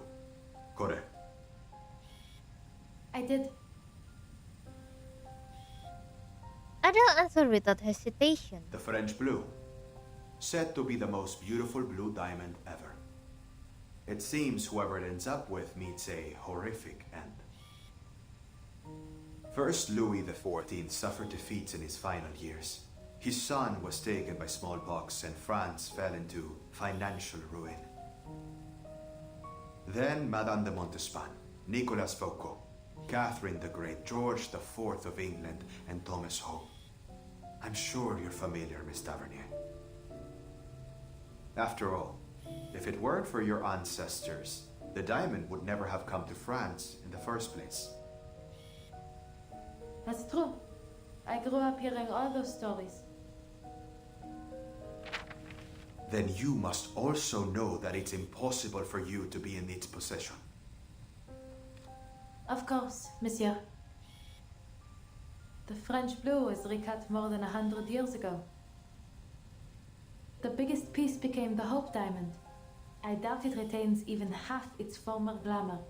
correct? I did. Adele answered without hesitation. The French blue, said to be the most beautiful blue diamond ever. It seems whoever it ends up with meets a horrific end. First Louis XIV suffered defeats in his final years. His son was taken by smallpox and France fell into financial ruin. Then Madame de Montespan, Nicolas Foucault, Catherine the Great, George IV of England, and Thomas Hope. I'm sure you're familiar, Miss Tavernier. After all, if it weren't for your ancestors, the diamond would never have come to France in the first place. That's true. I grew up hearing all those stories. Then you must also know that it's impossible for you to be in its possession. Of course, monsieur. The French blue was recut more than 100 years ago. The biggest piece became the Hope Diamond. I doubt it retains even half its former glamour.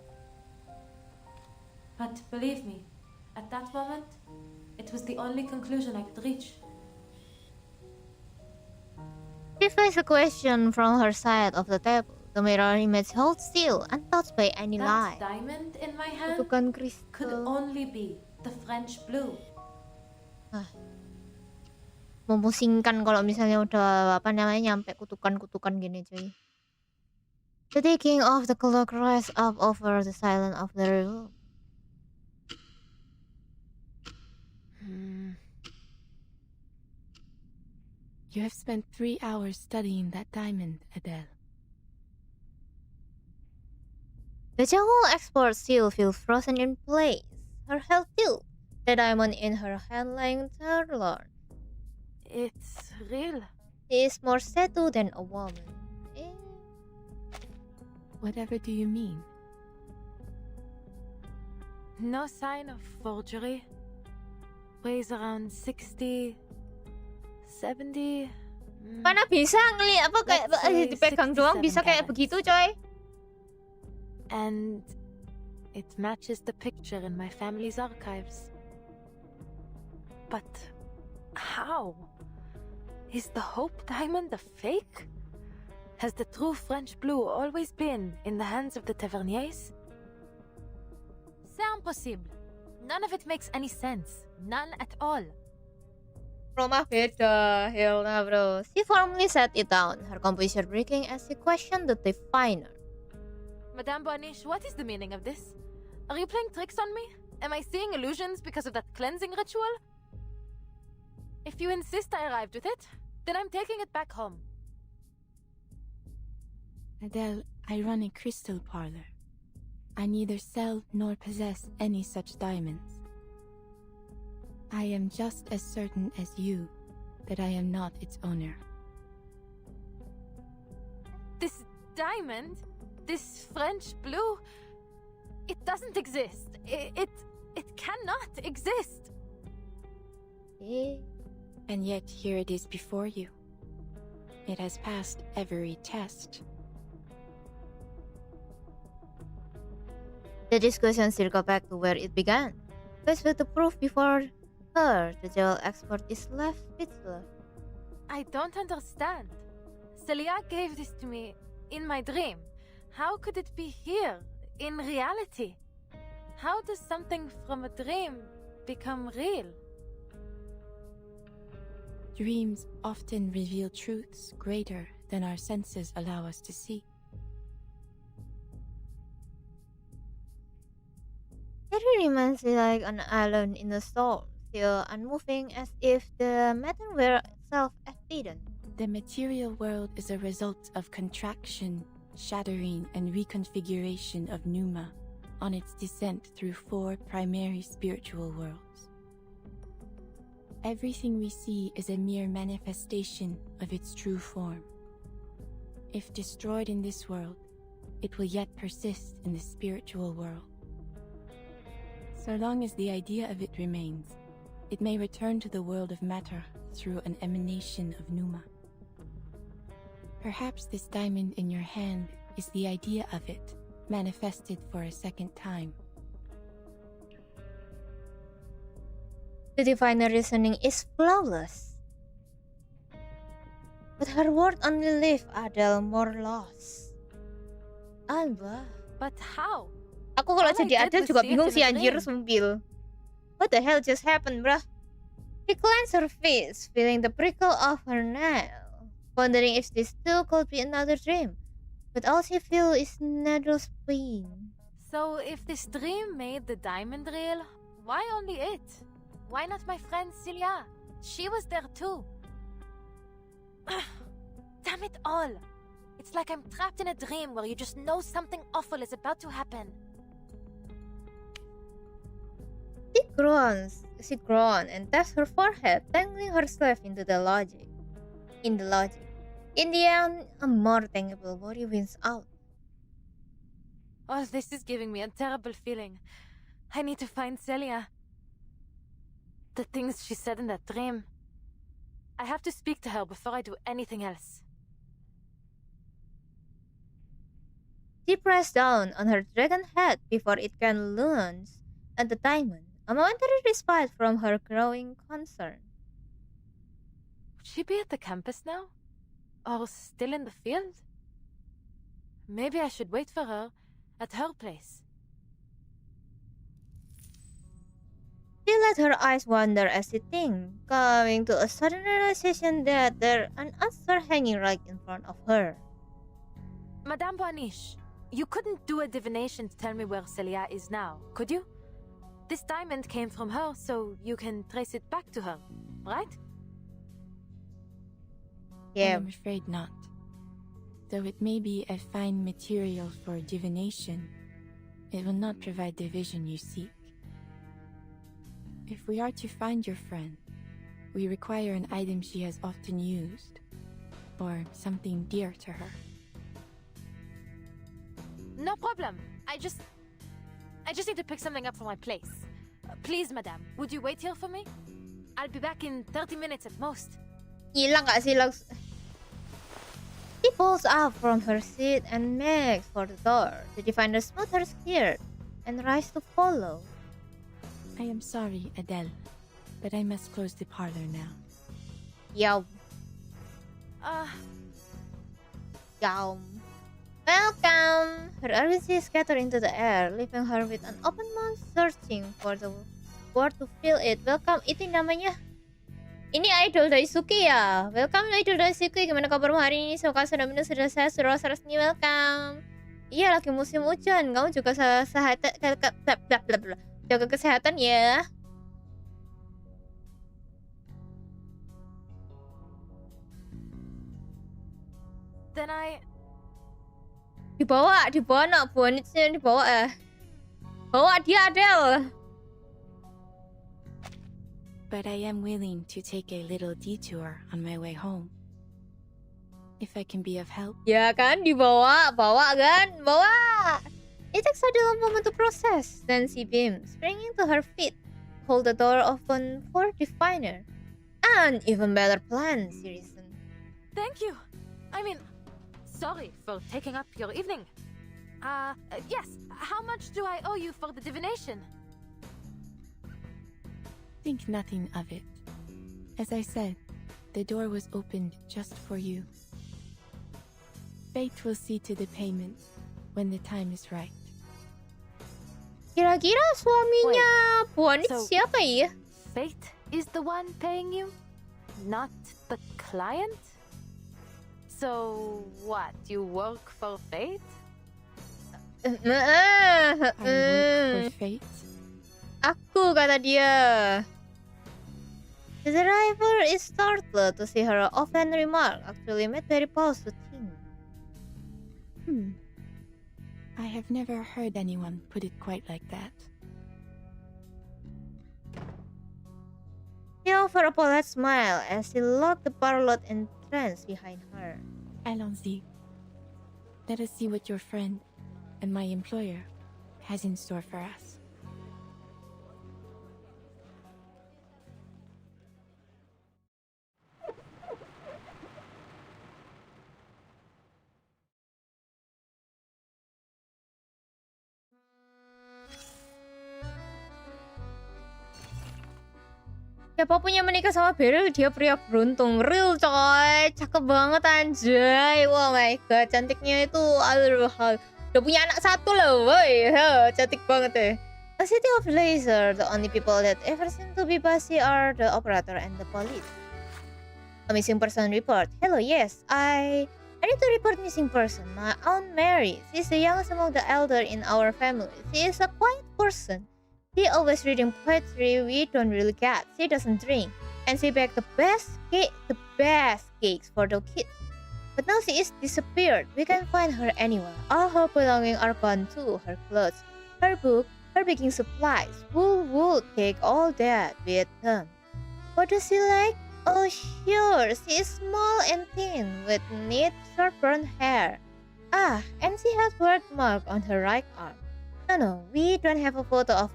But believe me, at that moment, it was the only conclusion I could reach. She faced a question from her side of the table. The mirror image held still, untouched by any lie. That diamond in my hand Kutukan kristal. could only be the French blue. Memusingkan kalau misalnya udah apa namanya nyampe kutukan-kutukan gini cuy. The taking of the clock rise up over the silence of the room. You have spent 3 hours studying that diamond, Adele. The Jahul expert still feels frozen in place. Her head tilt. The diamond in her hand lying forlorn. It's real. She is more statue than a woman. Whatever do you mean? No sign of forgery. Weighs around 60, 70. Mana bisa ngeli apa kayak dipegang doang bisa kayak begitu coy. And it matches the picture in my family's archives. But how? Is the Hope Diamond a fake? Has the true French blue always been in the hands of the Taverniers? C'est impossible. None of it makes any sense. None at all. Rumah beda, Hilna bro. She firmly set it down, her composure breaking as she questioned the diviner. Madame Boaniche, what is the meaning of this? Are you playing tricks on me? Am I seeing illusions because of that cleansing ritual? If you insist I arrived with it, then I'm taking it back home. Adele, I run a crystal parlor. I neither sell nor possess any such diamonds. I am just as certain as you that I am not its owner. This diamond, this French blue, it doesn't exist. It cannot exist. And yet here it is before you. It has passed every test. The discussion circled back to where it began. Faced with the proof before her, the jewel expert is left speechless. I don't understand. Celia gave this to me in my dream. How could it be here, in reality? How does something from a dream become real? Dreams often reveal truths greater than our senses allow us to see. It remains like an island in a storm, still unmoving as if the matter were self-evident. The material world is a result of contraction, shattering, and reconfiguration of Numa on its descent through 4 primary spiritual worlds. Everything we see is a mere manifestation of its true form. If destroyed in this world, it will yet persist in the spiritual world. So long as the idea of it remains, it may return to the world of matter through an emanation of Numa. Perhaps this diamond in your hand is the idea of it, manifested for a second time. The diviner reasoning is flawless. But her word only leave Adele more lost. Alba. But how? Aku kalau All I jadi did Adele was juga see it bingung in sih a anjir, dream. sumpil. What the hell just happened, bruh? He clenched her fist, feeling the prickle of her nail, wondering if this too could be another dream. But all she feels is needles pain. So if this dream made the diamond real, why only it? Why not my friend Celia? She was there too. Damn it all! It's like I'm trapped in a dream where you just know something awful is about to happen. She groaned and tapped her forehead, tangling herself into the logic. In the end, a more tangible worry wins out. Oh, this is giving me a terrible feeling. I need to find Celia. The things she said in that dream. I have to speak to her before I do anything else. She pressed down on her dragon head before it can launch at the diamond, a momentary respite from her growing concern. Would she be at the campus now? Or still in the field? Maybe I should wait for her at her place. She let her eyes wander as she think, coming to a sudden realization that there an answer hanging right in front of her. Madame Boaniche, you couldn't do a divination to tell me where Celia is now, could you? This diamond came from her, so you can trace it back to her, right? Yeah. I'm afraid not. Though it may be a fine material for divination, it will not provide the vision you seek. If we are to find your friend, we require an item she has often used, or something dear to her. No problem. I just need to pick something up from my place. Please, madame, would you wait here for me? I'll be back in 30 minutes at most. Hilang gak sih langsung? She pulls up from her seat and makes for the door. The diviner smoothed her skirt and rise to follow. I am sorry, Adele, but I must close the parlor now. Yum. Yum. Welcome! Her urgency scattered into the air, leaving her with an open mouth searching for the word to fill it. Welcome, itu namanya. Ini idol dari Suki ya. Welcome idol dari Suki. Gimana kabarmu hari ini? Semoga sudah minum, sudah sehat, sudah resmi. Welcome. Iya, lagi musim hujan. Kamu juga jaga kesehatan ya. Then Dibawa nak bonitnya dibawa Bawa dia, Adele. But I am willing to take a little detour on my way home. If I can be of help. Ya kan, bawa kan, bawa. It takes a little moment to process. Then she beams, springing to her feet, hold the door open for diviner. An even better plan, she reasoned. Thank you. I mean, sorry for taking up your evening. Yes, how much do I owe you for the divination? Think nothing of it. As I said, the door was opened just for you. Fate will see to the payment when the time is right. Kira-kira suaminya Bonit siapa ya? Fate is the one paying you, not the client? So what, you work for fate? I work for fate. Aku, kata dia. The driver is startled to see her offhand remark actually made very pause to think. I have never heard anyone put it quite like that. She offered a polite smile as she locked the parlor entrance behind her. Allons-y. Let us see what your friend and my employer has in store for us. Siapapun yang menikah sama Beryl, dia pria beruntung. Real coy, cakep banget anjay. Oh my god, cantiknya itu aduh, udah punya anak satu loh, woi. Cantik banget ya. A city of laser, the only people that ever seem to be bossy are the operator and the police. A missing person report. Hello, yes, I need to report missing person. My Aunt Mary. She's the youngest among the elder in our family. She is a quiet person. She always reading poetry we don't really get. She doesn't drink. And she baked the best cakes for the kids. But now she is disappeared. We can't find her anywhere. All her belongings are gone too. Her clothes, her book, her baking supplies. Who would take all that with them? What does she like? Oh sure, she is small and thin with neat short brown hair. Ah, and she has birthmark on her right arm. No, we don't have a photo of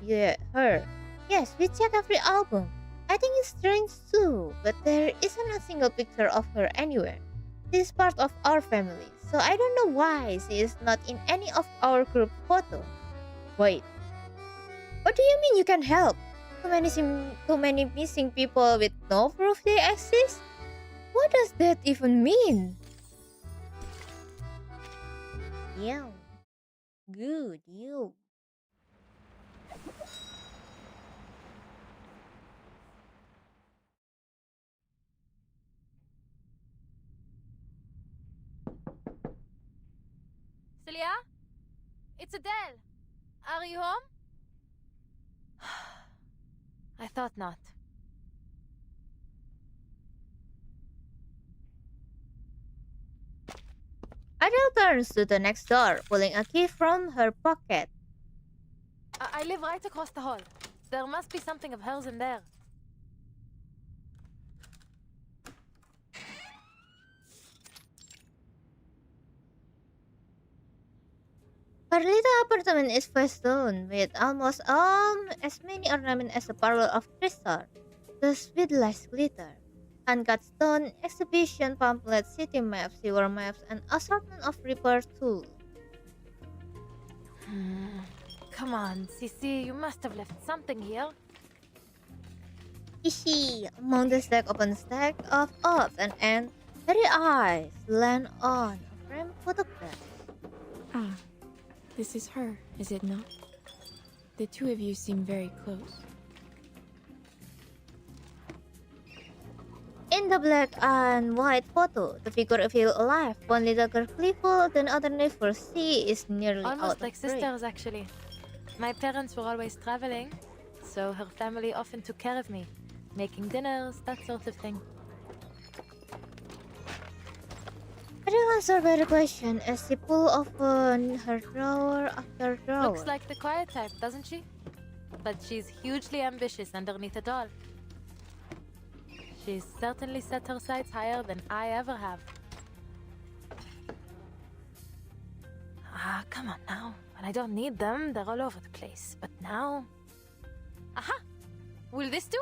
her. Yes, we check every album. I think it's strange too, but there isn't a single picture of her anywhere. She is part of our family, so I don't know why she is not in any of our group photo. Wait, what do you mean you can help? Too many missing people with no proof they exist? What does that even mean? Yeah. Good, you. Celia? It's Adele. Are you home? I thought not. Adele turns to the next door, pulling a key from her pocket. I live right across the hall. There must be something of hers in there. Her little apartment is festooned with almost as many ornaments as a parlor of crystal. The sweet lights glitter. Uncut stone, exhibition pamphlets, city maps, sewer maps, and assortment of repair tools. Come on, Sisi, you must have left something here. Hihi, among the open stack of odds and ends, her eyes land on a framed photograph. Ah, this is her, is it not? The two of you seem very close. In the black and white photo, the figure feels alive. One little girl playful, then underneath her she is nearly out Almost of like breath. sisters, actually. My parents were always traveling, so her family often took care of me, making dinners, that sort of thing. I didn't answer by the question as she pulled open her drawer after drawer. Looks like the quiet type, doesn't she? But she's hugely ambitious underneath it all. She's certainly set her sights higher than I ever have. Ah, come on now. When I don't need them, they're all over the place. But now... Aha! Will this do?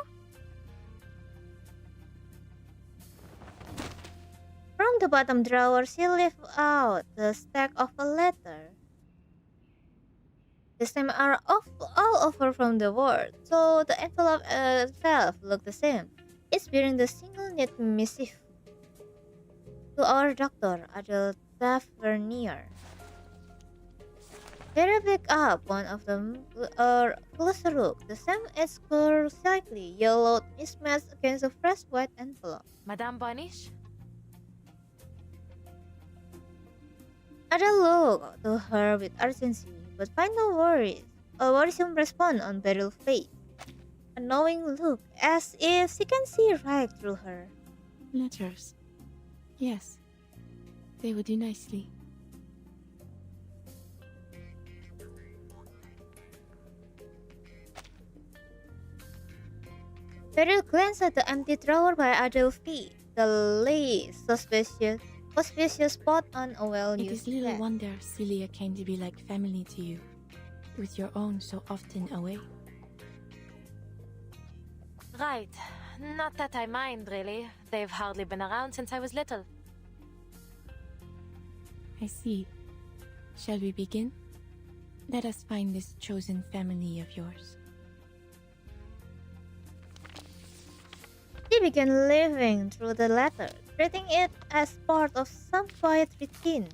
From the bottom drawer, she lifted out the stack of a letter. The stamps are all over from the word, so the envelope itself looked the same. It's bearing the single neat missive. To our doctor, DATA PERNAH. Very picked up one of them a closer look. The same as color slightly yellowed mismatched against a fresh white envelope. Madame Bonish? Ada looked to her with urgency, but find no worrisome response on Beryl's face. A knowing look, as if she can see right through her. Letters. Yes. They would do nicely. Beryl glanced at the empty drawer by Adele's feet, the least suspicious spot on a It well-used is little desk. wonder Celia came to be like family to you, with your own so often away. Right. Not that I mind, really. They've hardly been around since I was little. I see. Shall we begin? Let us find this chosen family of yours. She began living through the letter, treating it as part of some quiet routine.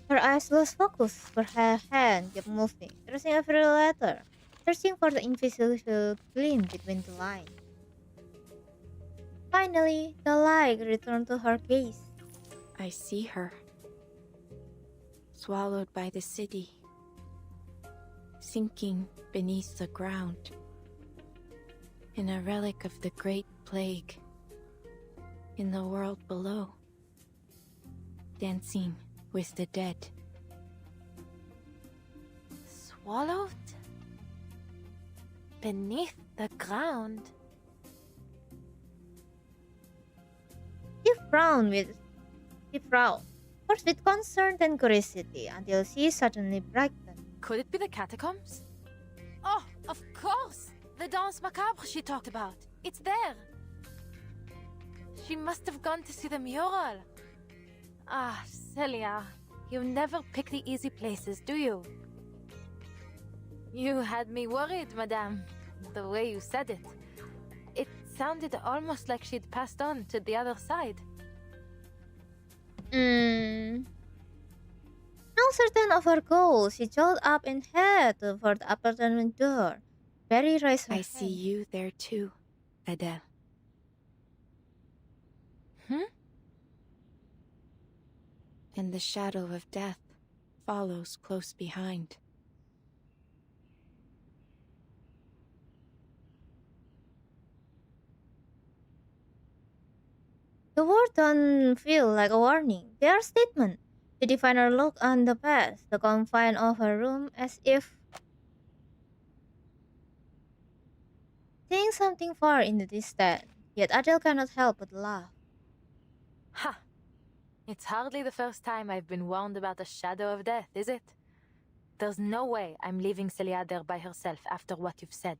Her eyes lost focus, but her hand kept moving, tracing every letter, searching for the invisible gleam between the lines. Finally, the light returned to her gaze. I see her, swallowed by the city, sinking beneath the ground, in a relic of the Great Plague, in the world below, dancing with the dead. Swallowed? Beneath the ground? She frowned, first with concern then curiosity, until she suddenly brightened. Could it be the catacombs? Oh, of course! The Danse Macabre she talked about. It's there! She must have gone to see the mural. Ah, Celia, you never pick the easy places, do you? You had me worried, madame, the way you said it. It sounded almost like she'd passed on to the other side. Now certain of her goal, she jumped up and headed for the apartment door. Barry raised her I see hand. you there too, Adele. And the shadow of death follows close behind. The words don't feel like a warning. They are a statement. The diviner looked on the past, the confine of her room, as if seeing something far in the distance. Yet Adele cannot help but laugh. Ha! It's hardly the first time I've been warned about the shadow of death, is it? There's no way I'm leaving Celia there by herself after what you've said.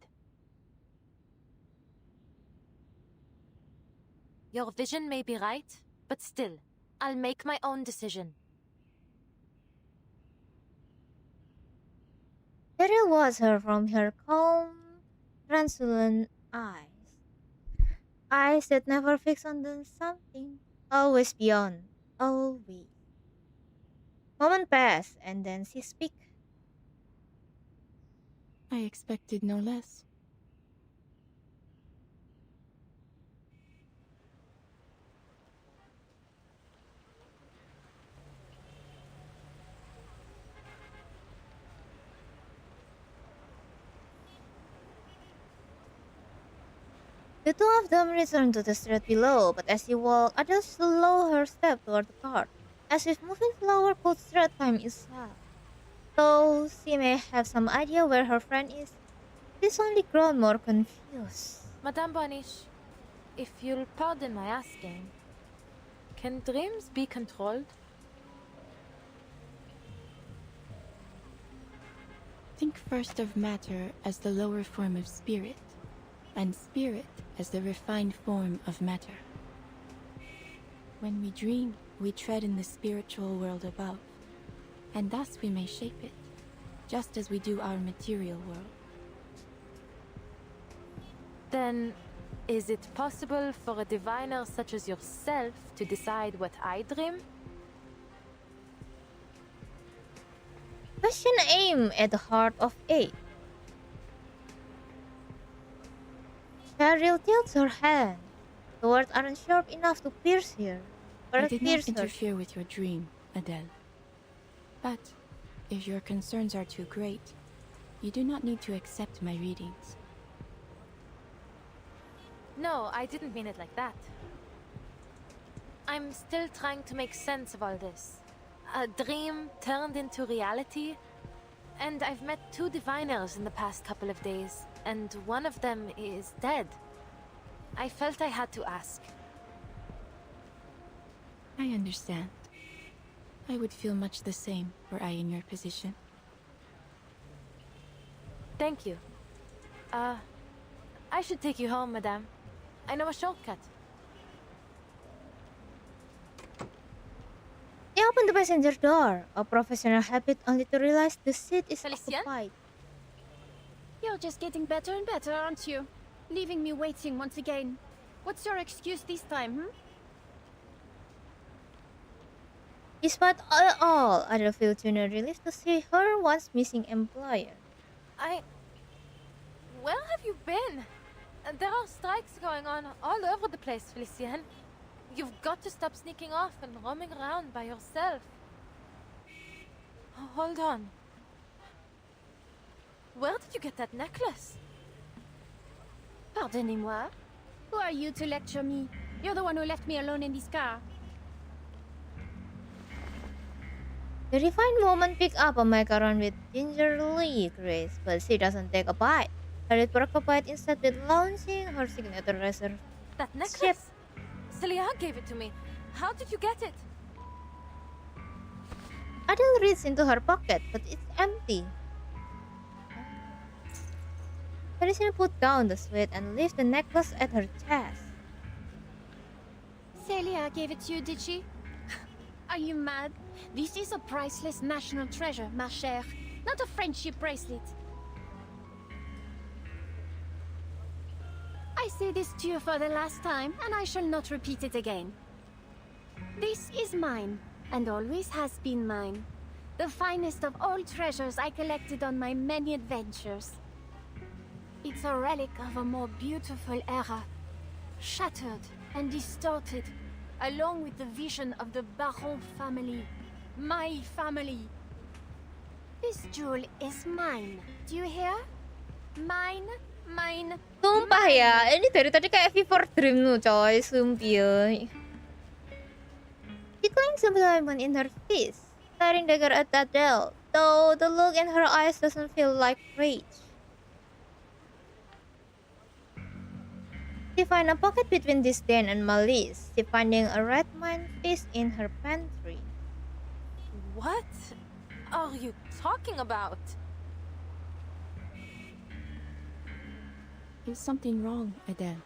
Your vision may be right, but still, I'll make my own decision. Daryl watched her from her calm, translucent eyes. Eyes that never fix on something, always beyond, always. Moment passed, and then she speak. I expected no less. The two of them returned to the street below, but as she walked, Adele slowed her step toward the cart, as if moving slower could stretch time itself. Though she may have some idea where her friend is, she's only grown more confused. Madame Bonish, if you'll pardon my asking, can dreams be controlled? Think first of matter as the lower form of spirit, and spirit as the refined form of matter. When we dream, we tread in the spiritual world above, and thus we may shape it, just as we do our material world. Then, is it possible for a diviner such as yourself to decide what I dream? Question aimed at the heart of it. Cheryl tilts her hand. The words aren't sharp enough to pierce her. I did not interfere with your dream, Adele. But, if your concerns are too great, you do not need to accept my readings. No, I didn't mean it like that. I'm still trying to make sense of all this. A dream turned into reality, and I've met two diviners in the past couple of days, and one of them is dead. I felt I had to ask. I understand. I would feel much the same were I in your position. Thank you. I should take you home, madame. I know a shortcut. They open the passenger door, a professional habit only to realize the seat is occupied. You're just getting better and better, aren't you? Leaving me waiting once again. What's your excuse this time, Despite all other feel tuna relieved to see her once missing employer. Where have you been? There are strikes going on all over the place, Felicien. You've got to stop sneaking off and roaming around by yourself. Hold on. Where did you get that necklace? Pardonnez-moi. Who are you to lecture me? You're the one who left me alone in this car. The refined woman picks up a macaron with gingerly grace, but she doesn't take a bite. Her is preoccupied instead with launching her signature reserve. That necklace? Celia gave it to me. How did you get it? Adele reaches into her pocket, but it's empty. Felicien put down the sweet and lifts the necklace at her chest. Celia gave it to you, did she? Are you mad? This is a priceless national treasure, ma chère, not a friendship bracelet. I say this to you for the last time, and I shall not repeat it again. This is mine, and always has been mine. The finest of all treasures I collected on my many adventures. It's a relic of a more beautiful era, shattered and distorted, along with the vision of the Baron family, my family. This jewel is mine. Do you hear? Mine, mine. Sumpah ya, ini dari tadi kayak fever dream nu coy, sumpah. She clenches the diamond in her fist, staring dagger at Adele, though the look in her eyes doesn't feel like rage. She finds a pocket between disdain and malice. She finding a red mine fist in her pantry. What are you talking about? Is something wrong, Adele?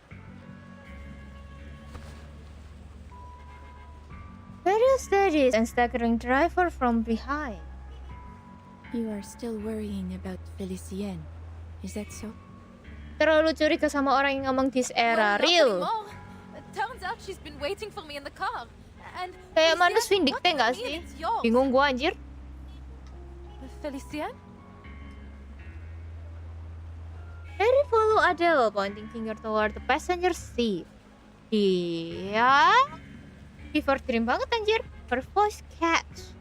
Various studies and staggering driver from behind. You are still worrying about Felicien. Is that so? Terlalu curiga sama orang yang ngomong this era, real. Turns out she's been waiting for me in the car. And Kayak manus vindicte nggak sih? Bingung gua anjir. Felicien? Harry follow Adele, pointing finger toward the passenger seat. Iya, fever dream banget anjir. Her voice catch.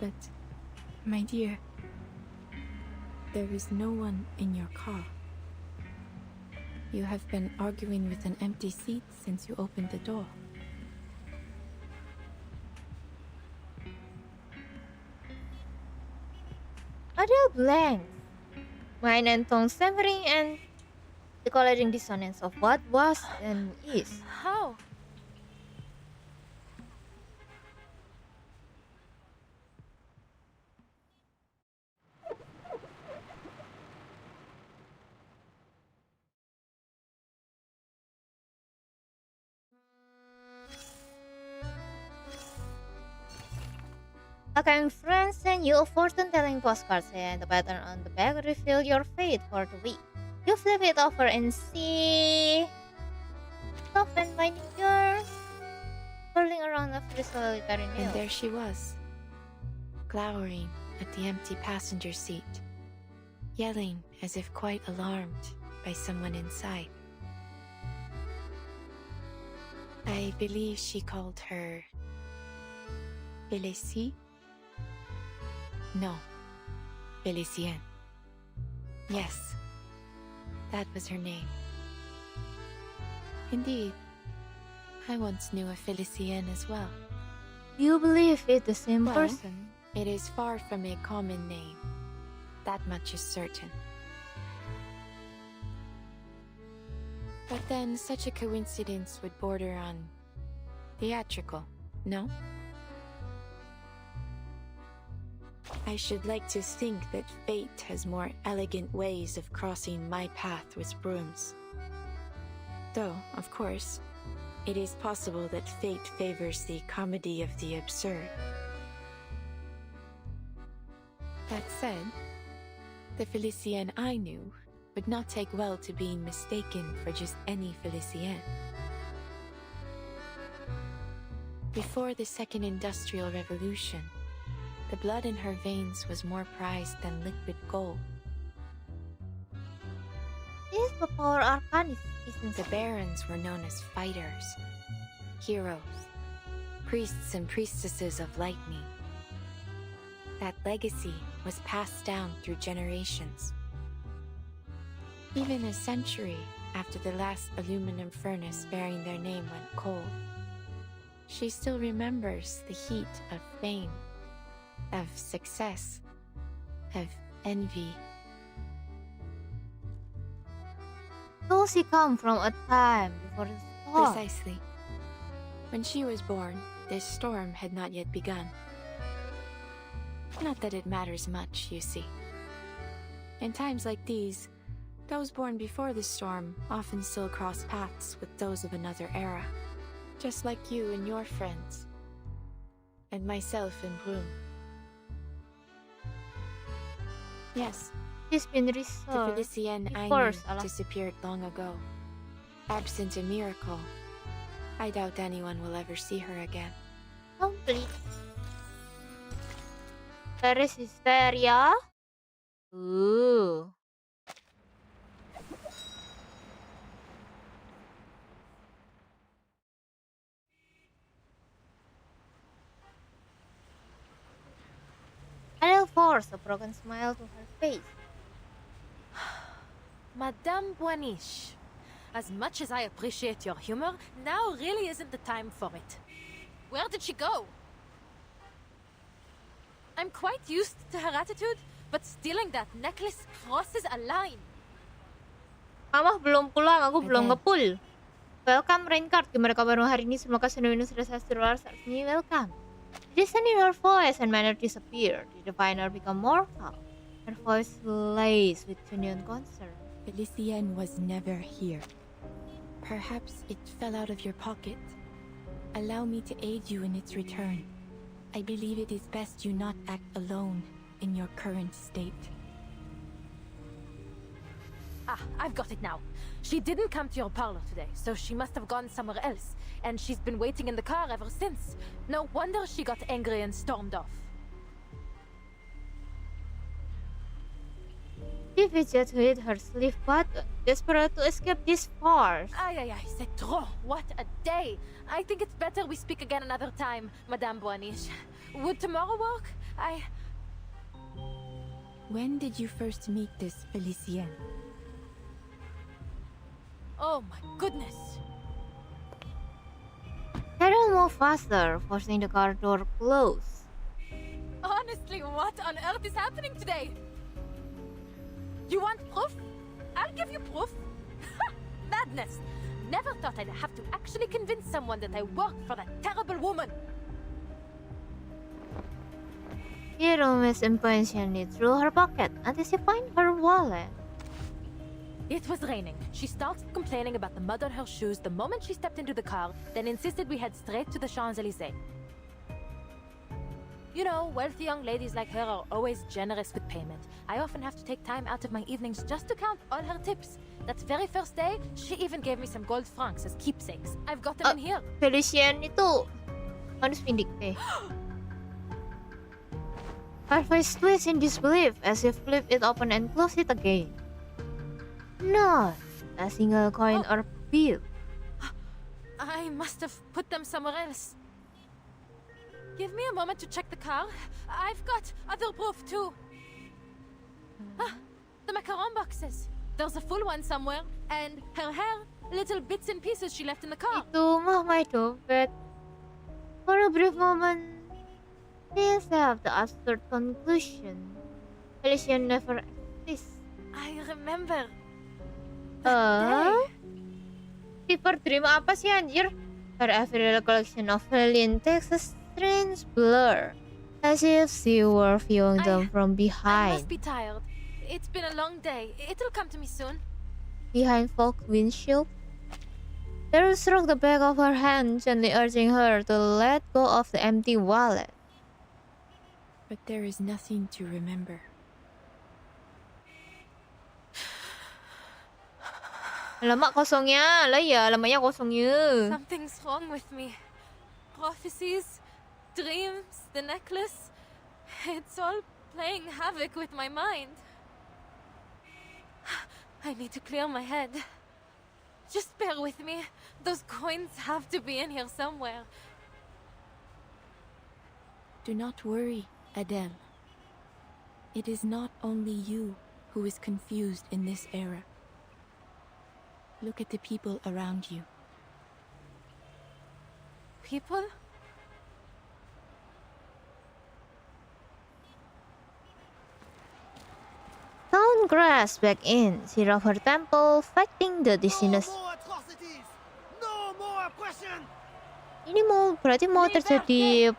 But, my dear, there is no one in your car. You have been arguing with an empty seat since you opened the door. Adele blank. Mind and tongue stammering and the colliding dissonance of what was and is. How? A kind friend send you a fortune-telling postcard and the pattern on the back reveal your fate for the week. You flip it over and see soft and binding yours curling around a solitary nail. And there she was, glowering at the empty passenger seat, yelling as if quite alarmed by someone inside. I believe she called her Félicie? No, Felicien. Yes, that was her name. Indeed, I once knew a Felicien as well. Do you believe it's the same Well, person? It is far from a common name. That much is certain. But then such a coincidence would border on theatrical, no? I should like to think that fate has more elegant ways of crossing my path with brooms. Though, of course, it is possible that fate favors the comedy of the absurd. That said, the Felicien I knew would not take well to being mistaken for just any Felicienne. Before the Second Industrial Revolution, the blood in her veins was more prized than liquid gold. This is the power arcanist, isn't The it? barons were known as fighters, heroes, priests and priestesses of lightning. That legacy was passed down through generations. Even a century after the last aluminum furnace bearing their name went cold, she still remembers the heat of fame, of success, of envy. So she come from a time before the storm. Precisely. When she was born, this storm had not yet begun. Not that it matters much, you see. In times like these, those born before the storm often still cross paths with those of another era. Just like you and your friends. And myself and Brune. Yes. She's been The restored. Felicienne I Before knew Salah. disappeared long ago. Absent a miracle, I doubt anyone will ever see her again. Complete. There is hysteria. Ooh. I'll force a broken smile to her face. Madame Boiniche, as much as I appreciate your humor, now really isn't the time for it. Where did she go? I'm quite used to her attitude, but stealing that necklace crosses a line. Mamah belum pulang, aku belum Ada. ngepull. Welcome Raincard, gimana kabarmu hari ini? Semoga sudah saya sudah saatnya welcome. The distance in her voice and manner disappeared. The diviner become mortal. Her voice lays with genuine concern. Felicienne was never here. Perhaps it fell out of your pocket. Allow me to aid you in its return. I believe it is best you not act alone in your current state. Ah, I've got it now. She didn't come to your parlor today, so she must have gone somewhere else. And she's been waiting in the car ever since. No wonder she got angry and stormed off. She fidgets with her sleeve button, desperate to escape this farce. Ay, c'est trop. What a day. I think it's better we speak again another time, Madame Boiniche. Would tomorrow work? When did you first meet this Felicienne? Oh my goodness. Cheryl moved faster, forcing the car door closed. Honestly, what on earth is happening today? You want proof? I'll give you proof. Madness. Never thought I'd have to actually convince someone that I worked for that terrible woman. She rummaged impatiently through her pocket until she found her wallet. It was raining. She started complaining about the mud on her shoes the moment she stepped into the car, then insisted we head straight to the Champs-Élysées. You know, wealthy young ladies like her are always generous with payment. I often have to take time out of my evenings just to count all her tips. That very first day, she even gave me some gold francs as keepsakes. I've got them in here. Felicienne itu manis pindik deh. Her face twists in disbelief as she flipped it open and closed it again. Not a single coin or bill. I must have put them somewhere else. Give me a moment to check the car. I've got other proof too. Ah, the macaron boxes. There's a full one somewhere, and her hair, little bits and pieces she left in the car. Itu mah my dompet. For a brief moment, she accepted the absurd conclusion. Felicienne never exists. I remember. Fever dream apa sih anjir? Her every recollection of Feline takes a strange blur, as if she were viewing them from I behind. must be tired. It's been a long day. It'll come to me soon. Behind Folk's windshield, Daryl stroked the back of her hand, gently urging her to let go of the empty wallet. But there is nothing to remember. Alamak kosongnya. Lah ya, alamatnya kosongnya. Something's wrong with me. Prophecies, dreams, the necklace. It's all playing havoc with my mind. I need to clear my head. Just bear with me. Those coins have to be in here somewhere. Do not worry, Adele. It is not only you who is confused in this era. Look at the people around you. People? Town grass back in. See her temple fighting the dizziness. Ini berarti mau terjadi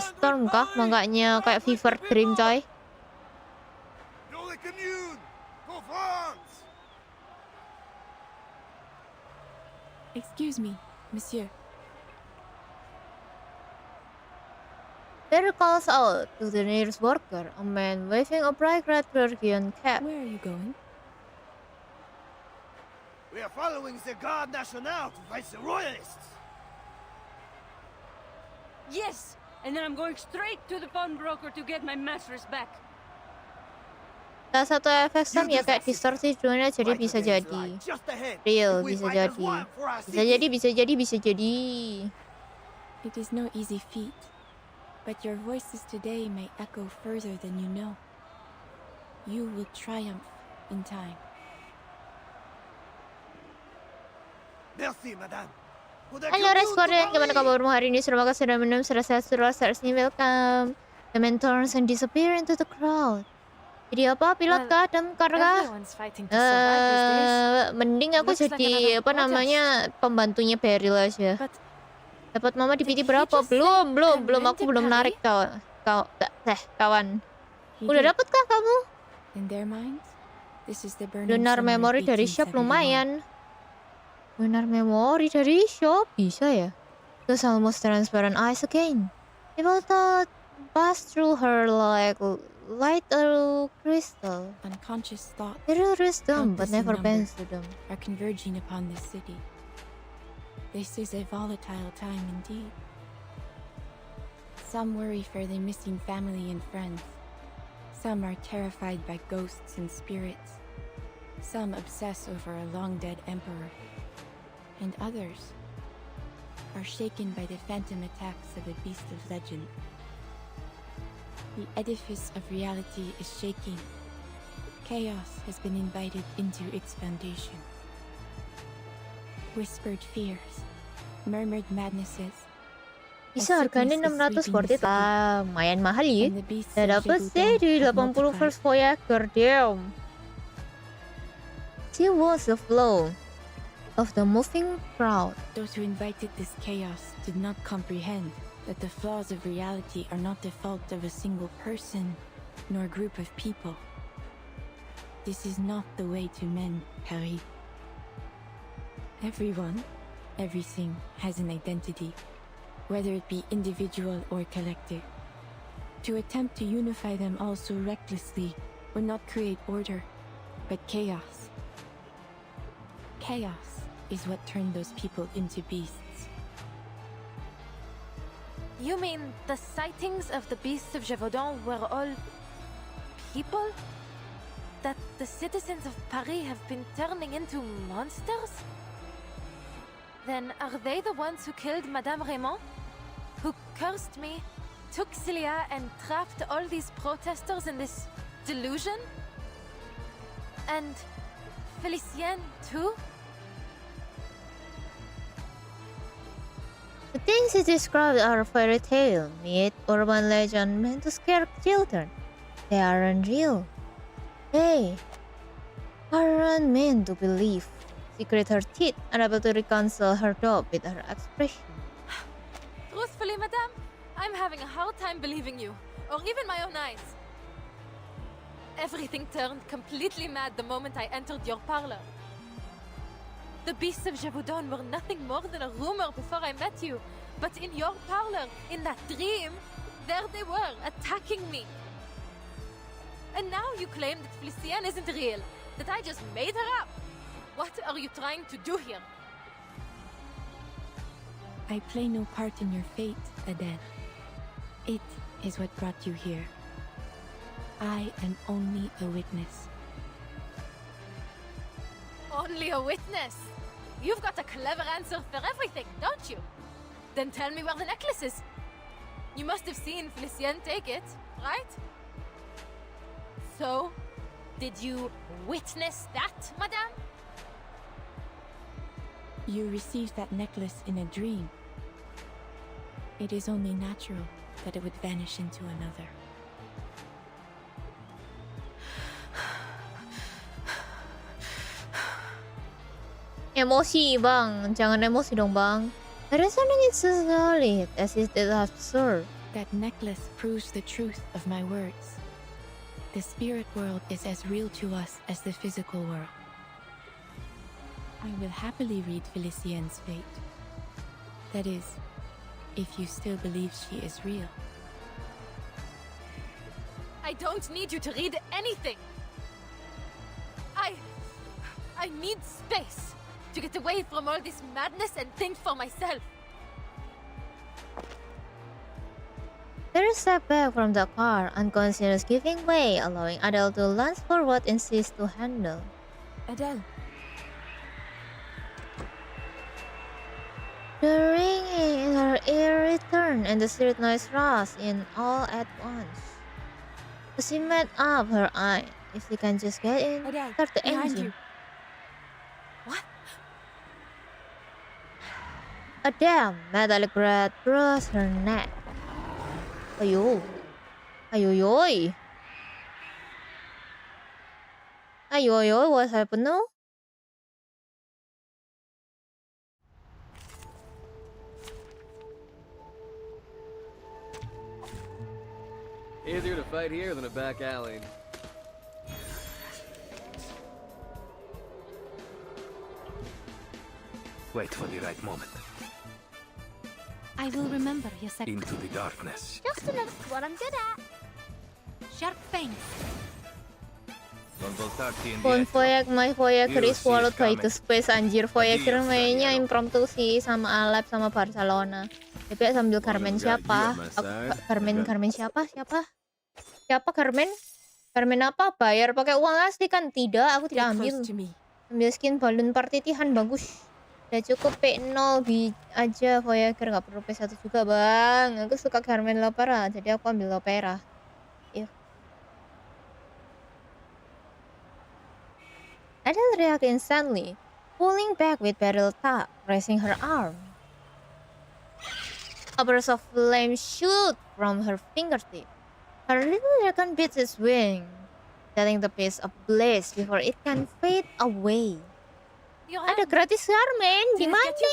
storm kah? Makanya kayak fever dream coy. Excuse me, monsieur. There calls out to the nearest worker, a man waving a bright red Georgian cap. Where are you going? We are following the Garde Nationale to fight the Royalists. Yes, and then I'm going straight to the pawnbroker to get my mattress back. Salah satu efek Sam ya kayak distorsi dunia, jadi bisa jadi real, bisa jadi. It is no easy feat, but your voices today may echo further than you know. You will triumph in time. Merci, madame. Halo Reskoden, gimana kabarmu hari ini? Semoga sudah minum, sudah sehat, sudah welcome. The men turns and disappear into the crowd. Jadi apa? Pilot kah? Damkar kah? Mending aku jadi apa namanya pembantunya Beryl aja. Dapat mama di PT berapa? Belum. Aku belum narik kawan. Udah dapet kah kamu? Lunar memory dari shop lumayan. Lunar memory dari shop bisa ya? Those almost transparent eyes again. People thought pass through her like light or crystal. Unconscious thoughts, Terrorists them, but never bends to them. Are converging upon this city. This is a volatile time indeed. Some worry for their missing family and friends. Some are terrified by ghosts and spirits. Some obsess over a long-dead emperor. And others are shaken by the phantom attacks of a beast of legend. The edifice of reality is shaking. Chaos has been invited into its foundation. Whispered fears, murmured madnesses. Bisa harganya 600 worth it lah, lumayan mahal ya. Udah dapet sih di 80 first Voyager, damn. She was the flow of the moving crowd. Those who invited this chaos did not comprehend that the flaws of reality are not the fault of a single person, nor group of people. This is not the way to mend Paris. Everyone, everything has an identity, whether it be individual or collective. To attempt to unify them all so recklessly would not create order, but chaos. Chaos is what turned those people into beasts. You mean the sightings of the beasts of Gévaudan were all people? That the citizens of Paris have been turning into monsters? Then are they the ones who killed Madame Raymond? Who cursed me, took Celia and trapped all these protesters in this delusion? And Félicien too? The things he described are fairy tale, myth, urban legend meant to scare children. They aren't real. They aren't meant to believe. She grit her teeth, unable to reconcile her doubt with her expression. Truthfully, madame, I'm having a hard time believing you, or even my own eyes. Everything turned completely mad the moment I entered your parlor. The beasts of Gévaudan were nothing more than a rumor before I met you. But in your parlor, in that dream, there they were, attacking me. And now you claim that Felicienne isn't real, that I just made her up. What are you trying to do here? I play no part in your fate, Adele. It is what brought you here. I am only a witness. Only a witness? You've got a clever answer for everything, don't you? Then tell me where the necklace is. You must have seen Felicienne take it, right? So, did you witness that, madame? You received that necklace in a dream. It is only natural that it would vanish into another. Emosi, Bang. Jangan emosi dong, Bang. The reasoning is so solid, as it is absurd. That necklace proves the truth of my words. The spirit world is as real to us as the physical world. I will happily read Felicienne's fate. That is, if you still believe she is real. I don't need you to read anything. I need space to get away from all this madness and think for myself. There is a step back from the car, unconscious giving way, allowing Adele to lunge forward and seize to handle. Adele. The ringing in her ear returned, and the street noise rushed in all at once. She made up her eye. If she can just get in, Adele, start the behind engine. you. What? A damn metallic red brushed her neck. Ayo. Ayoyoy. Ayoyoy, what happened now? Easier to fight here than a back alley. Wait for the right moment. I will remember, Yasek. Into the darkness. Just another what I'm good at. Sharp fangs. Don't voltarti in Pun Voyager, my Voyager You is swallowed see by the space, anjir. Voyager mainnya impromptu sih sama Alep sama Barcelona. Tapi sambil Carmen siapa? Carmen siapa? Siapa Carmen? Carmen apa? Bayar pakai uang asli kan? Tidak, aku tidak ambil. Ambil skin balloon partitihan bagus. Udah cukup P0 aja Voyager, nggak perlu P1 juga, Bang. Aku suka Carmen Lopera, jadi aku ambil Lopera. Yuk. Adele reacted instantly, pulling back with barrel tap, raising her arm. A burst of flame shoot from her fingertip. Her little dragon beats its wing, setting the piece ablaze before it can fade away. Ada gratis Carmen, di mana?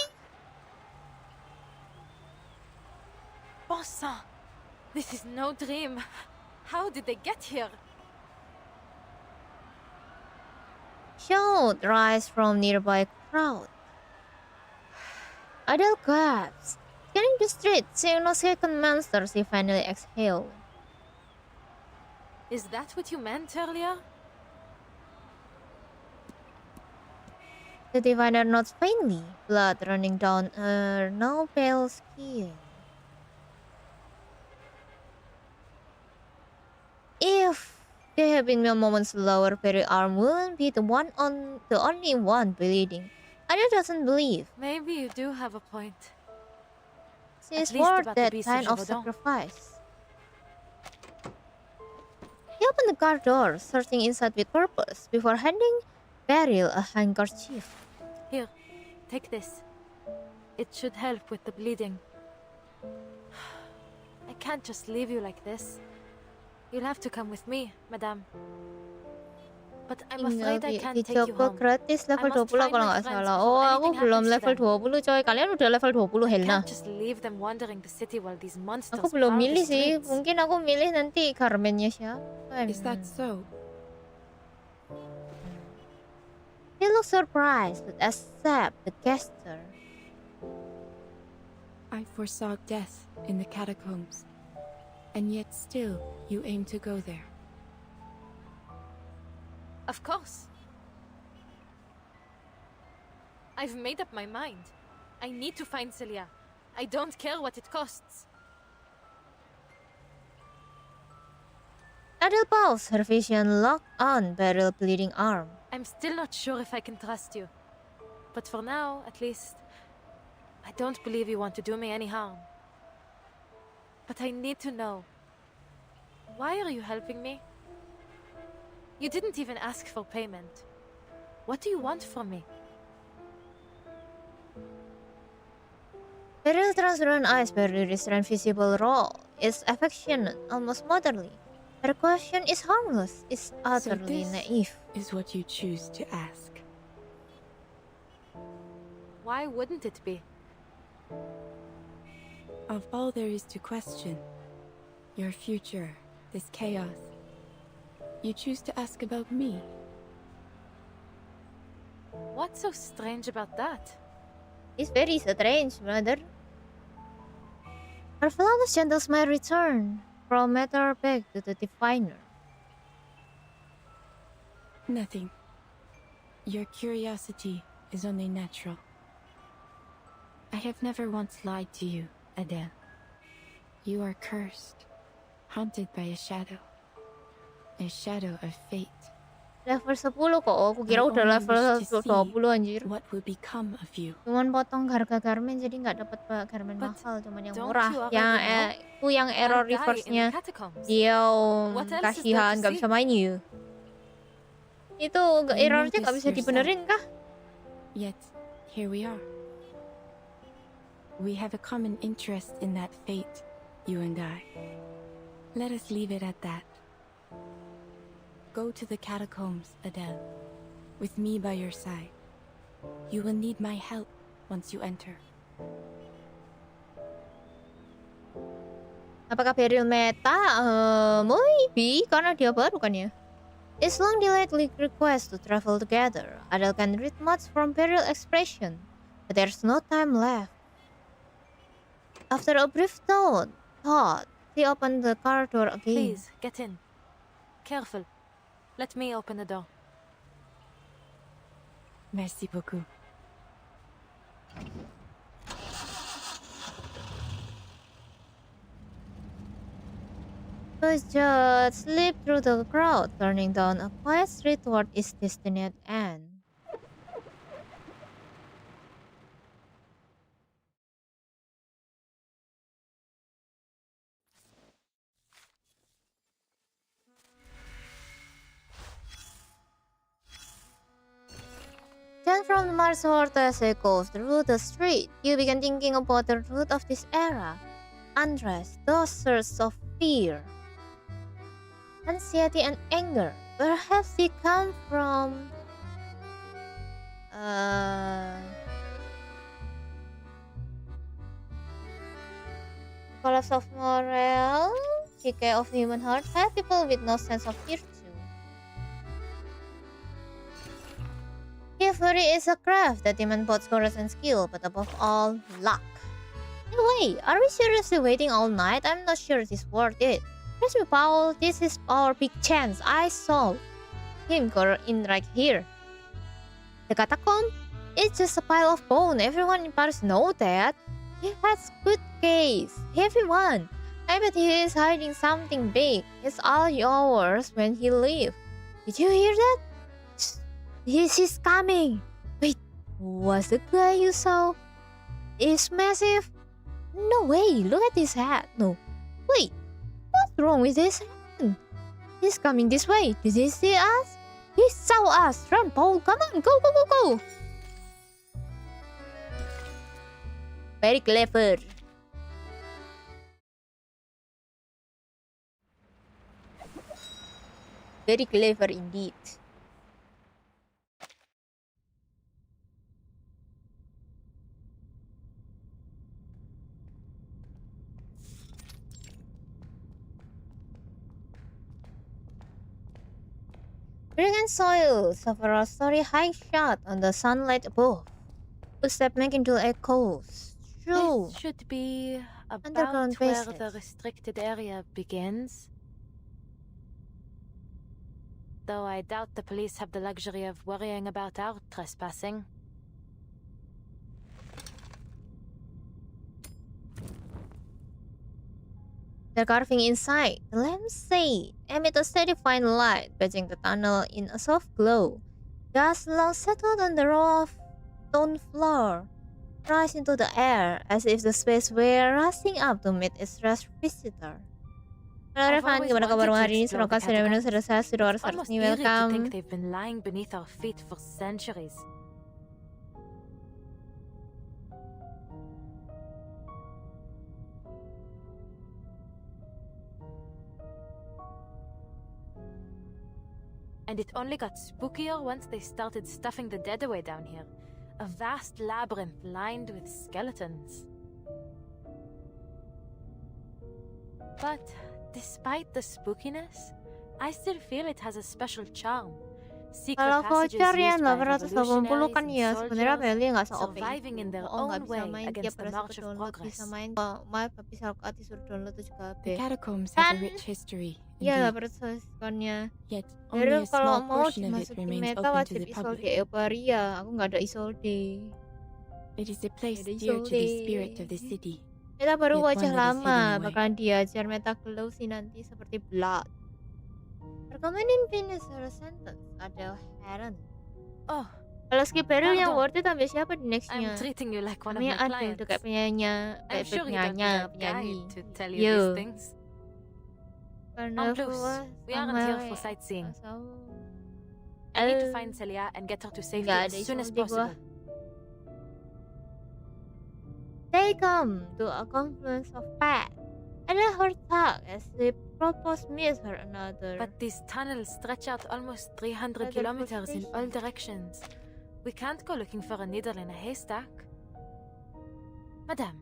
Bon sang, this is no dream. How did they get here? Shout rise from nearby crowd. Adele gasps. Scanning the street, seeing no second monster, she finally exhaled. Is that what you meant earlier? The diviner nods faintly, blood running down her now pale skin. If there had been a moment's lower very arm wouldn't be the only one bleeding. Adele doesn't believe. Maybe you do have a point. She At is least worth about the that beast kind of Gévaudan. sacrifice. He opened the car door, searching inside with purpose, before handing Beryl a handkerchief. Here, take this. It should help with the bleeding. I can't just leave you like this. You'll have to come with me, madame. But I'm afraid I can't take Video you call home. gratis level I must 20 find kalau my nggak friends salah. before Oh, aku anything belum happens to level them. 20 coy. Kalian udah level 20 I Helena. can't just leave them wandering the city while these monsters Aku belum prowl the milih sih. streets. Mungkin aku milih nanti Carmennya siapa. Is that so? He looked surprised but accept the gesture. I foresaw death in the catacombs, and yet still you aim to go there. Of course. I've made up my mind. I need to find Celia. I don't care what it costs. Adele paused, her vision locked on Beryl's bleeding arm. I'm still not sure if I can trust you. But for now, at least, I don't believe you want to do me any harm. But I need to know. Why are you helping me? You didn't even ask for payment. What do you want from me? Beryl's transparent eyes barely restrain visible roll. It's affectionate, almost motherly. Her question is harmless, it's utterly naive. Is what you choose to ask. Why wouldn't it be? Of all there is to question, your future, this chaos, you choose to ask about me. What's so strange about that? It's very strange, brother. Her flawless gentle smile returned from matter back to the diviner. Nothing. Your curiosity is only natural. I have never once lied to you, Adele. You are cursed, haunted by a shadow of fate. Level 10 kok, aku kira udah level 20 anjir. What will become of you? Cuman potong harga garmen jadi nggak dapat garmen mahal, cuman yang don't murah. you Yang error die in the reverse-nya. catacombs. Yo, What else is there kasihan to nggak see? bisa main you. Itu errornya nggak bisa dibenerin kah? Yet, here we are. We have a common interest in that fate, you and I. Let us leave it at that. Go to the catacombs, Adele. With me by your side. You will need my help once you enter. Apakah Beryl meta? Maybe, karena dia baru kan ya. It's long delayed request to travel together. Adele can read much from Beryl's expression, but there's no time left. After a brief thought, he opened the car door again. Please, get in. Careful. Let me open the door. Merci beaucoup. Bus just slipped through the crowd, turning down a quiet street toward its destined end. Then from the Marsworth as it goes through the street, you begin thinking about the root of this era. Unrest, those surges of fear, anxiety and anger. Perhaps they come from collapse of morale, decay of human heart, have people with no sense of virtue. Chivalry is a craft that demands both courage and skill, but above all, luck. Anyway, are we seriously waiting all night? I'm not sure it is worth it. Trust me, Paul, this is our big chance. I saw him go in right here. The catacomb? It's just a pile of bone. Everyone in Paris knows that. He has good case. Everyone. I bet he is hiding something big. It's all yours when he leaves. Did you hear that? He's coming. Wait, was the guy you saw? Is massive? No way, look at his hat. No. Wait, what's wrong with his hand? He's coming this way. Did he see us? He saw us. Run, Paul. Come on, go, go, go, go. Very clever. Very clever indeed. Brick and soil, several story high shot on the sunlight above. Footsteps making dual echoes. True. This should be Underground about where bases. the restricted area begins. though I doubt the police have the luxury of worrying about our trespassing. They're carving inside. The lampshade emit a steady fine light, batching the tunnel in a soft glow. Gas long settled on the row of stone floor, rise into the air as if the space were rushing up to meet its last visitor. Halo Revan, gimana kabar hari ini? Semoga sudah minum, sudah sehat, sudah harus Almost nih, eerie to welcome. think they've been lying beneath our feet for centuries. And it only got spookier once they started stuffing the dead away down here. A vast labyrinth lined with skeletons. But despite the spookiness, I still feel it has a special charm. Kalau voucher yang 880 kan ya sebenarnya Beli nggak se-OP nggak bisa main tiap pada suruh download, bisa main maaf tapi hati suruh download itu juga The catacombs kan have a rich history. iya Indeed. berdasarkannya Yet jadi only a kalau small mau portion of it dimasukin remains meta open to wajib the isolde public. Euphoria, aku nggak ada isolde. It is a place Ada dear to the isolde. spirit of the city. Meta baru Yet one wajah that is lama hidden away. bakalan diajar meta glow sih nanti seperti blood. Recommending finish her sentence ada Heron. Oh, kalau skip barrel yang pardon. worth it ambil siapa di nextnya? I'm treating you like one of my Namanya Adil clients. tuh kayak penyanyi, I'm sure you don't need a penyanyi. guide to tell you Yo. these things. Karena En plus, we aren't here for sightseeing. I need to find Celia and get her to safety Nggak as ada soon as isolde gua. possible. They come to a confluence of paths, and let her talk as they propose meet her another. But these tunnels stretch out almost 300 Another kilometers in all frustration. directions. We can't go looking for a needle in a haystack. Madame,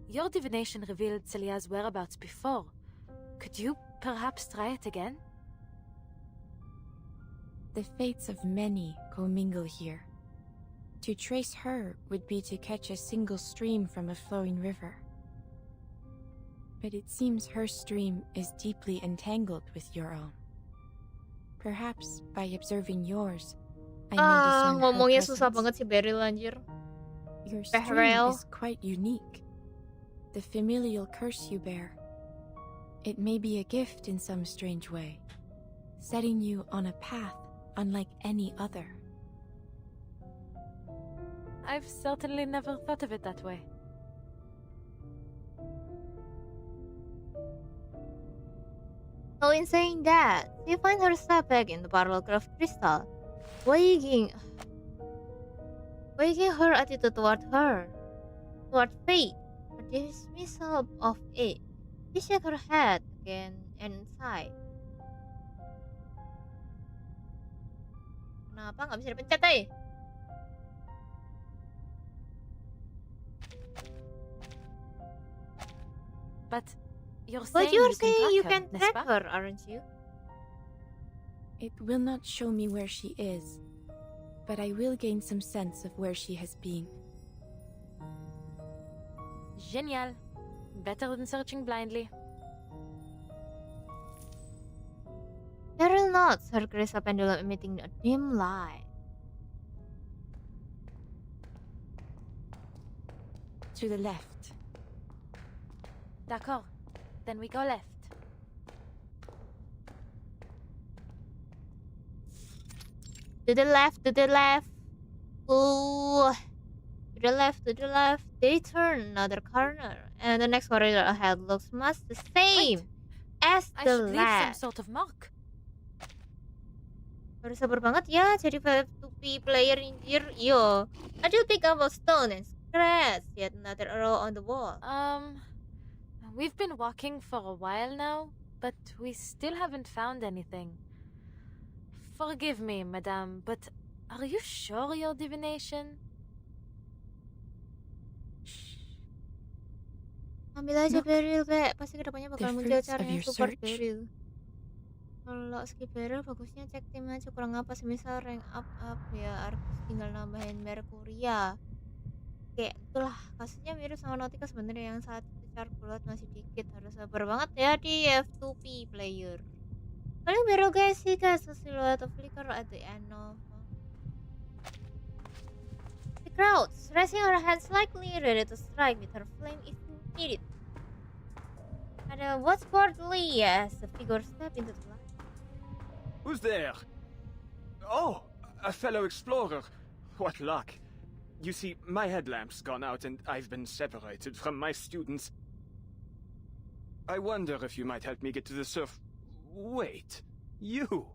your divination revealed Celia's whereabouts before. Could you perhaps try it again? The fates of many commingle here. To trace her would be to catch a single stream from a flowing river. But it seems her stream is deeply entangled with your own. Perhaps by observing yours, I may discern her Ngomongnya susah presence. banget sih Beryl anjir. Your Beryl. stream is quite unique. The familial curse you bear. It may be a gift in some strange way, setting you on a path unlike any other. I've certainly never thought of it that way. So in saying that, she finds herself back in the parallel graph crystal, weighing her attitude toward fate, her dismissal of it. She shook her head again and sighed. Kenapa nggak bisa dipencet eh? But you're But saying you're saying you track can her, n'est-ce track pas? her, aren't you? It will not show me where she is, but I will gain some sense of where she has been. Génial. Better than searching blindly. Beryl nods, her crystal pendulum emitting a dim light. To the left. D'accord. Then we go left. To the left, to the left. Ooh. To the left, to the left. They turn another corner, and the next corridor ahead looks much the same as I the should leave some last. sort of mark. Baru sabar banget ya jadi Vtuber player anjir. Yo. Adil pick up a stone and scratch yet another arrow on the wall. We've been walking for a while now, but we still haven't found anything. Forgive me, madame, but are you sure your divination? Ambil aja Beryl, Kak. Pasti kedepannya bakal The muncul fruits cara of yang your support search. Beryl. Kalau skip Beryl, bagusnya cek tim aja kurang apa. Semisal rank up ya, Arkus tinggal nambahin Merkuria. Kayak itulah kasusnya mirip sama Nautica sebenarnya, yang saat itu char blood masih dikit. Harus sabar banget ya di F2P player. Paling baru guys sih guys, a silhouette of flicker at the end of the crowds, raising her hands slightly, ready to strike with her flame if needed. Ada what's boldly as the figure stepped into the light. Who's there? Oh, a fellow explorer. What luck. You see, my headlamp's gone out and I've been separated from my students. I wonder if you might help me get to the surf. Wait, you?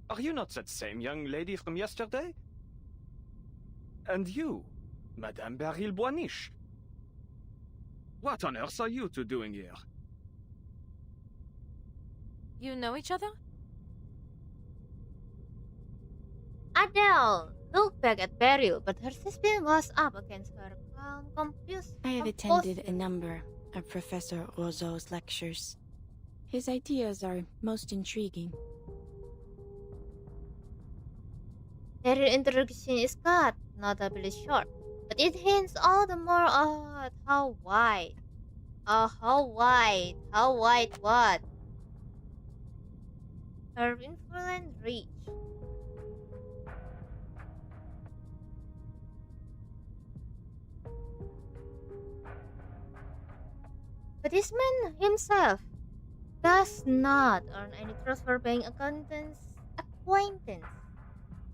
Are you not that same young lady from yesterday? And you, Madame Baril-Boiniche? What on earth are you two doing here? You know each other? Adele looked back at Beryl, but her suspicion was up against her calm, confused. I have attended a number of Professor Roseau's lectures. His ideas are most intriguing. Their introduction is cut, notably short, but it hints all the more at how wide what? Her influence reach. But this man himself does not earn any trust for being acquaintance.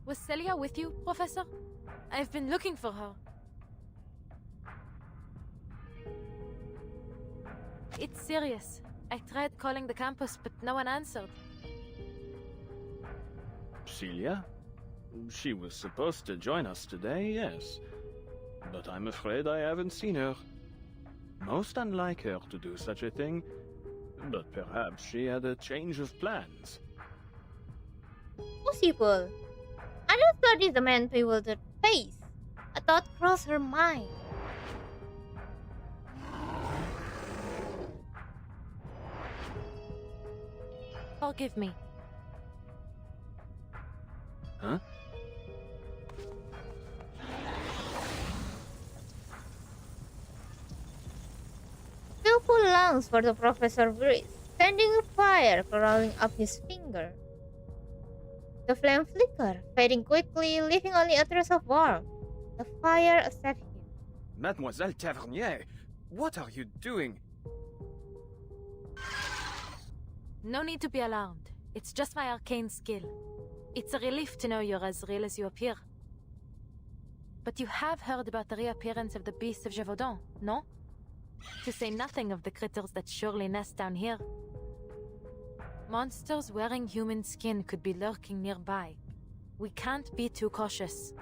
Was Celia with you, Professor? I've been looking for her. It's serious. I tried calling the campus, but no one answered. Celia? She was supposed to join us today, yes. But I'm afraid I haven't seen her. Most unlike her to do such a thing, but perhaps she had a change of plans. Possible. I just studied the man's bewildered face. A thought crossed her mind. Forgive me. Huh? Skillful lungs for the professor breathed, sending a fire crawling up his finger. The flame flickered, fading quickly, leaving only a trace of warmth. The fire accepted him. Mademoiselle Tavernier, what are you doing? No need to be alarmed. It's just my arcane skill. It's a relief to know you're as real as you appear. But you have heard about the reappearance of the beasts of Gévaudan, no? To say nothing of the critters that surely nest down here. Monsters wearing human skin could be lurking nearby. We can't be too cautious.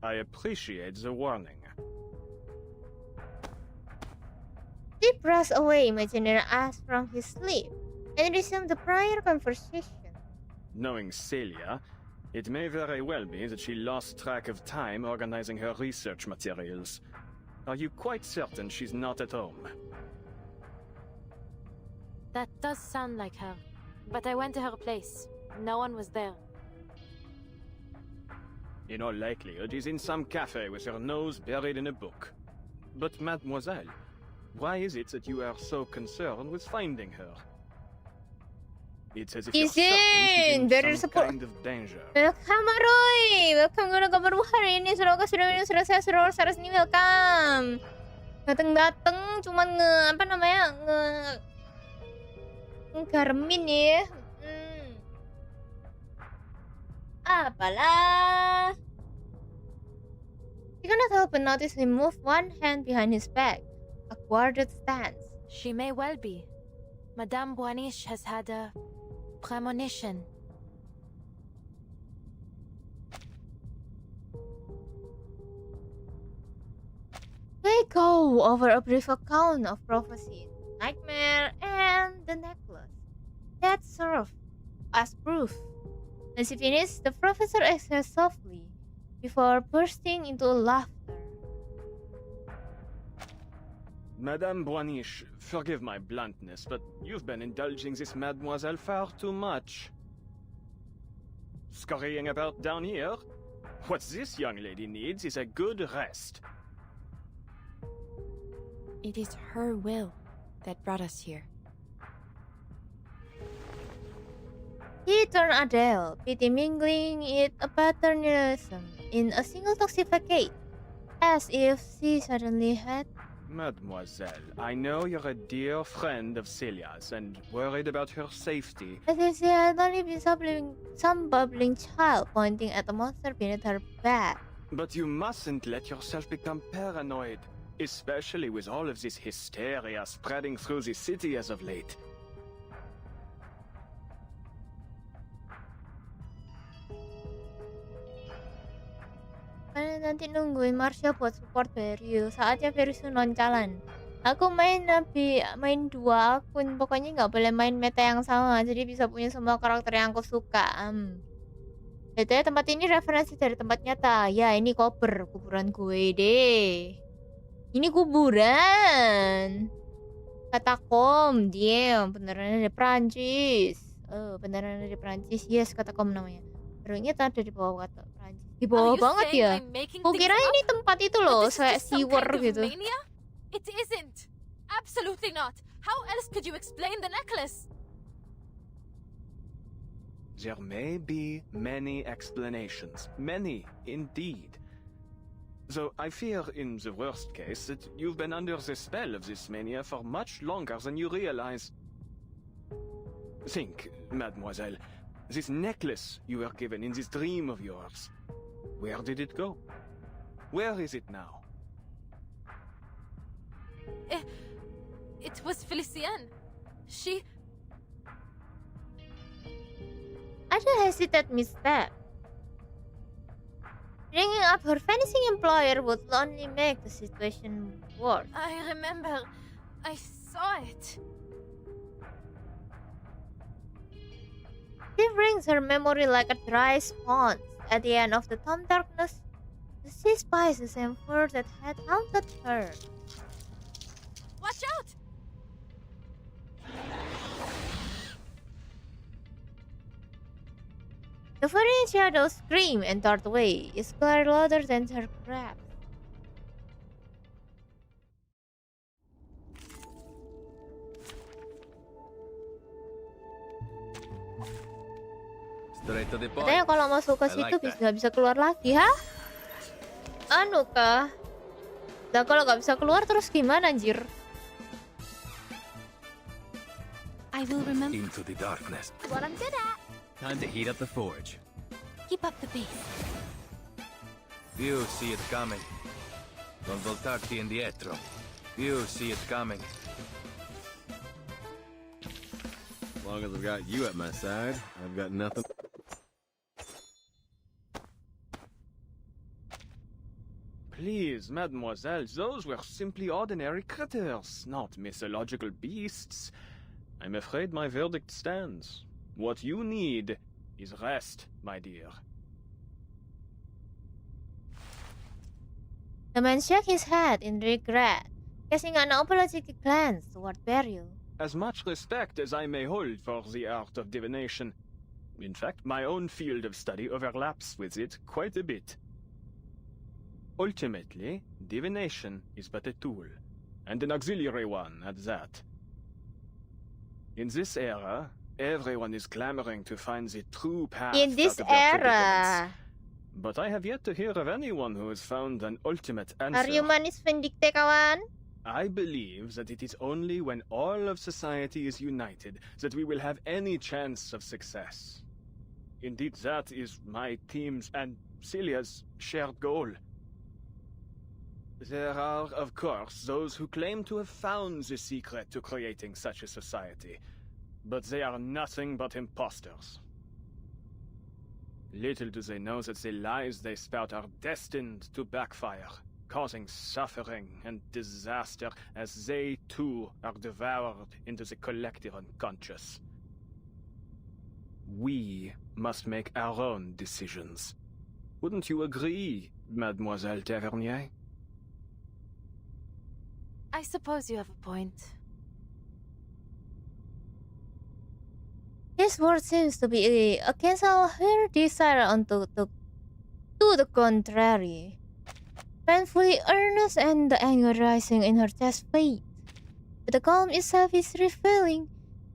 I appreciate the warning. He brushed away imaginary eyes from his sleeve and resumed the prior conversation. Knowing Celia, it may very well be that she lost track of time organizing her research materials. Are you quite certain she's not at home? That does sound like her. But I went to her place. No one was there. In all likelihood, she's in some cafe with her nose buried in a book. But mademoiselle, why is it that you are so concerned with finding her? It's as if you're certain she's in some kind of danger. Welcome Roy! Welcome guna kabar hari ini. Semoga sudah minum, sudah saya sudah resmi welcome. Dateng cuman ngegarmin ya. Apalah. He cannot help but notice him move one hand behind his back, a guarded stance. She may well be. Madame Boiniche has had a premonition. They go over a brief account of prophecy, nightmare, and the necklace. That served as proof. As he finished, the professor exhaled softly before bursting into laughter. Madame Boiniche, forgive my bluntness, but you've been indulging this mademoiselle far too much. Scurrying about down here? What this young lady needs is a good rest. It is her will that brought us here. He turned Adele, pity mingling it a paternalism in a single toxic facade, as if she suddenly had. Mademoiselle, I know you're a dear friend of Celia's and worried about her safety. As if she had only been some bubbling child pointing at a monster beneath her bed. But you mustn't let yourself become paranoid, especially with all of this hysteria spreading through the city as of late. Kalian nanti nungguin Marsha buat support Barry. Saatnya Barry noncalan. Aku main 2 akun. Pokoknya nggak boleh main meta yang sama. Jadi bisa punya semua karakter yang aku suka. Betulnya tempat ini referensi dari tempat nyata. Ya, ini kuburan gue deh. Ini kuburan. Katakom, diam. Beneran ada Prancis. Beneran ada Prancis. Yes, Katakom namanya. Barunya ada di bawah kata Prancis. Di bawah banget ya. Kukira ini tempat itu loh, kayak sewer gitu. It isn't. Absolutely not. How else could you explain the necklace? There may be many explanations. Many, indeed. Though I fear, in the worst case, that you've been under the spell of this mania for much longer than you realize. Think, mademoiselle, this necklace you were given in this dream of yours. Where did it go? Where is it now? It was Felicienne. She... Ada hesitant misstep. Bringing up her vanishing employer would only make the situation worse. I remember. I saw it. She brings her memory like a dry sponge. At the end of the tomb darkness, she spies the same fur that had haunted her. Watch out! The furry shadow screamed and darted away, its glare louder than her breath. Straight to the point. Katanya kalau masuk ke situ nggak bisa keluar lagi, ha? Anu kah? Nah kalau nggak bisa keluar terus gimana, anjir? I will remember. Into the darkness. What I'm good at. Time to heat up the forge. Keep up the pace. You see it coming. Non voltarti indietro. You see it coming. As long as I've got you at my side, I've got nothing. Please, mademoiselle, those were simply ordinary critters, not mythological beasts. I'm afraid my verdict stands. What you need is rest, my dear. The man shook his head in regret, casting an apologetic glance toward Beryl. As much respect as I may hold for the art of divination, in fact, my own field of study overlaps with it quite a bit. Ultimately, divination is but a tool, and an auxiliary one at that. In this era, everyone is clamoring to find the true path In this out of their era. predicaments. But I have yet to hear of anyone who has found an ultimate answer. Are you manis vindicte, kawan? I believe that it is only when all of society is united that we will have any chance of success. Indeed, that is my team's and Celia's shared goal. There are, of course, those who claim to have found the secret to creating such a society, but they are nothing but imposters. Little do they know that the lies they spout are destined to backfire, causing suffering and disaster as they too are devoured into the collective unconscious. We must make our own decisions. Wouldn't you agree, Mademoiselle Tavernier? I suppose you have a point. His word seems to be against all her desire to the contrary. Painfully earnest and the anger rising in her chest fade. But the calm itself is revealing.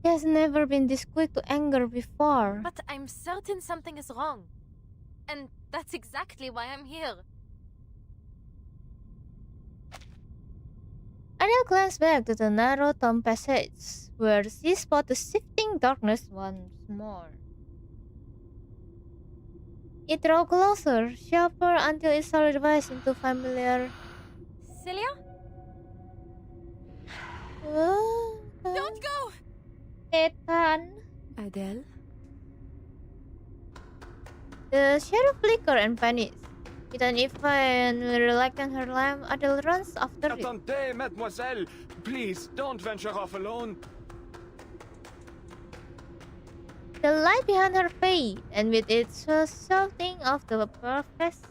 He has never been this quick to anger before. But I'm certain something is wrong. And that's exactly why I'm here. Adele glanced back to the narrow tomb passage, where she spotted the shifting darkness once more. It drew closer, sharper, until it solidified into familiar. Celia? Don't go! Setan. Adele? The shadow flickered and vanished. With an even reluctant her lamp, Adele runs after it. Attendez, mademoiselle! Please, don't venture off alone. The light behind her faded, and with it was shouting of the professor.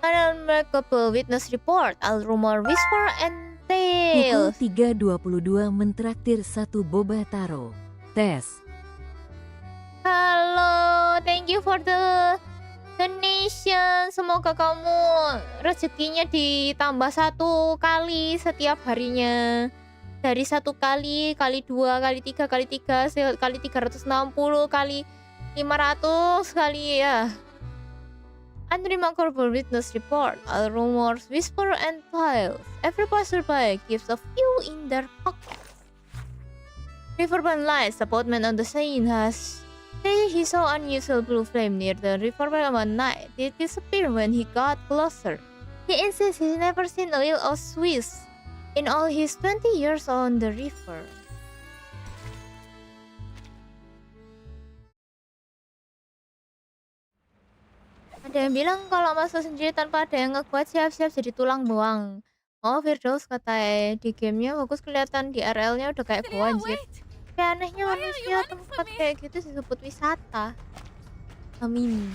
Unremarkable witness report, all rumor, whisper, and tale. Pukul 3.22 mentraktir 1 boba taro. Tes. Halo, thank you for the donation. Semoga kamu rezekinya ditambah 1 kali setiap harinya. Dari 1 kali, kali 2, kali 3, kali 3, kali 360, kali 500 kali ya. Unremarkable witness report, all rumors, whisper, and tales. Every passerby gives a few in their pockets. Riverbank lights, the boatman on the scene has said he saw unusual blue flame near the riverbank one night. It disappeared when he got closer. He insists he's never seen a wheel of Swiss in all his 20 years on the river. Ada yang bilang kalau masuk sendiri tanpa ada yang ngebuat siap-siap jadi tulang bawang. Oh, Firdaus kata di gamenya bagus kelihatan di RL-nya udah kayak gua anjir. Tapi anehnya manusia tempat kayak gitu disebut wisata. Amin.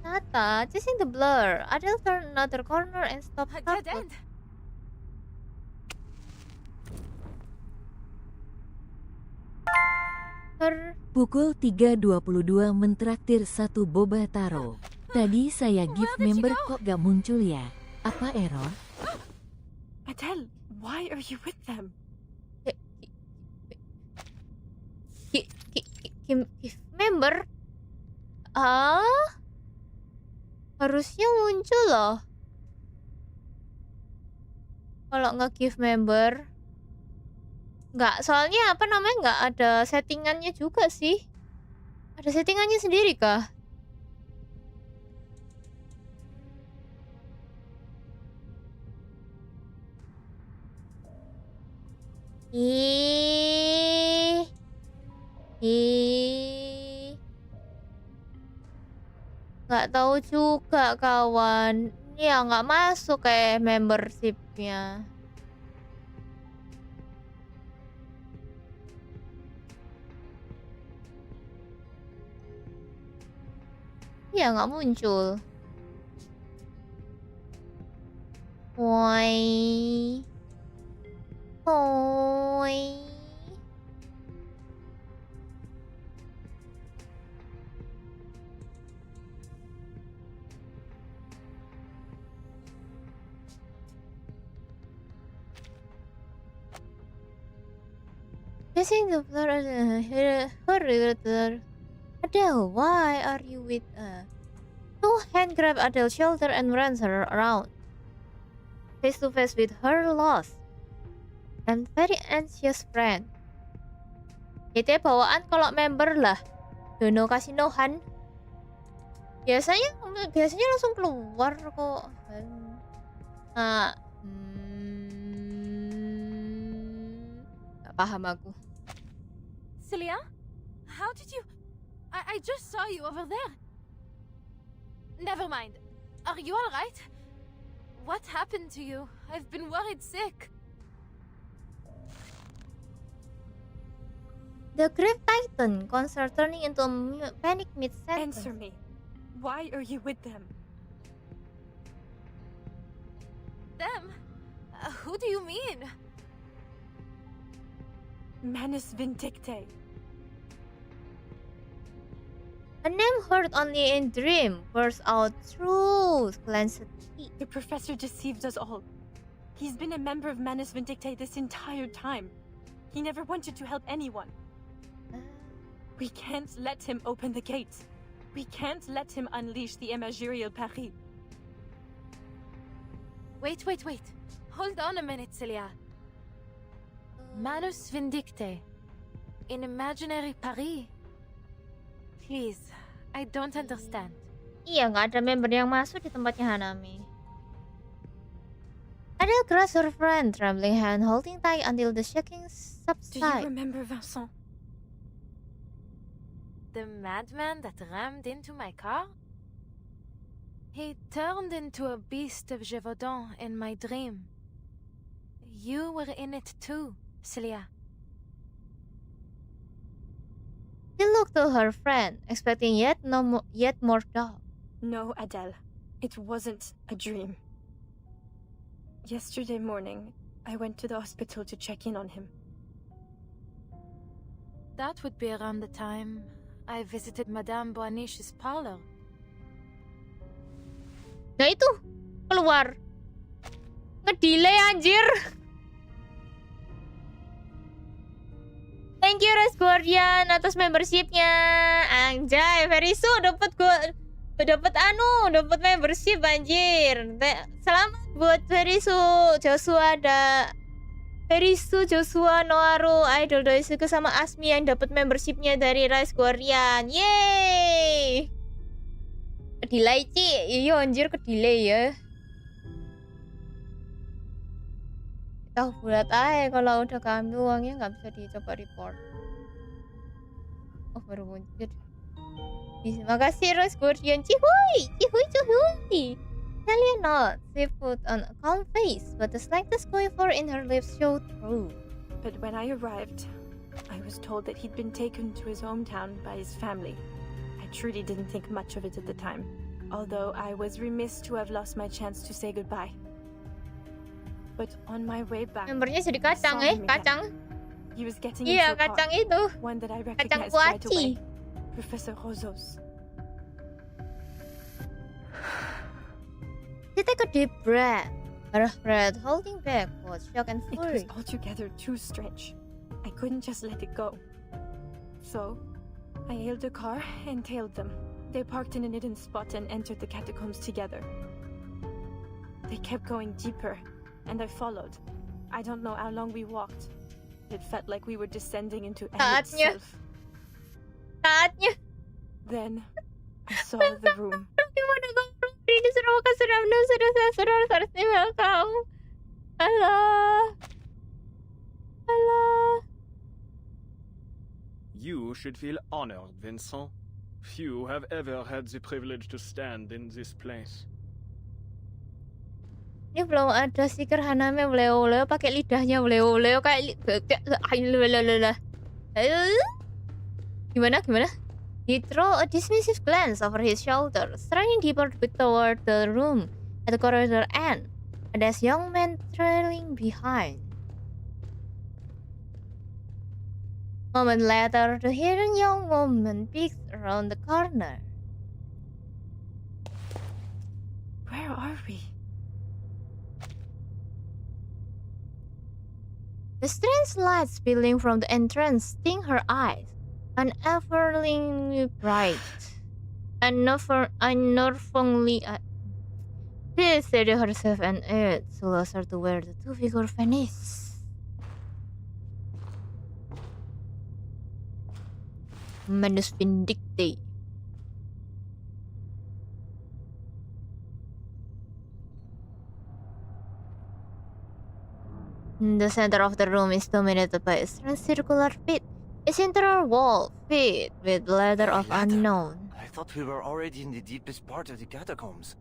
Wisata, chasing the blur. Adele turn another corner and stop startled. Pukul 3.22 mentraktir 1 boba taro. Tadi saya gift member kok gak muncul ya? Apa error? Adele, why are you with them? Gift member? Harusnya muncul loh. Kalau nggak gift member. Nggak, soalnya apa namanya nggak ada settingannya juga sih. Ada settingannya sendiri kah? Nggak tahu juga kawan. Ya nggak masuk kayak membershipnya. Ya nggak muncul. Woi. Woi. Kissing the floor, her regretted. Adele, why are you with us? Two hand grab Adele's shoulder and runs her around, face to face with her lost and very anxious friend. Itu bawaan kalau member lah. Dono kasinohan. Biasanya langsung keluar kok. Gak paham aku. Celia? How did you... I just saw you over there. Never mind. Are you alright? What happened to you? I've been worried sick. The grave tightened, concern turning into a panic mid-sentence. Answer me. Why are you with them? Them? Who do you mean? Manus Vindicte. A name heard only in dream bursts out through clenched teeth. The professor deceived us all. He's been a member of Manus Vindicte this entire time. He never wanted to help anyone. We can't let him open the gates. We can't let him unleash the Imagirial Paris. Wait. Hold on a minute, Celia. Manus Vindicte. In imaginary Paris. Please, I don't understand. Iya, nggak ada member yang masuk di tempatnya Haname. Adele grasps her friend, trembling hand holding tight until the shaking Do you subsides. remember Vincent? The madman that rammed into my car? He turned into a beast of Gévaudan in my dream. You were in it too, Celia. She looked to her friend, expecting yet more doubt. No, Adele. It wasn't a dream. Yesterday morning, I went to the hospital to check in on him. That would be around the time I visited Madame Boaniche's parlor. Nah itu, keluar. Ngedelay anjir. Thank you Res Guardian atas membershipnya. Anjay, Verisu dapat membership anjir. Selamat buat Verisu, Joshua Joshua, Noaru, Idol Doisuke sama Asmi yang dapat membershipnya dari Res Guardian. Yeay. Delay Ci. Iya anjir delay ya. Kita bulat aja kalau udah keambil uangnya nggak bisa dicoba report. Oh baru muncul. Terima kasih Rose Guardian. Cihuy. Celia nods. She put on a calm face, but the slightest quiver in her lips showed through. But when I arrived, I was told that he'd been taken to his hometown by his family. I truly didn't think much of it at the time, although I was remiss to have lost my chance to say goodbye. But on my way back, Membernya jadi kacang kacang. He was getting Iya, into a kacang car, itu. one that I Kacang recognized right kuaci. away. Professor Rosos. She took a deep breath. Her breath holding back was shock and It fury. was altogether too strange. I couldn't just let it go. So, I hailed a car and tailed them. They parked in a hidden spot and entered the catacombs together. They kept going deeper, and I followed. I don't know how long we walked. It felt like we were descending into hell Saatnya. itself. Saatnya. Then, I saw the room. Gimana kamu ini Semoga sudah harusnya welcome. Halo. You should feel honored, Vincent. Few have ever had the privilege to stand in this place. Ini belum ada stiker Haname Leo pakai lidahnya Leo kayak gimana? He threw a dismissive glance over his shoulder, striding deeper toward the room at the corridor end, and as young man trailing behind. Moment later, the hidden young woman peeked around the corner. Where are we? The strange light spilling from the entrance sting her eyes, unnervingly bright. Unnervingly. She steadied herself and edged closer to where the two figures vanished. Manus Vindicte. The center of the room is dominated by a strange circular pit, a central wall filled with ladder of unknown. I thought we were already in the deepest part of the catacombs.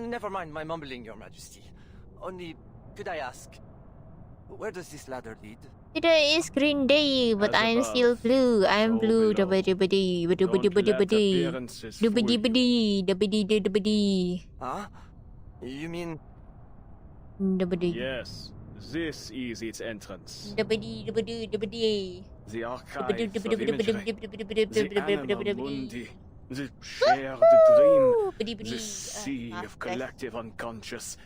Never mind my mumbling, Your Majesty. Only, could I ask, where does this ladder lead? Today is Green Day, but As I'm above, still blue. I'm so blue. below. Dabidi. Huh? You mean Yes, this is its entrance. The archives of imagery, the anima mundi, the shared dream, the sea of collective unconscious.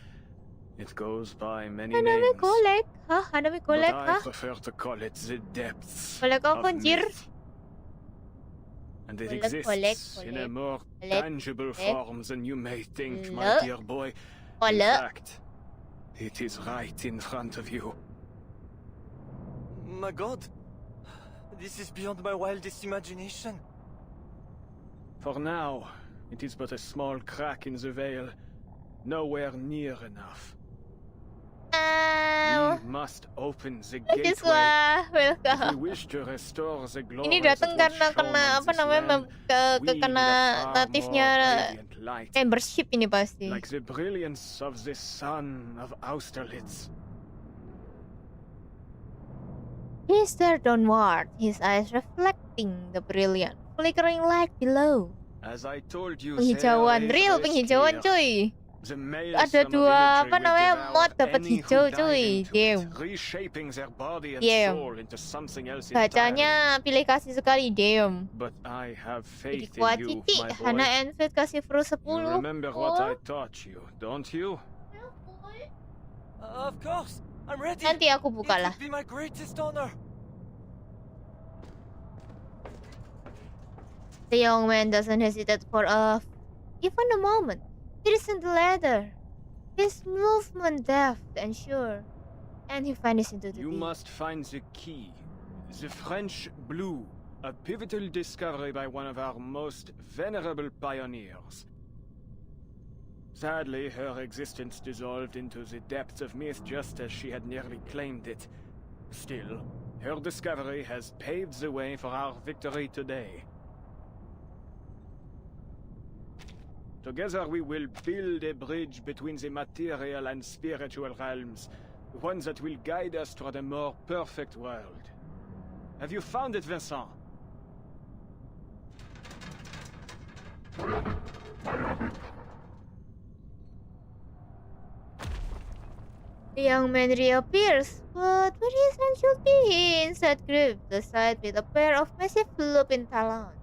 It goes by many names, Haname but kolek, I prefer to call it the depths Kolek of apa, anjir? myth. And it Kolek, exists kolek, in a more kolek, tangible kolek. form than you may think, my Kolek. dear boy. In Kolek. fact, it is right in front of you. My god, this is beyond my wildest imagination. For now, it is but a small crack in the veil, nowhere near enough. We must open the gateway. Siswa, If we welcome. wish to restore the glory Ini that datang was karena shown kena on apa this namanya land, we need kena a far natifnya more radiant light, membership ini pasti. like the brilliance of the sun of Austerlitz. He stared downward, his eyes reflecting the brilliant, flickering light below. As I told you, Penghijauan, there is real rest penghijauan here. cuy. The Ada maelstrom of dua imagery apa will namanya devour mod dapat any hijau who dive cuy. into it, Damn. reshaping their body and Damn. soul into something else entirely. Bacanya pilih kasih sekali, damn. But I have Jadi faith kuat in you, titik, my boy. Hana and Fit kasih Fru 10. You remember what I taught you, don't you? Of course, I'm ready. Nanti aku buka It lah. would be my greatest honor. The young man doesn't hesitate for even a moment. He descends the ladder, his movement deft and sure, and he vanishes into the You deep. must find the key. The French blue, a pivotal discovery by one of our most venerable pioneers. Sadly, her existence dissolved into the depths of myth just as she had nearly claimed it. Still, her discovery has paved the way for our victory today. Together we will build a bridge between the material and spiritual realms, one that will guide us toward a more perfect world. Have you found it, Vincent? The young man reappears, but where his hand should be inside gripped the side with a pair of massive lupin talons.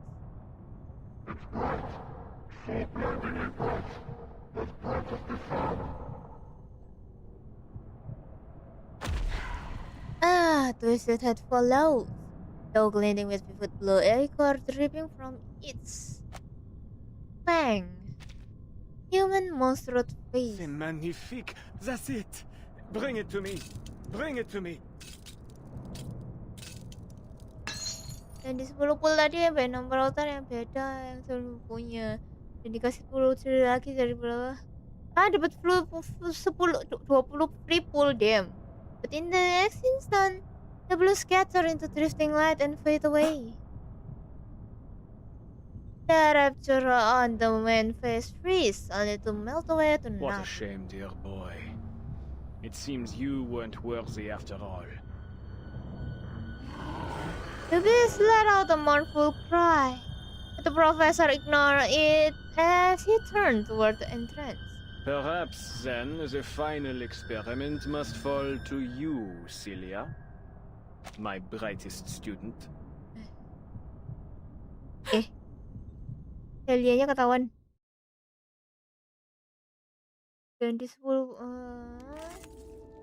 Twisted head follows, though glinting with vivid blue ichor dripping from its fang. Human monstrous face. C'est magnifique! That's it! Bring it to me! Bring it to me! Dan di 10 pool tadi ada nomor outer yang beda yang selalu punya. Dan dikasih 10 ciri lagi dari bawah. Dapat 10 20 free pool, damn. But in the next instant, the blue scatter into drifting light and fade away. The rapture on the man's face freeze, only to melt away to What a nothing. shame, dear boy. It seems you weren't worthy after all. The beast let out a mournful cry, but the professor ignored it as he turned toward the entrance. Perhaps, then, the final experiment must fall to you, Celia. My brightest student. Celianya ketahuan. Dan di 10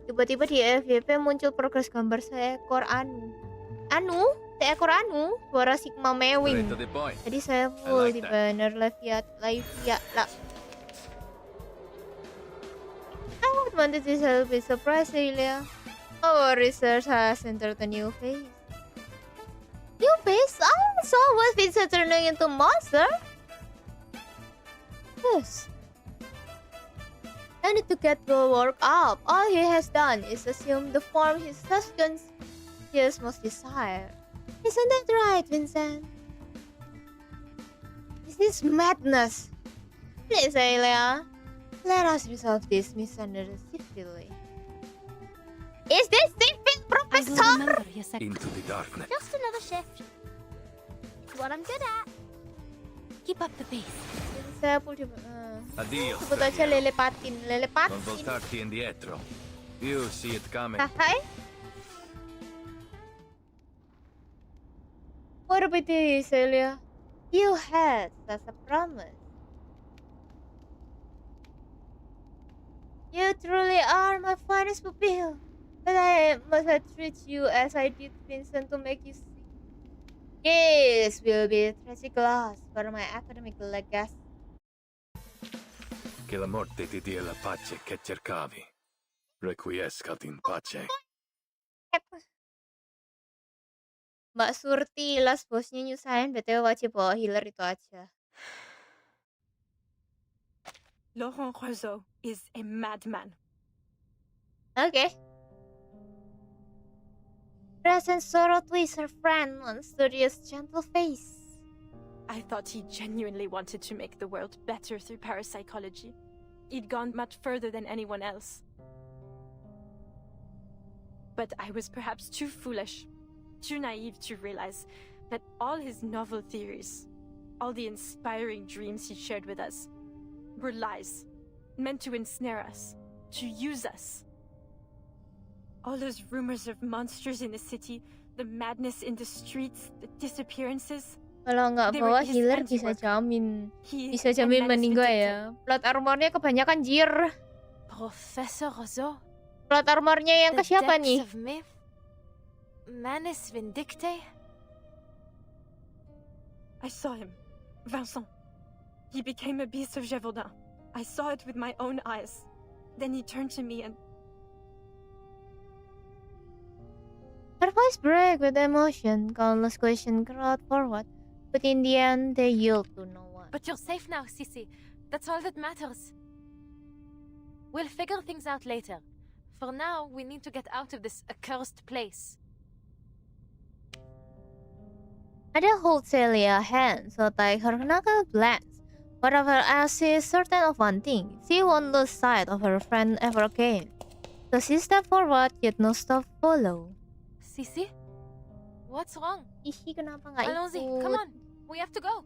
tiba-tiba di FYP muncul progres gambar seekor seekor suara Sigma Mewing. Straight to the point. Jadi saya I full like di that. banner live lah. I would wanted to help be surprised, Celia. Our research has entered a new phase. New phase? So was Pizza turning into monster? Yes. I need to get the work up. All he has done is assume the form his husband most desire. Isn't that right, Vincent? This is madness. Please, Celia, let us resolve this misunderstanding civilly. Is this civil, Professor? Into the darkness. Just another shift. It's what I'm good at. Keep up the pace. Saya pun Addio, Sebut aja straniero. lelepatin. Non voltarti indietro. You see it coming. Hai. What a pity, Celia. You had such a promise. You truly are my finest pupil. But I must have treated you as I did Vincent to make you see. This will be a tragic loss for my academic legacy. Che la morte ti dia la pace che cercavi. Requiescat in pace. Mbak Surti, las bosnya nyusahin, BTW wajib bawa healer itu aja. Laurent Rousseau is a madman. Okay. Present sorrow twists her friend on studious gentle face. I thought he genuinely wanted to make the world better through parapsychology. He'd gone much further than anyone else. But I was perhaps too foolish, too naive to realize that all his novel theories, all the inspiring dreams he shared with us, were lies, meant to ensnare us, to use us. All those rumors of monsters in the city, the madness in the streets, the disappearances. Kalau nggak bawa healer bisa jamin meninggal ya. Plot armornya kebanyakan jir. Professor Rousseau. Plot armornya yang ke siapa nih? Manus Vindicte. I saw him, Vincent. He became a beast of Gévaudan. I saw it with my own eyes. Then he turned to me and... Her voice broke with emotion. Countless questions crowd forward, but in the end, they yield to no one. But you're safe now, Sissy. That's all that matters. We'll figure things out later. For now, we need to get out of this accursed place. Ada holds Celia's hand so tight her knuckle blanks. Whatever else, she is certain of one thing. She won't lose sight of her friend ever again. So she stepped forward, yet no step follow. Sissy? What's wrong? Isi, kenapa nggak Allons-y, ikut? come on. We have to go.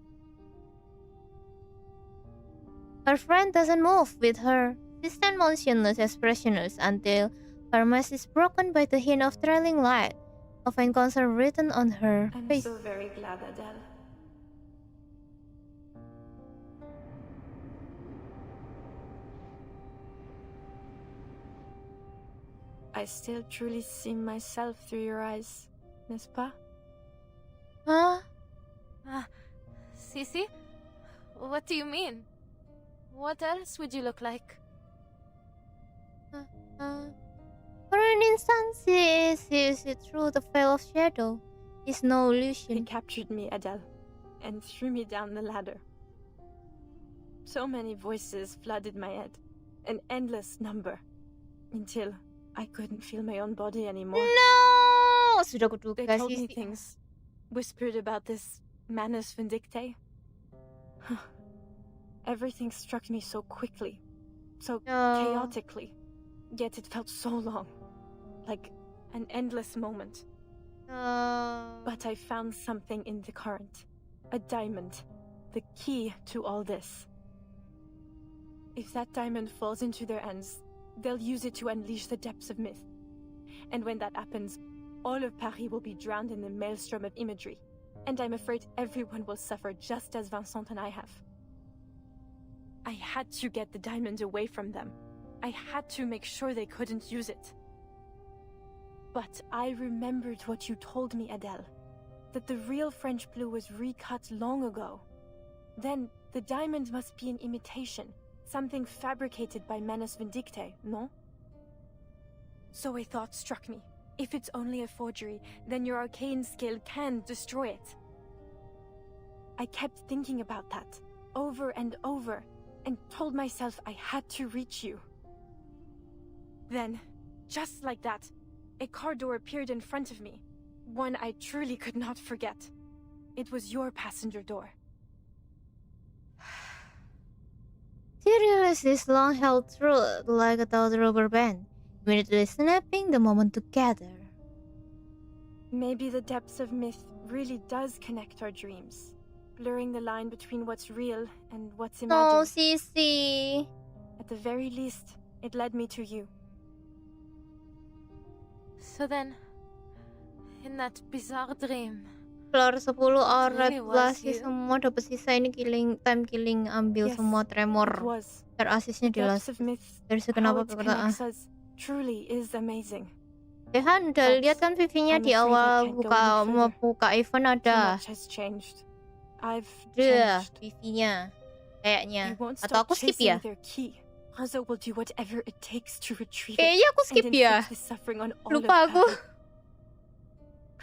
Her friend doesn't move with her. She stands motionless, expressionless until her mask is broken by the hint of trailing light, a faint concern written on her face. I'm so very glad, Adele. I still truly see myself through your eyes, n'est-ce pas? Huh? Sissy? What do you mean? What else would you look like? For an instant, she sees it through the veil of shadow. It's no illusion. He captured me, Adele, and threw me down the ladder. So many voices flooded my head, an endless number, until I couldn't feel my own body anymore. No! Sudah kuduga They told me sih. things, whispered about this Manus Vindicte. Everything struck me so quickly, so chaotically, yet it felt so long, like an endless moment. But I found something in the current, a diamond, the key to all this. If that diamond falls into their hands, they'll use it to unleash the depths of myth. And when that happens, all of Paris will be drowned in the maelstrom of imagery. And I'm afraid everyone will suffer just as Vincent and I have. I had to get the diamond away from them. I had to make sure they couldn't use it. But I remembered what you told me, Adele. That the real French blue was recut long ago. Then the diamond must be an imitation. Something fabricated by Manus Vindicte, no? So a thought struck me. If it's only a forgery, then your arcane skill can destroy it. I kept thinking about that, over and over, and told myself I had to reach you. Then, just like that, a car door appeared in front of me. One I truly could not forget. It was your passenger door. Sirius is long held truth like a taut rubber band, immediately snapping the moment together. Maybe the depths of myth really does connect our dreams. blurring the line between what's real and what's No, imagined. Sisi. At the very least, it led me to you. So then, in that bizarre dream, Keluar 10 orang really was relasi you? semua dapat sisa ini time killing ambil Yes, semua tremor. it was. Terasisnya The jelas. depths of myth, Dari how segenap it perkataan. connects us, truly is amazing. Han, udah lihat kan Vivinya I'm di afraid I awal can't go any mau further. buka event Too ada. much has changed. I've Dia, changed. Vivinya. Kayaknya. They won't Atau stop aku skip chasing ya? their key. Razo will do whatever it takes to retrieve Kayaknya it aku skip and ya. inflict the suffering on all Lupa of aku. her.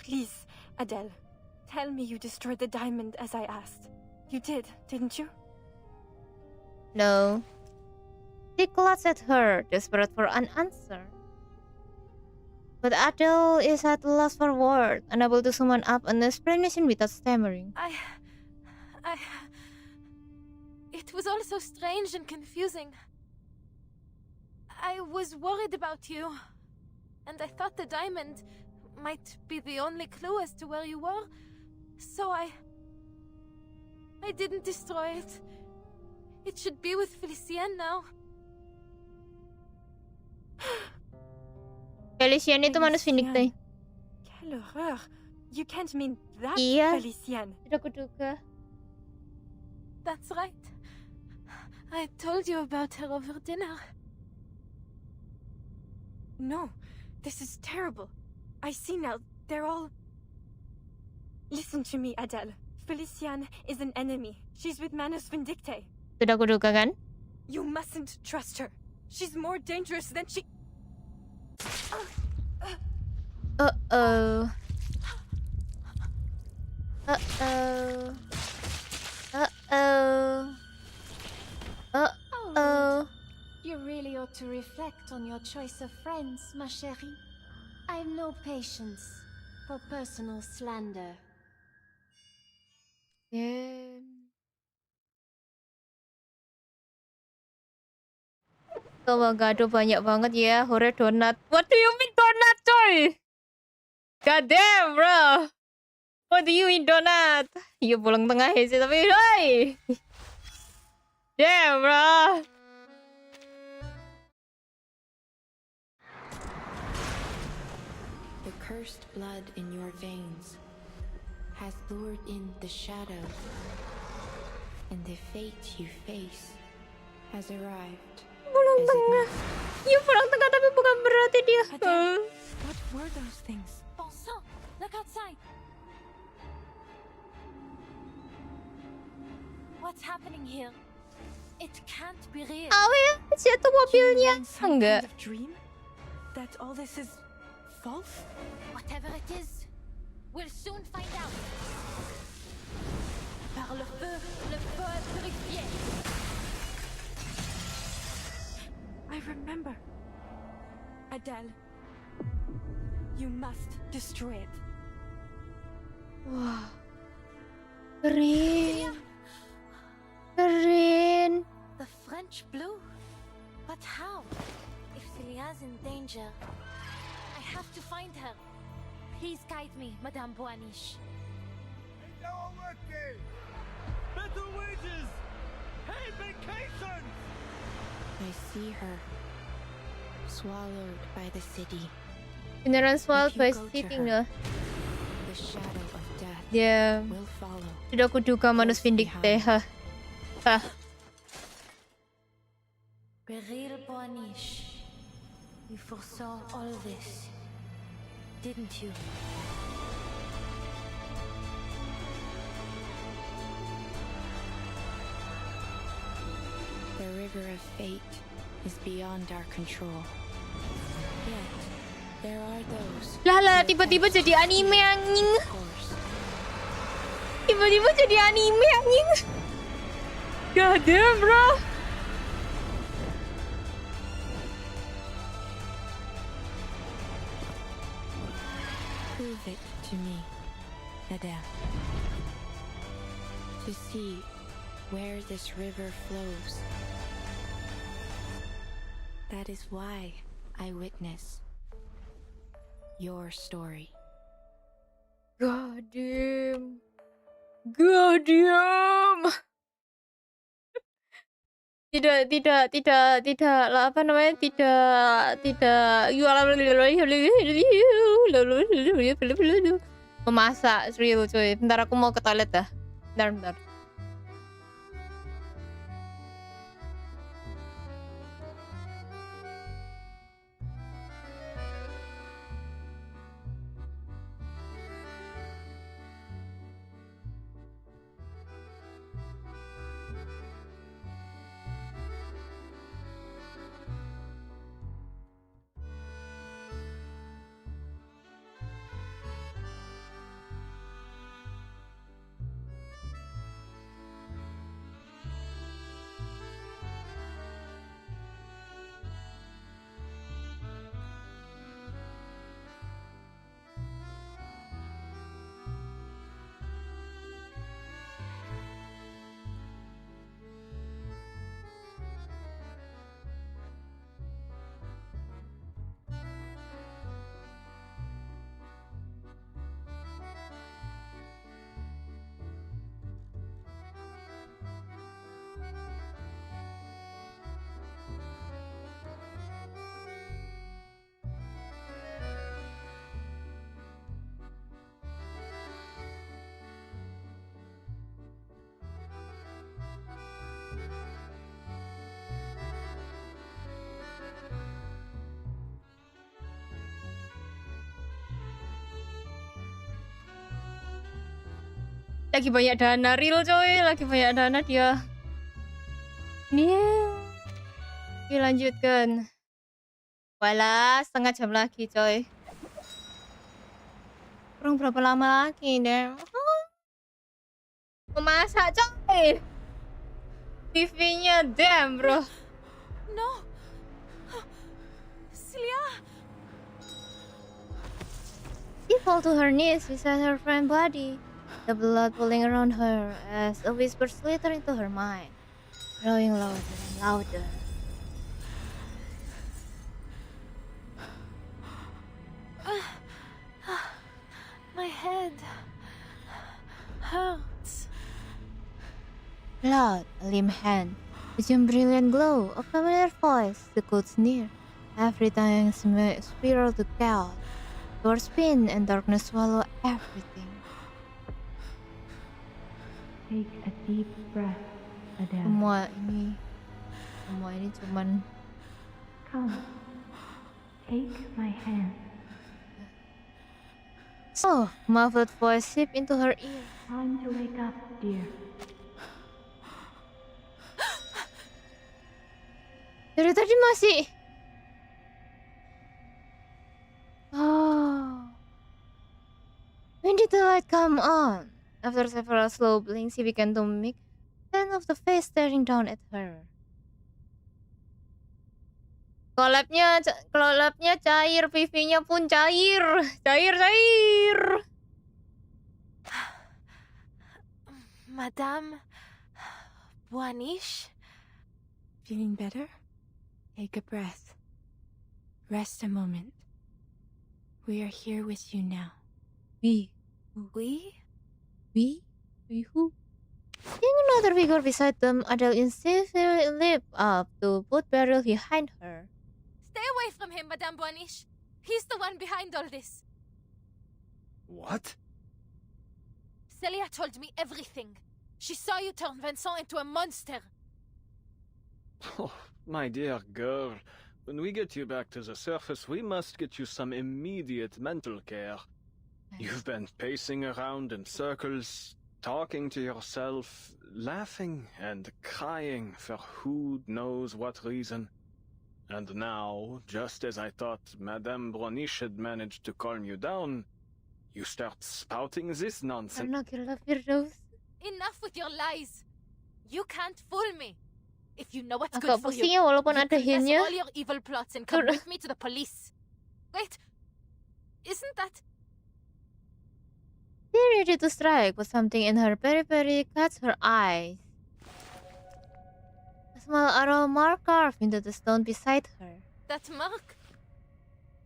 Please, Adele, tell me you destroyed the diamond as I asked. You did, didn't you? No. He clutched at her, desperate for an answer. But Adele is at a loss for words, unable to summon up an explanation without stammering. It was all so strange and confusing. I was worried about you, and I thought the diamond might be the only clue as to where you were, so I didn't destroy it. It should be with Felician now. Felician itu manusia Vindicte. Quelle horreur! You can't mean that, Iya. Felician. Tidak kuduga. That's right. I told you about her over dinner. No, this is terrible. I see now. They're all... Listen to me, Adele. Felician is an enemy. She's with Manus Vindicte. Tidak kuduga kan? You mustn't trust her. She's more dangerous than she... Uh-oh. Uh-oh. Uh-oh. Uh-oh. You really ought to reflect on your choice of friends, ma chérie. I have no patience for personal slander. Kalau gado banyak banget ya, hore donat. What do you mean donat, coy? God damn, bro. What do you mean donat? Ya pulang tengah sih, tapi hey. Damn, bro. The cursed blood in your veins has lured in the shadows, and the fate you face has arrived. Pulang tengah. Ya pulang tengah tapi bukan berarti dia. What were those things? Bon sang, look outside. What's happening here? It can't be real. Apa ya? Jatuh mobilnya. Enggak. Kind of dream? That all this is false? Whatever it is, we'll soon find out. Par le feu est purifié. I remember. Adele, you must destroy it. Wah. Keren. Keren. The French blue? But how? If Celia's in danger, I have to find her. Please guide me, Madame Boaniche. Better wages! Hey, vacation! I see her, swallowed by the city. Beneran swallowed If you by go to sitting her, loh. The shadow of death Dia will follow. tidak kuduga Manus Vindicte. Hah. Hah. Beryl Boaniche, you foresaw all this, didn't you? The river of fate is beyond our control. Yet, there are those Lah, tiba-tiba jadi anime anjing. Tiba-tiba jadi anime anjing. God damn, bro. Prove it to me, Adele. To see where this river flows. That is why I witness your story. God damn. Gak diam. Tidak lah, apa namanya, memasak, real coy. Bentar aku mau ke toilet dah. Bentar. Lagi banyak dana, real coy, lagi banyak dana dia. Nih, dilanjutkan. Walah, setengah jam lagi coy. Kurang berapa lama lagi deh. Memasak coy. TV-nya damn bro. No. Celia. She fell to her knees beside her friend's body, the blood pooling around her as a whisper slittered into her mind, growing louder and louder. My head hurts. Blood, a limp hand, the brilliant glow, a familiar voice, the cold's near. Every time spiral to chaos, doors spin and darkness swallow everything. Take a deep breath, Adele. Semua ini cuman. Come, take my hand. Oh, muffled voice seeped into her ear. Time to wake up, dear. Dari tadi masih. Oh. When did the light come on? After several slow blinks, he began to make sense of the face staring down at her. Kalau labnya cair, PV-nya pun cair. Cair. Madame Boanish? Feeling better? Take a breath. Rest a moment. We are here with you now. We? We? We who? Seeing another figure beside them, Adele instinctively leaped up to put Beryl behind her. Stay away from him, Madame Boanish. He's the one behind all this. What? Celia told me everything. She saw you turn Vincent into a monster. Oh, my dear girl. When we get you back to the surface, we must get you some immediate mental care. You've been pacing around in circles, talking to yourself, laughing and crying for who knows what reason. And now, just as I thought Madame Broniche had managed to calm you down, you start spouting this nonsense. Enough with your lies. You can't fool me. If you know what's Agak good for pusing you, ya walaupun you ada confess hintnya. all your evil plots and come with me to the police. Wait, isn't that... She ready to strike, but something in her periphery caught her eyes. A small arrow mark carved into the stone beside her. That mark?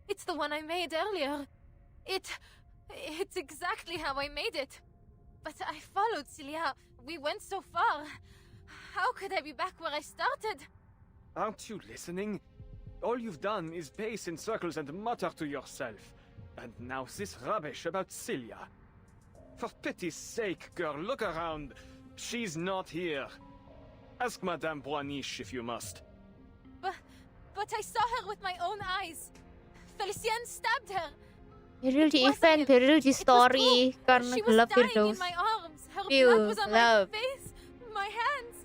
It's the one I made earlier. It's exactly how I made it. But I followed Celia. We went so far. How could I be back where I started? Aren't you listening? All you've done is pace in circles and mutter to yourself. And now this rubbish about Celia. For pity's sake, girl, look around. She's not here. Ask Madame Boaniche if you must. But I saw her with my own eyes. Felicien stabbed her. Beryl di event, Beryl di story karena She was gelap dying Firdaus. in my arms. Her Ew, blood was on my gelap. face, my hands.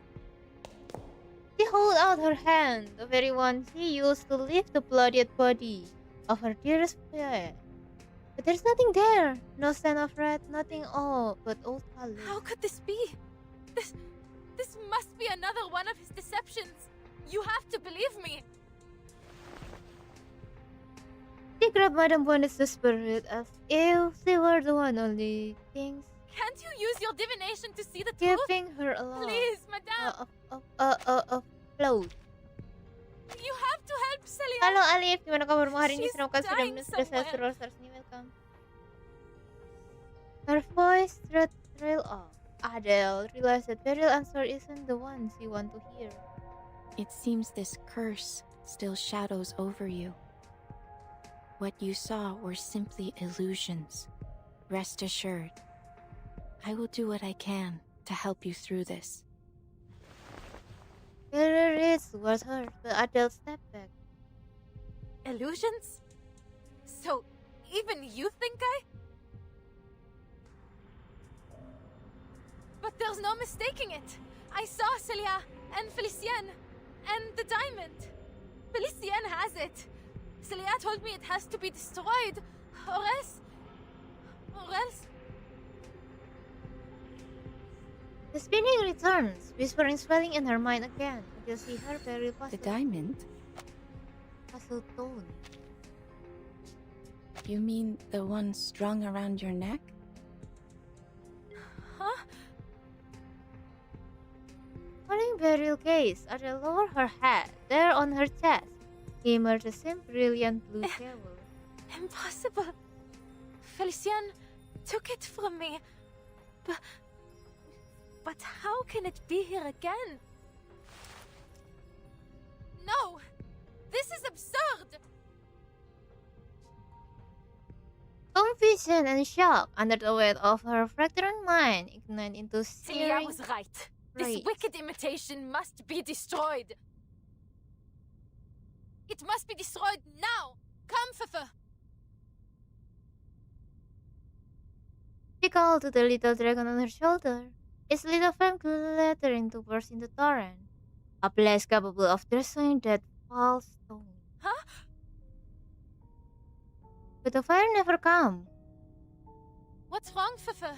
She held out her hand, the very one she used to lift the bloodied body of her dearest pet. But there's nothing there. No sign of red, nothing all but old color. How could this be? This must be another one of his deceptions. You have to believe me. She grabbed Madame Bonace's spirit as if she were the one only things Can't you use your divination to see the truth? keeping her alive. Please, madame. Afloat. You have to help Celia. Halo Alif, gimana kabarmu hari ini? She's Semoga sudah dying sudah saya somewhere. suruh nih, welcome. Her voice trailed off. Adele realized that Beryl answer isn't the one she want to hear. It seems this curse still shadows over you. What you saw were simply illusions. Rest assured, I will do what I can to help you through this. Beryl reached towards her, but Adele stepped back. Illusions? So, even you think I? But there's no mistaking it. I saw Celia and Felicien and the diamond. Felicien has it. Celia told me it has to be destroyed, or else. The spinning returns, whispering swelling in her mind again, until she heard Beryl The diamond? puzzled tone. You mean the one strung around your neck? Huh? Following Beryl's gaze, Adele lowered her head. There on her chest glimmered the same brilliant blue jewel. Impossible. Felicien took it from me. But how can it be here again? No! This is absurd! Confusion and shock under the weight of her fractured mind ignited into Celia searing was right. This rage. wicked imitation must be destroyed. It must be destroyed now! Come, Fefe! She called to the little dragon on her shoulder. Its little flame glittering to burst into torrent. A blaze capable of destroying that false stone. Huh? But the fire never came. What's wrong, Fefe?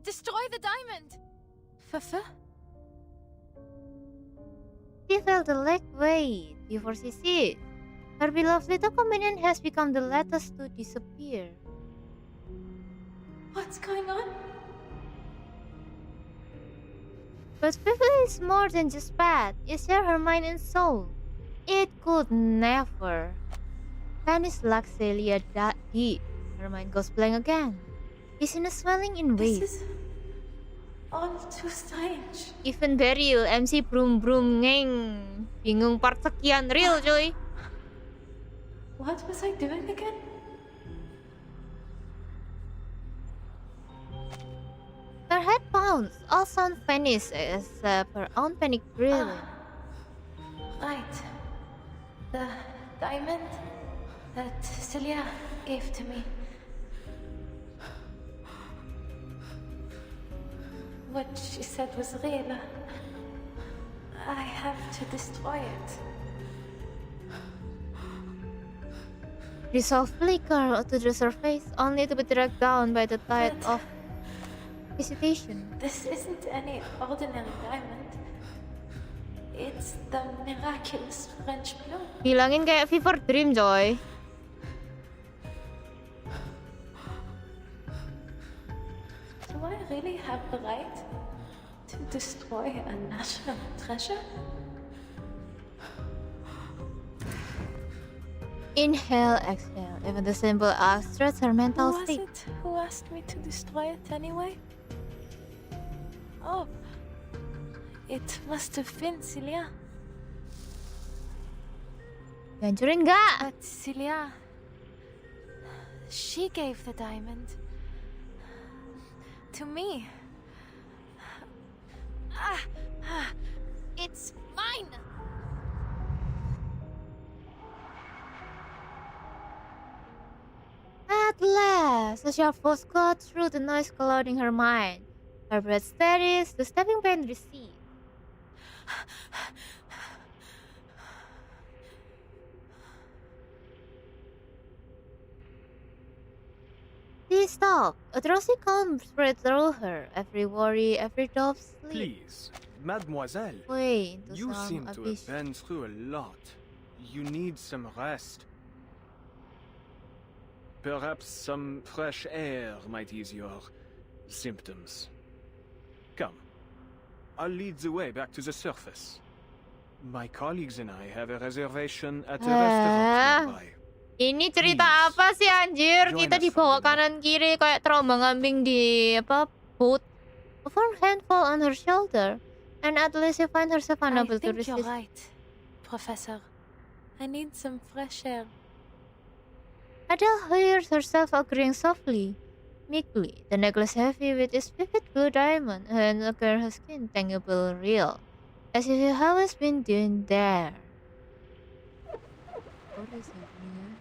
Destroy the diamond! Fefe? She felt the leg weight before she sees. Her beloved little companion has become the latest to disappear. What's going on? But Fefe is more than just bad. It shares her mind and soul. It could never vanish like Celia did. Her mind goes blank again. Isn't a swelling in waves. This is all too strange. Even Beryl, MC Brum Brum Ngeng. Bingung part sekian, real cuy. What was I doing again? Her head pounds, all sound vanished except her own panic breathing. Right. The diamond that Celia gave to me. What she said was real. I have to destroy it. Resolve flicker to the surface, only to be dragged down by the tide of hesitation. This isn't any ordinary diamond. It's the miraculous French blue. Hilangin kayak fever dream, coy. Do I really have the right to destroy a national treasure? Inhale, exhale. Even the simple act stretches her mental Who was state. it who asked me to destroy it anyway? Oh, it must have been Celia. Gancurin nggak? But Celia, she gave the diamond to me. It's mine! At last, a sharp voice cut through the noise clouding her mind. Her breath steadies, the stepping pain recedes. She stopped. A drowsy calm spread through her. Every worry, every doubt sleep. Please, mademoiselle. Wait, You seem to have been through a lot. You need some rest. Perhaps some fresh air might ease your symptoms. Come, I'll lead the way back to the surface. My colleagues and I have a reservation at a restaurant nearby. Ini cerita apa sih anjir? Kita dibawa kanan kiri kayak terombang-ambing di boat. A firm hand fall on her shoulder, and at least she find herself unable to I think you're resist. right, Professor. I need some fresh air. Adele hears herself agreeing softly, meekly. The necklace heavy with its vivid blue diamond and her skin tangible real, as if it had always been doing there. What is happening?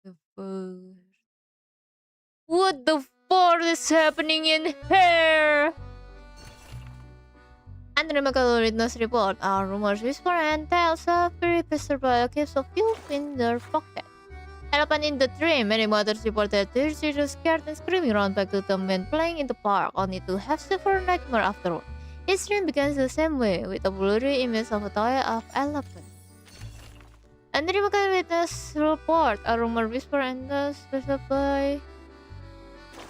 The fuck? What the fuck is happening in here? Under the witness report, our rumors whisper and tales of very by keeps of youth in their pocket. Elephant in the dream, many mothers report that their children scared and screaming around back to the men playing in the park, only to have severe nightmare afterward. His dream begins the same way, with a blurry image of a toy of elephant. Under the witness report, a rumor whisper and the specify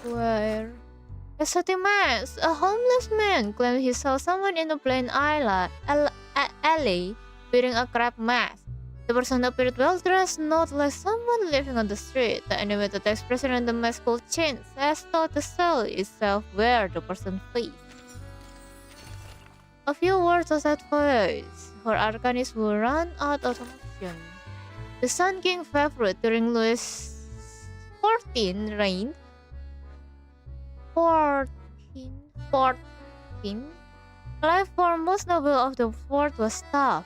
where. A certain man, a homeless man, claimed he saw someone in a plain alley wearing a crab mask. The person appeared well dressed, not like someone living on the street. The animated expression on the mask could change, as though the cell itself where the person faced. A few words of that voice, her arcanist will run out of option. The Sun King favorite during Louis XIV reign. 14. Life for most noble of the fort was tough.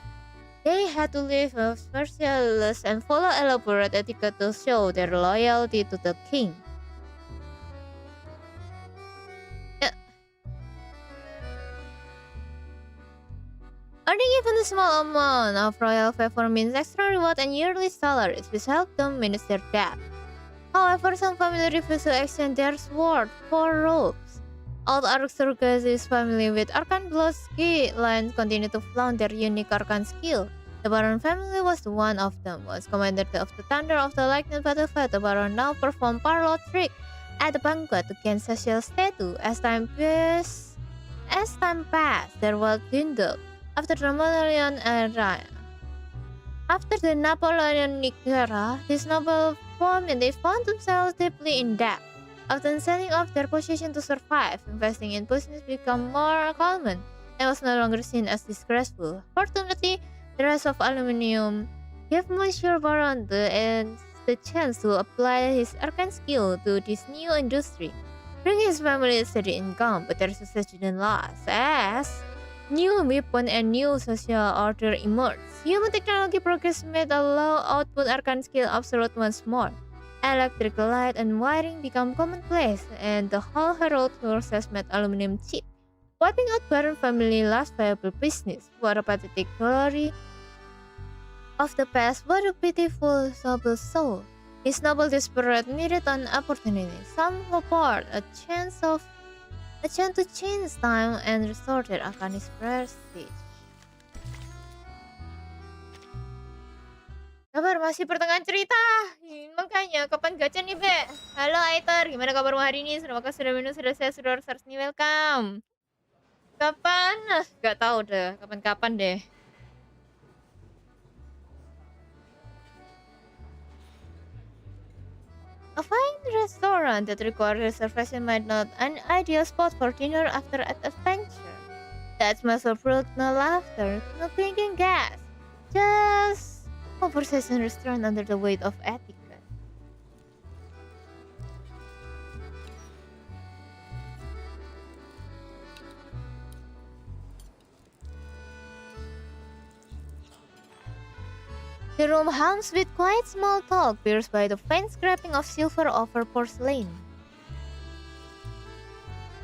They had to live a specialist and follow elaborate etiquette to show their loyalty to the king. Earning even a small amount of royal favor means extra reward and yearly salaries, which help them manage their debt. However, some families refuse to exchange their sword for robes. Old aristocracy's family with arcane blood ski lines continue to flaunt their unique arcane skill. The Baron family was one of them. Once commander of the Thunder of the Lightning Battlefield, the Baron now performed parlor trick at the banquet to gain social status. As time passed, their wealth dwindled. After the Napoleonic era, this noble family found themselves deeply in debt, often selling off their position to survive. Investing in business became more common and was no longer seen as disgraceful. Fortunately, the rise of aluminium gave Monsieur Baron the chance to apply his arcane skill to this new industry, bringing his family a steady income. But their success didn't last, as new weapons and new social order emerged. Human technology progress made a low-output arcane skill obsolete once more. Electric light and wiring became commonplace, and the whole herald process made aluminum cheap, wiping out Baron family's last viable business. What a pathetic glory of the past! What a pitiful noble soul! His noble desperate needed an opportunity, some report a chance to change time and restore their arcanist prestige. Kabar masih pertengahan cerita. Makanya kapan gacha nih, Be? Halo Aiter, gimana kabarmu hari ini? Semoga sudah minum, sudah sehat, sudah harus nih, welcome. Kapan? Gak tahu deh, kapan-kapan deh. A fine restaurant that requires reservation might not an ideal spot for dinner after an adventure. That's muscle fruit, no laughter, no clinking gas. Just conversation restrained under the weight of etiquette. The room hums with quiet small talk, pierced by the faint scraping of silver over porcelain.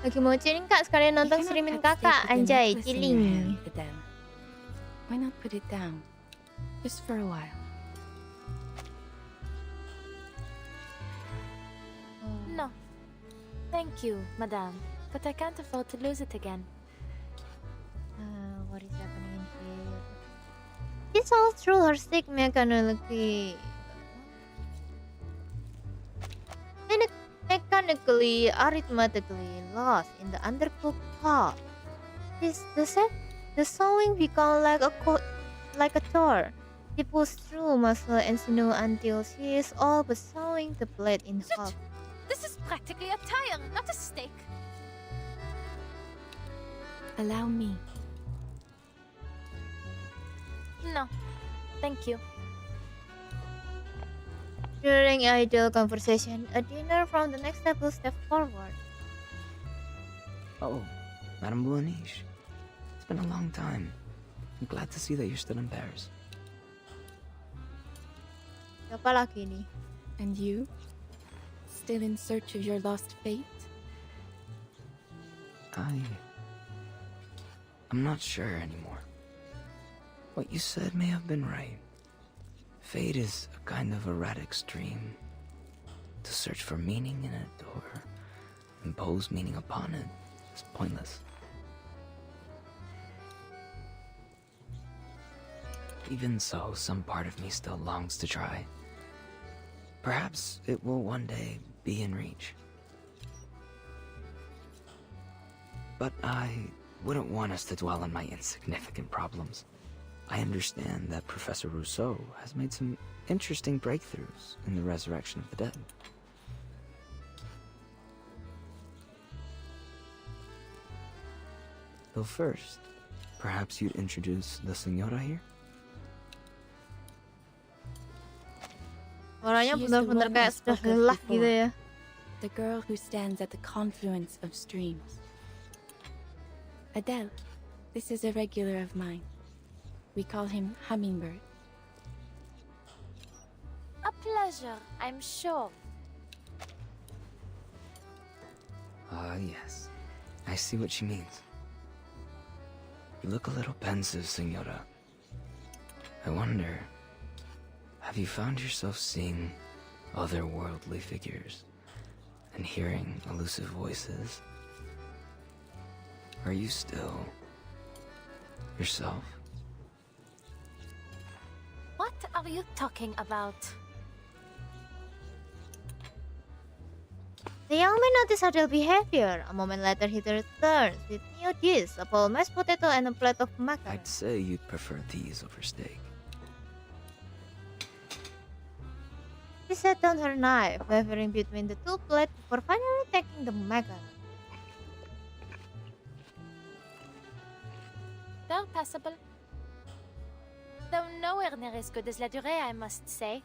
Lagi mau chilling kak, sekalian nonton streaming kakak, anjay, chilling. Why not put it down? Just for a while. No. Thank you, madame. But I can't afford to lose it again. What is happening here? It's all through her stick mechanically arithmetically lost in the undercooked pot. The sewing become like a chore. He pulls through muscle and sinew until she is all but sewing the blade in half. This is practically a tire, not a steak. Allow me. No. Thank you. During idle conversation, a dinner from the next table stepped forward. Oh, Madame Bouniche. It's been a long time. I'm glad to see that you're still in Paris. Siapa lagi nih? And you? Still in search of your lost fate? I'm not sure anymore. What you said may have been right. Fate is a kind of erratic stream. To search for meaning in it or impose meaning upon it is pointless. Even so, some part of me still longs to try. Perhaps it will one day be in reach. But I wouldn't want us to dwell on my insignificant problems. I understand that Professor Rousseau has made some interesting breakthroughs in the resurrection of the dead. Though first, perhaps you'd introduce the Senora here? Orangnya She is the benar-benar one I kayak sudah spoke of lelah before. gitu ya. The girl who stands at the confluence of streams. Adele, this is a regular of mine. We call him Hummingbird. A pleasure, I'm sure. Ah, yes. I see what she means. You look a little pensive, Senora. I wonder, have you found yourself seeing otherworldly figures and hearing elusive voices? Are you still yourself? What are you talking about? The young man noticed Adele's behavior. A moment later, he returns with new dish, a bowl of mashed potato and a plate of macaroni. I'd say you'd prefer these over steak. She set down her knife, wavering between the two plates before finally taking the macaroni. They're passable. Though nowhere near as good as La Durée, I must say.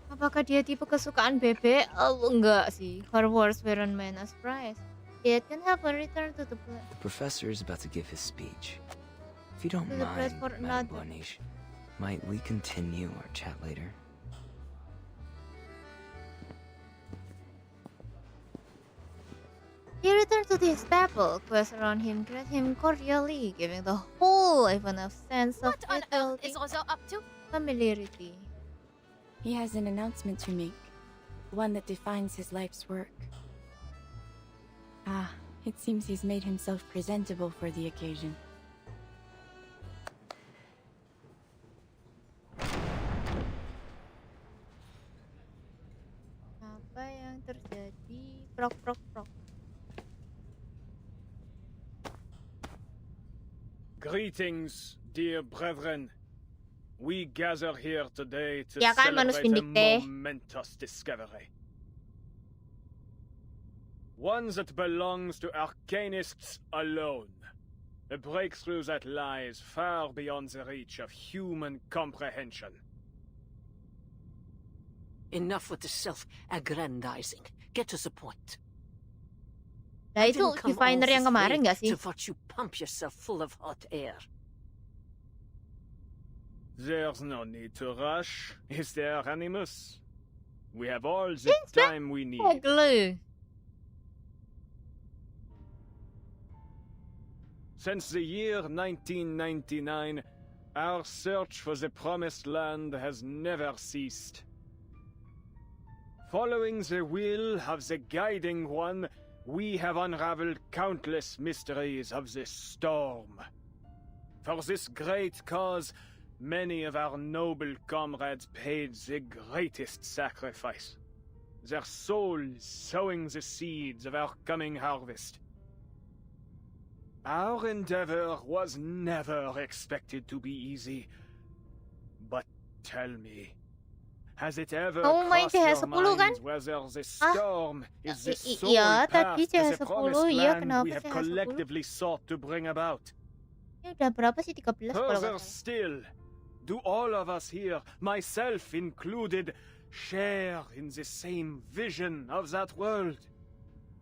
Apakah dia tipe kesukaan bebek? Oh, enggak sih. Her words weren't meant as praise. It can help her return to the plate. The professor is about to give his speech. If you don't To the plate mind, for Madame another. Boiniche, might we continue our chat later? He returned to his table. Quest around him greeted him cordially, giving the whole even a sense of What on earth is Rousseau up to? familiarity. He has an announcement to make, one that defines his life's work. Ah, it seems he's made himself presentable for the occasion. Apa yang terjadi? Prok prok prok. Greetings, dear brethren. We gather here today to Ya kan, Manus celebrate a Vindik teh. momentous discovery. One that belongs to arcanists alone. A breakthrough that lies far beyond the reach of human comprehension. Enough with the self-aggrandizing. Get to the point. Nah, itu diviner yang kemarin nggak sih? To watch you pump yourself full of hot air. There's no need to rush, is there, Animus? We have all the time we need. Since the year 1999, our search for the Promised Land has never ceased. Following the will of the Guiding One, we have unraveled countless mysteries of this storm. For this great cause, many of our noble comrades paid the greatest sacrifice, their souls sowing the seeds of our coming harvest. Our endeavor was never expected to be easy. But tell me, has it ever crossed your minds whether the storm is the sole path to the promised land we have collectively sought to bring about? Udah berapa sih 13 kalau Further still, do all of us here, myself included, share in the same vision of that world?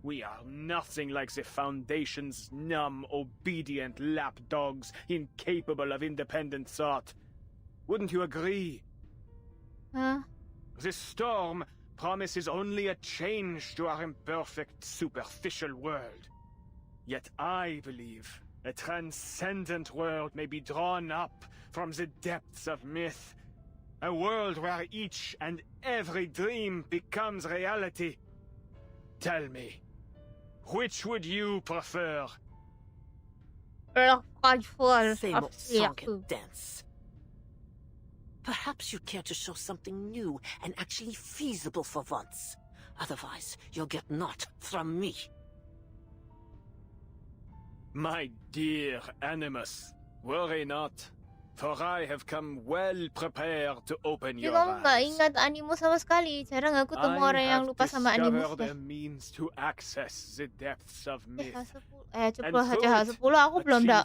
We are nothing like the Foundation's numb, obedient lapdogs, incapable of independent thought. Wouldn't you agree? This storm promises only a change to our imperfect, superficial world. Yet I believe a transcendent world may be drawn up from the depths of myth. A world where each and every dream becomes reality. Tell me, which would you prefer? Famous song and dance. Perhaps you care to show something new and actually feasible for once. Otherwise, you'll get naught from me. My dear Animus, worry not, for I have come well prepared to open your Kamu nggak eyes. ingat Animus sama sekali. Jarang aku ketemu orang yang lupa sama Animus. A means to access the depths of myth. Coba HCH 10 aku belum The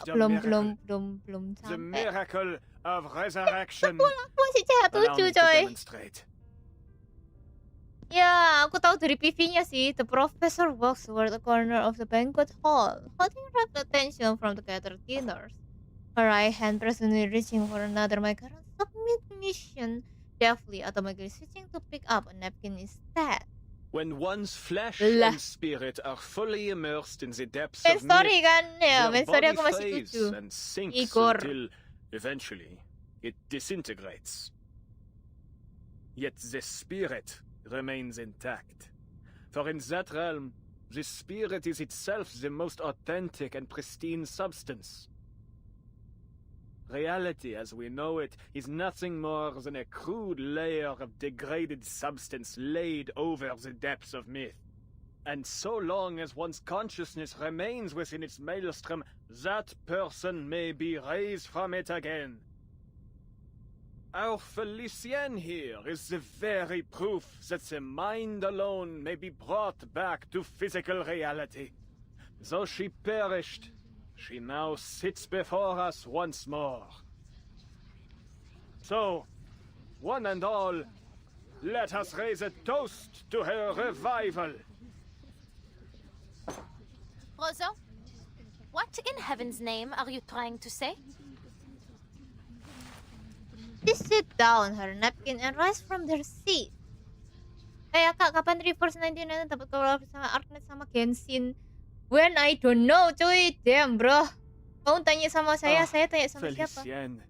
sampai. miracle of resurrection. Aku masih CH 7 coy. Ya, aku tahu dari PV-nya sih. The professor walks toward the corner of the banquet hall, holding rapt attention from the gathered dinners. Her right hand presently reaching for another macaron submit mission, deftly automatically switching to pick up a napkin instead. When one's flesh and spirit are fully immersed in the depths of myth, Story kan ya, their story body aku masih fades 7. and sinks Igor. until, eventually, it disintegrates. Yet the spirit remains intact. For in that realm, the spirit is itself the most authentic and pristine substance. Reality as we know it is nothing more than a crude layer of degraded substance laid over the depths of myth. And so long as one's consciousness remains within its maelstrom, that person may be raised from it again. Our Felicienne here is the very proof that the mind alone may be brought back to physical reality. Though she perished, she now sits before us once more. So, one and all, let us raise a toast to her revival. Rosa, what in heaven's name are you trying to say? She sit down her napkin and rise from their seat. Kayak kak, kapan Reverse 99 dapat collab sama Arknet sama Genshin? When I don't know, cuy. Damn, bro. Kamu tanya sama saya tanya sama siapa? Felicienne,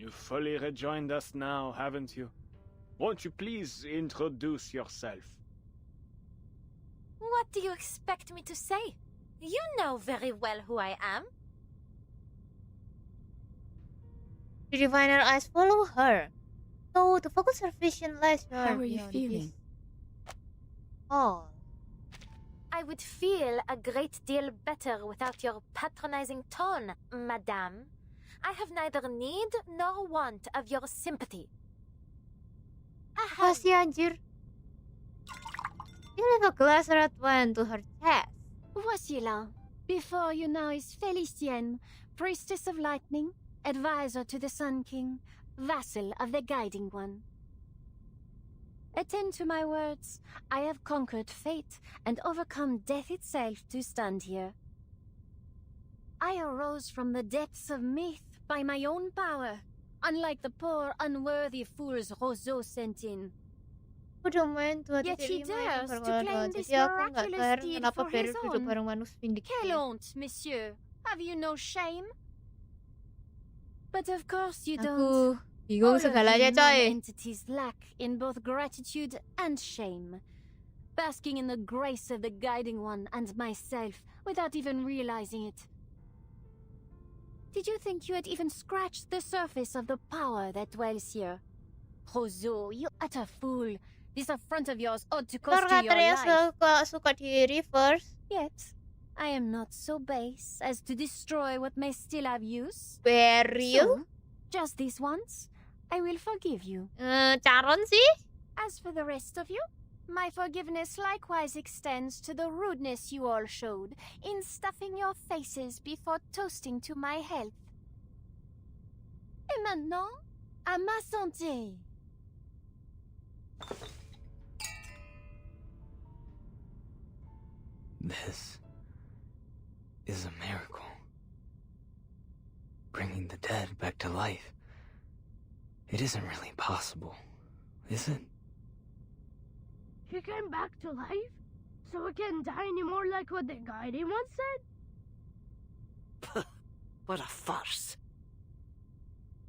you fully rejoined us now, haven't you? Won't you please introduce yourself? What do you expect me to say? You know very well who I am. The diviner eyes follow her. So the focus of vision lies where How are you feeling? Oh. I would feel a great deal better without your patronizing tone, madame. I have neither need nor want of your sympathy. Kasih anjir. You leave a glass red wine to her chest. Voici là. Before you now is Felicienne, priestess of lightning, advisor to the Sun King, vassal of the Guiding One. Attend to my words. I have conquered fate and overcome death itself to stand here. I arose from the depths of myth by my own power, unlike the poor, unworthy fools Roseau sent in. Yet he dares to claim this miraculous deed for his own. Quelle honte, monsieur! Have you no shame? But of course you don't. Bingung segalanya, coy. Entities lack in both gratitude and shame, basking in the grace of the Guiding One and myself without even realizing it. Did you think you had even scratched the surface of the power that dwells here? Roseau, you utter fool. This affront of yours ought to cost you your life. Suka di reverse. Yet, I am not so base as to destroy what may still have use. Very. So, just this once, I will forgive you. Caron sih? As for the rest of you, my forgiveness likewise extends to the rudeness you all showed in stuffing your faces before toasting to my health. Et maintenant, à ma santé. This is a miracle. Bringing the dead back to life. It isn't really possible, is it? He came back to life? So we can't die anymore like what the Guardian once said? What a farce.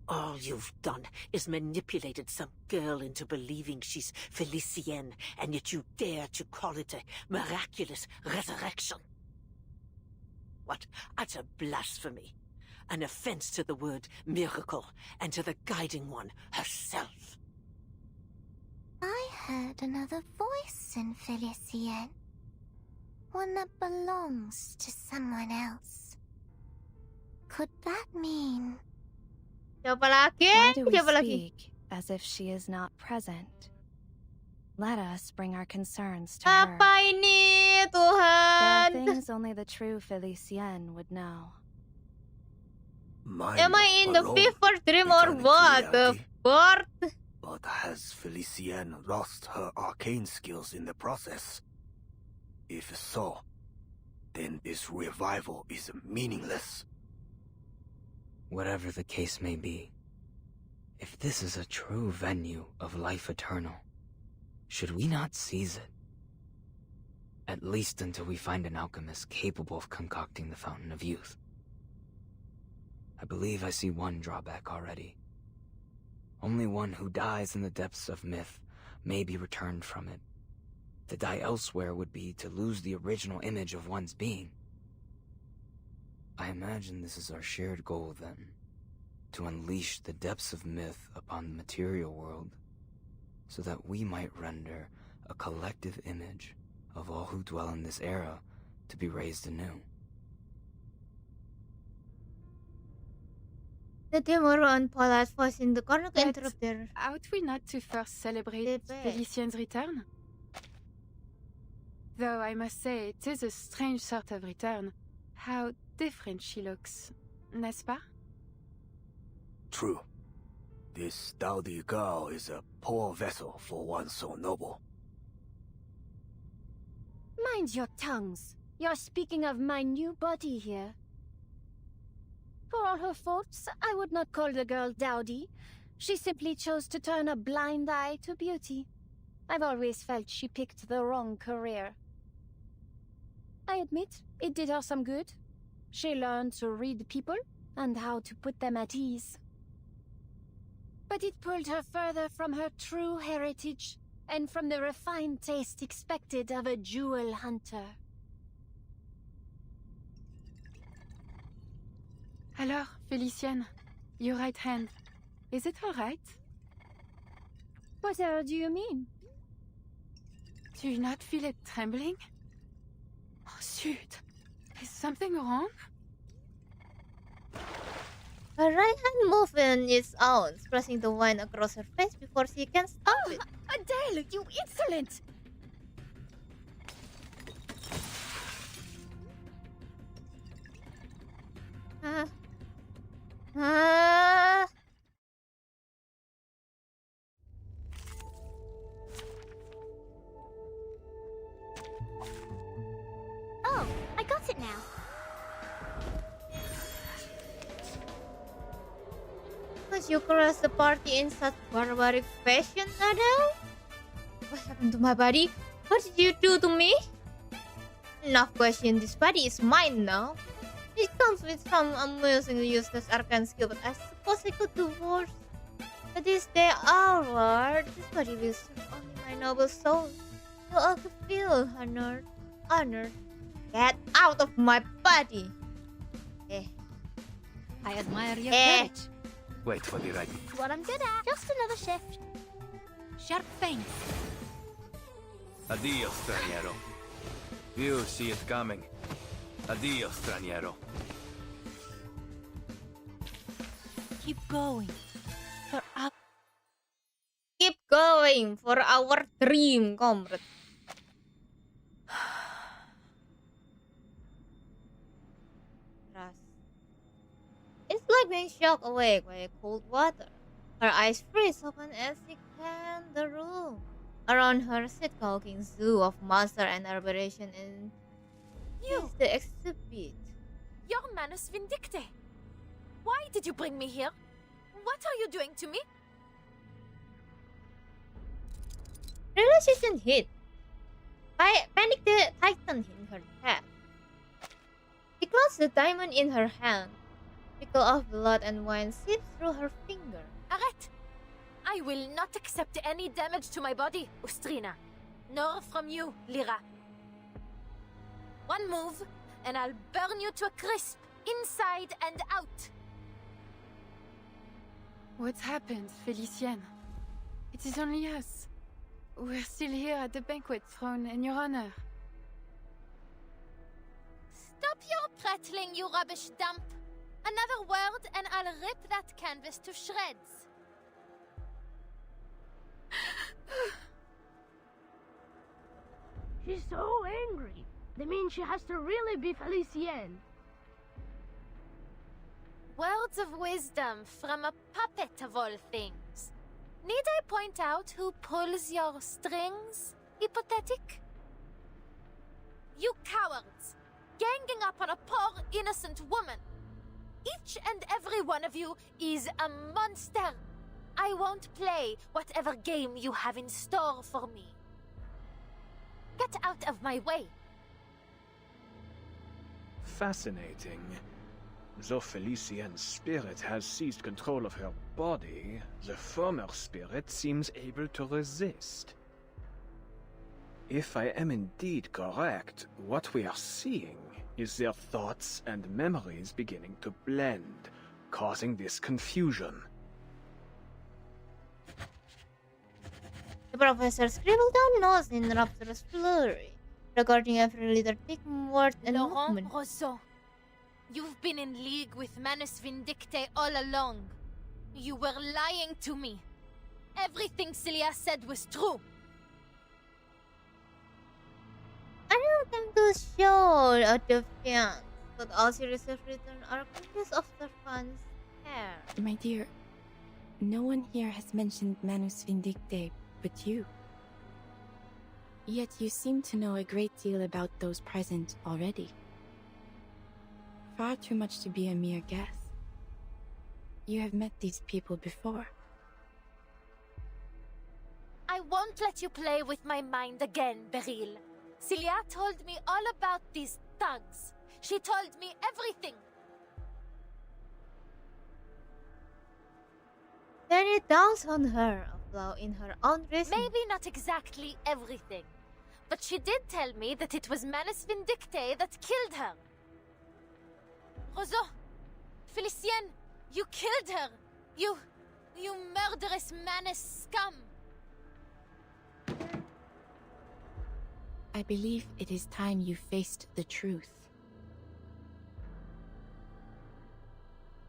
All you've done is manipulated some girl into believing she's Felicienne, and yet you dare to call it a miraculous resurrection. What utter blasphemy. An offense to the word miracle and to the Guiding One herself. I heard another voice in Felicienne. One that belongs to someone else. Could that mean... Siapa lagi? Why do we Siapa lagi? speak as if she is not present? Let us bring our concerns to her. Apa ini, There are Tuhan? things only the true Felicienne would know. Am I in the fever dream or what? The fourth? But has Felicienne lost her arcane skills in the process? If so, then this revival is meaningless. Whatever the case may be, if this is a true venue of life eternal, should we not seize it? At least until we find an alchemist capable of concocting the Fountain of Youth. I believe I see one drawback already. Only one who dies in the depths of myth may be returned from it. To die elsewhere would be to lose the original image of one's being. I imagine this is our shared goal then, to unleash the depths of myth upon the material world, so that we might render a collective image of all who dwell in this era to be raised anew. The demure and polite voice in the corner But interrupt their... ought we not to first celebrate Felicienne's return? Though I must say, it is a strange sort of return. How different she looks, n'est-ce pas? True. This dowdy girl is a poor vessel for one so noble. Mind your tongues. You're speaking of my new body here. For all her faults, I would not call the girl dowdy. She simply chose to turn a blind eye to beauty. I've always felt she picked the wrong career. I admit, it did her some good. She learned to read people and how to put them at ease. But it pulled her further from her true heritage and from the refined taste expected of a jewel hunter. Alors, Felicienne, your right hand, is it all right? What do you mean? Do you not feel it trembling? Oh, zut! Is something wrong? Her right hand moved on its own, pressing the wine across her face before she can stop it. Adele, you insolent! Ah. Ah. Oh, I got it now. Because you cross the party in such barbaric fashion, Nadal? What happened to my body? What did you do to me? Enough question, this body is mine now. It comes with some amazing useless arcane skill, but I suppose I could do worse. But this day onward, this body will serve only my noble soul. So I could feel honored. Get out of my body! I admire your Eh. courage. Wait for the right. What I'm good at. Just another shift. Sharp fangs. Addio, straniero. You see it coming. Addio, straniero. Keep going. For our Keep going for our dream, comrade. Trust. It's like being shocked awake by cold water. Her eyes freeze open as she can the room. Around her sit gawking zoo of monster and aberration and You! the exhibit. You're Manus Vindicte. Why did you bring me here? What are you doing to me? Realization hit. Panic the tightened in her chest. She closed the diamond in her hand. Trickle of blood and wine seeped through her finger. Arrête! I will not accept any damage to my body, Ustrina. Nor from you, Lyra. One move, and I'll burn you to a crisp, inside and out. What's happened, Felicienne? It is only us. We're still here at the banquet thrown in your honor. Stop your prattling, you rubbish dump. Another word, and I'll rip that canvas to shreds. She's so angry. That means she has to really be Felicienne. Words of wisdom from a puppet of all things. Need I point out who pulls your strings, hypothetic? You cowards! Ganging up on a poor, innocent woman! Each and every one of you is a monster! I won't play whatever game you have in store for me. Get out of my way! Fascinating. Though Felicienne's spirit has seized control of her body, the former spirit seems able to resist. If I am indeed correct, what we are seeing is their thoughts and memories beginning to blend, causing this confusion. The professor scribbled down notes in rapturous flurry, recording every little tick, word, and Laurent movement. Rousseau, you've been in league with Manus Vindicte all along. You were lying to me. Everything Celia said was true. I don't want them to show a defiance, but all seriously written are confused of the fun's hair. My dear, no one here has mentioned Manus Vindicte but you. Yet you seem to know a great deal about those present already. Far too much to be a mere guess. You have met these people before. I won't let you play with my mind again, Beryl. Celia told me all about these thugs. She told me everything. Then it dawns on her a flaw in her own reason. Maybe not exactly everything, but she did tell me that it was Manus Vindicte that killed her. Rousseau, Felicienne, you killed her. You murderous Manus scum. I believe it is time you faced the truth.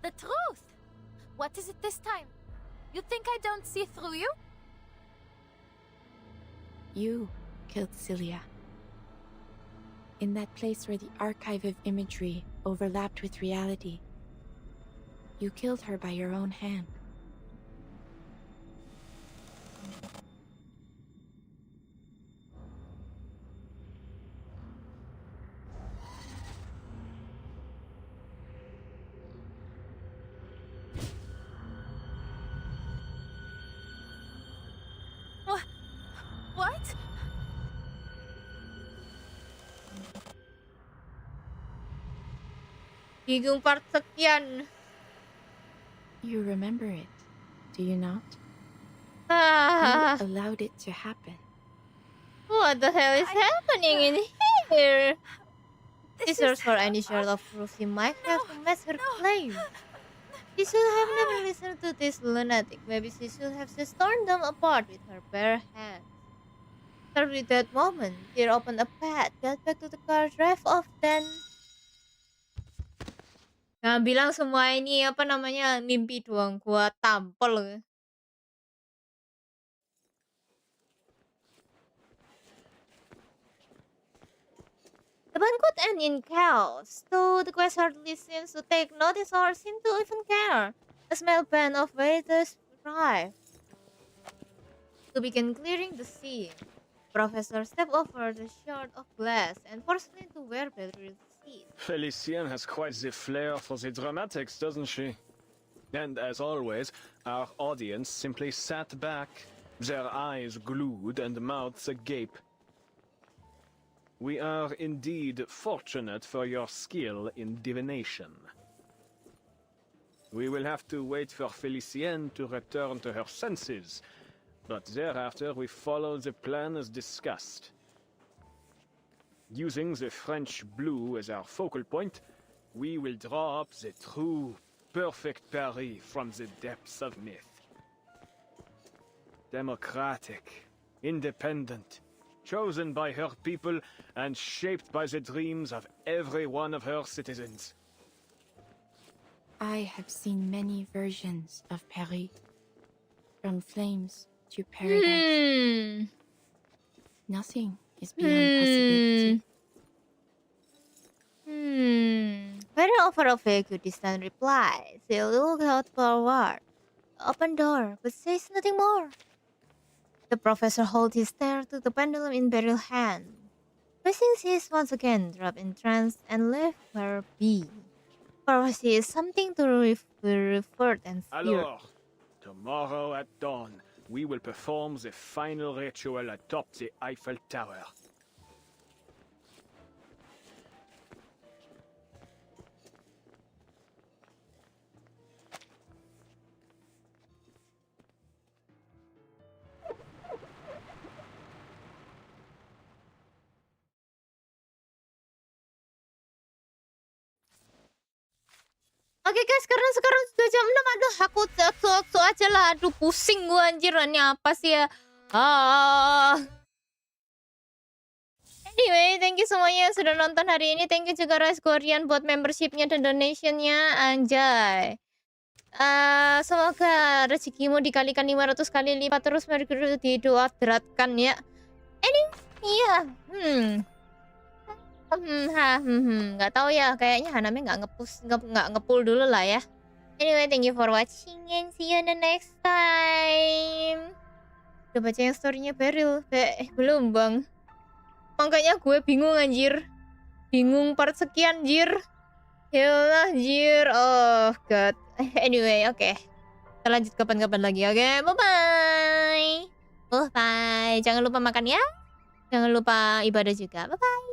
The truth? What is it this time? You think I don't see through you? You killed Celia. In that place where the archive of imagery overlapped with reality, You killed her by your own hand. What? Bingung part sekian. You remember it, do you not? Ah, You allowed it to happen. what the hell is happening in here? She searched for any sort of proof he might have to match her claim. She should have never listened to this lunatic. Maybe she should have just torn them apart with her bare hands. Started with that moment, she opened a path, got back to the car, drive off, then... Nah, bilang semua ini apa namanya mimpi doang, gua tampol. The band could end in chaos, though the quest hardly seems to take notice or seem to even care. A small band of waiters arrived to begin clearing the scene. Professor stepped over the shard of glass and forced him to wear battery seat. Felicienne has quite the flair for the dramatics, doesn't she? And as always, our audience simply sat back, their eyes glued and mouths agape. We are indeed fortunate for your skill in divination. We will have to wait for Felicienne to return to her senses, but thereafter we follow the plan as discussed. Using the French blue as our focal point, we will draw up the true, perfect Paris from the depths of myth. Democratic, independent, chosen by her people and shaped by the dreams of every one of her citizens. I have seen many versions of Paris, from flames to paradise. Nothing is beyond possibility. Very over a vague distant reply. She looked out forward. Open door, but says nothing more. The professor held his stare to the pendulum in barrel hand. Pressing his once again, dropped in trance and left her be. For she is something to referred and fear. Alors, tomorrow at dawn, we will perform the final ritual atop the Eiffel Tower. Oke guys, karena sekarang sudah jam 6. Aduh, aku so aja lah. Aduh, pusing gua anjir. Ini apa sih ya? Anyway, thank you semuanya yang sudah nonton hari ini. Thank you juga Rice Korean buat membershipnya dan donationnya. Anjay. Semoga rezekimu dikalikan 500 kali lipat terus. Mari kita didoakan ya. Iya. Nggak tahu ya, kayaknya Haname nggak nge-pull dulu lah ya. Anyway, thank you for watching and see you in the next time. Udah baca yang story-nya Beryl? Belum bang. Makanya gue bingung anjir. Bingung part sekian jir. Yalah jir. Oh god. Anyway, oke. Kita lanjut kapan-kapan lagi, oke? Bye-bye. Bye. Jangan lupa makan ya. Jangan lupa ibadah juga. Bye-bye.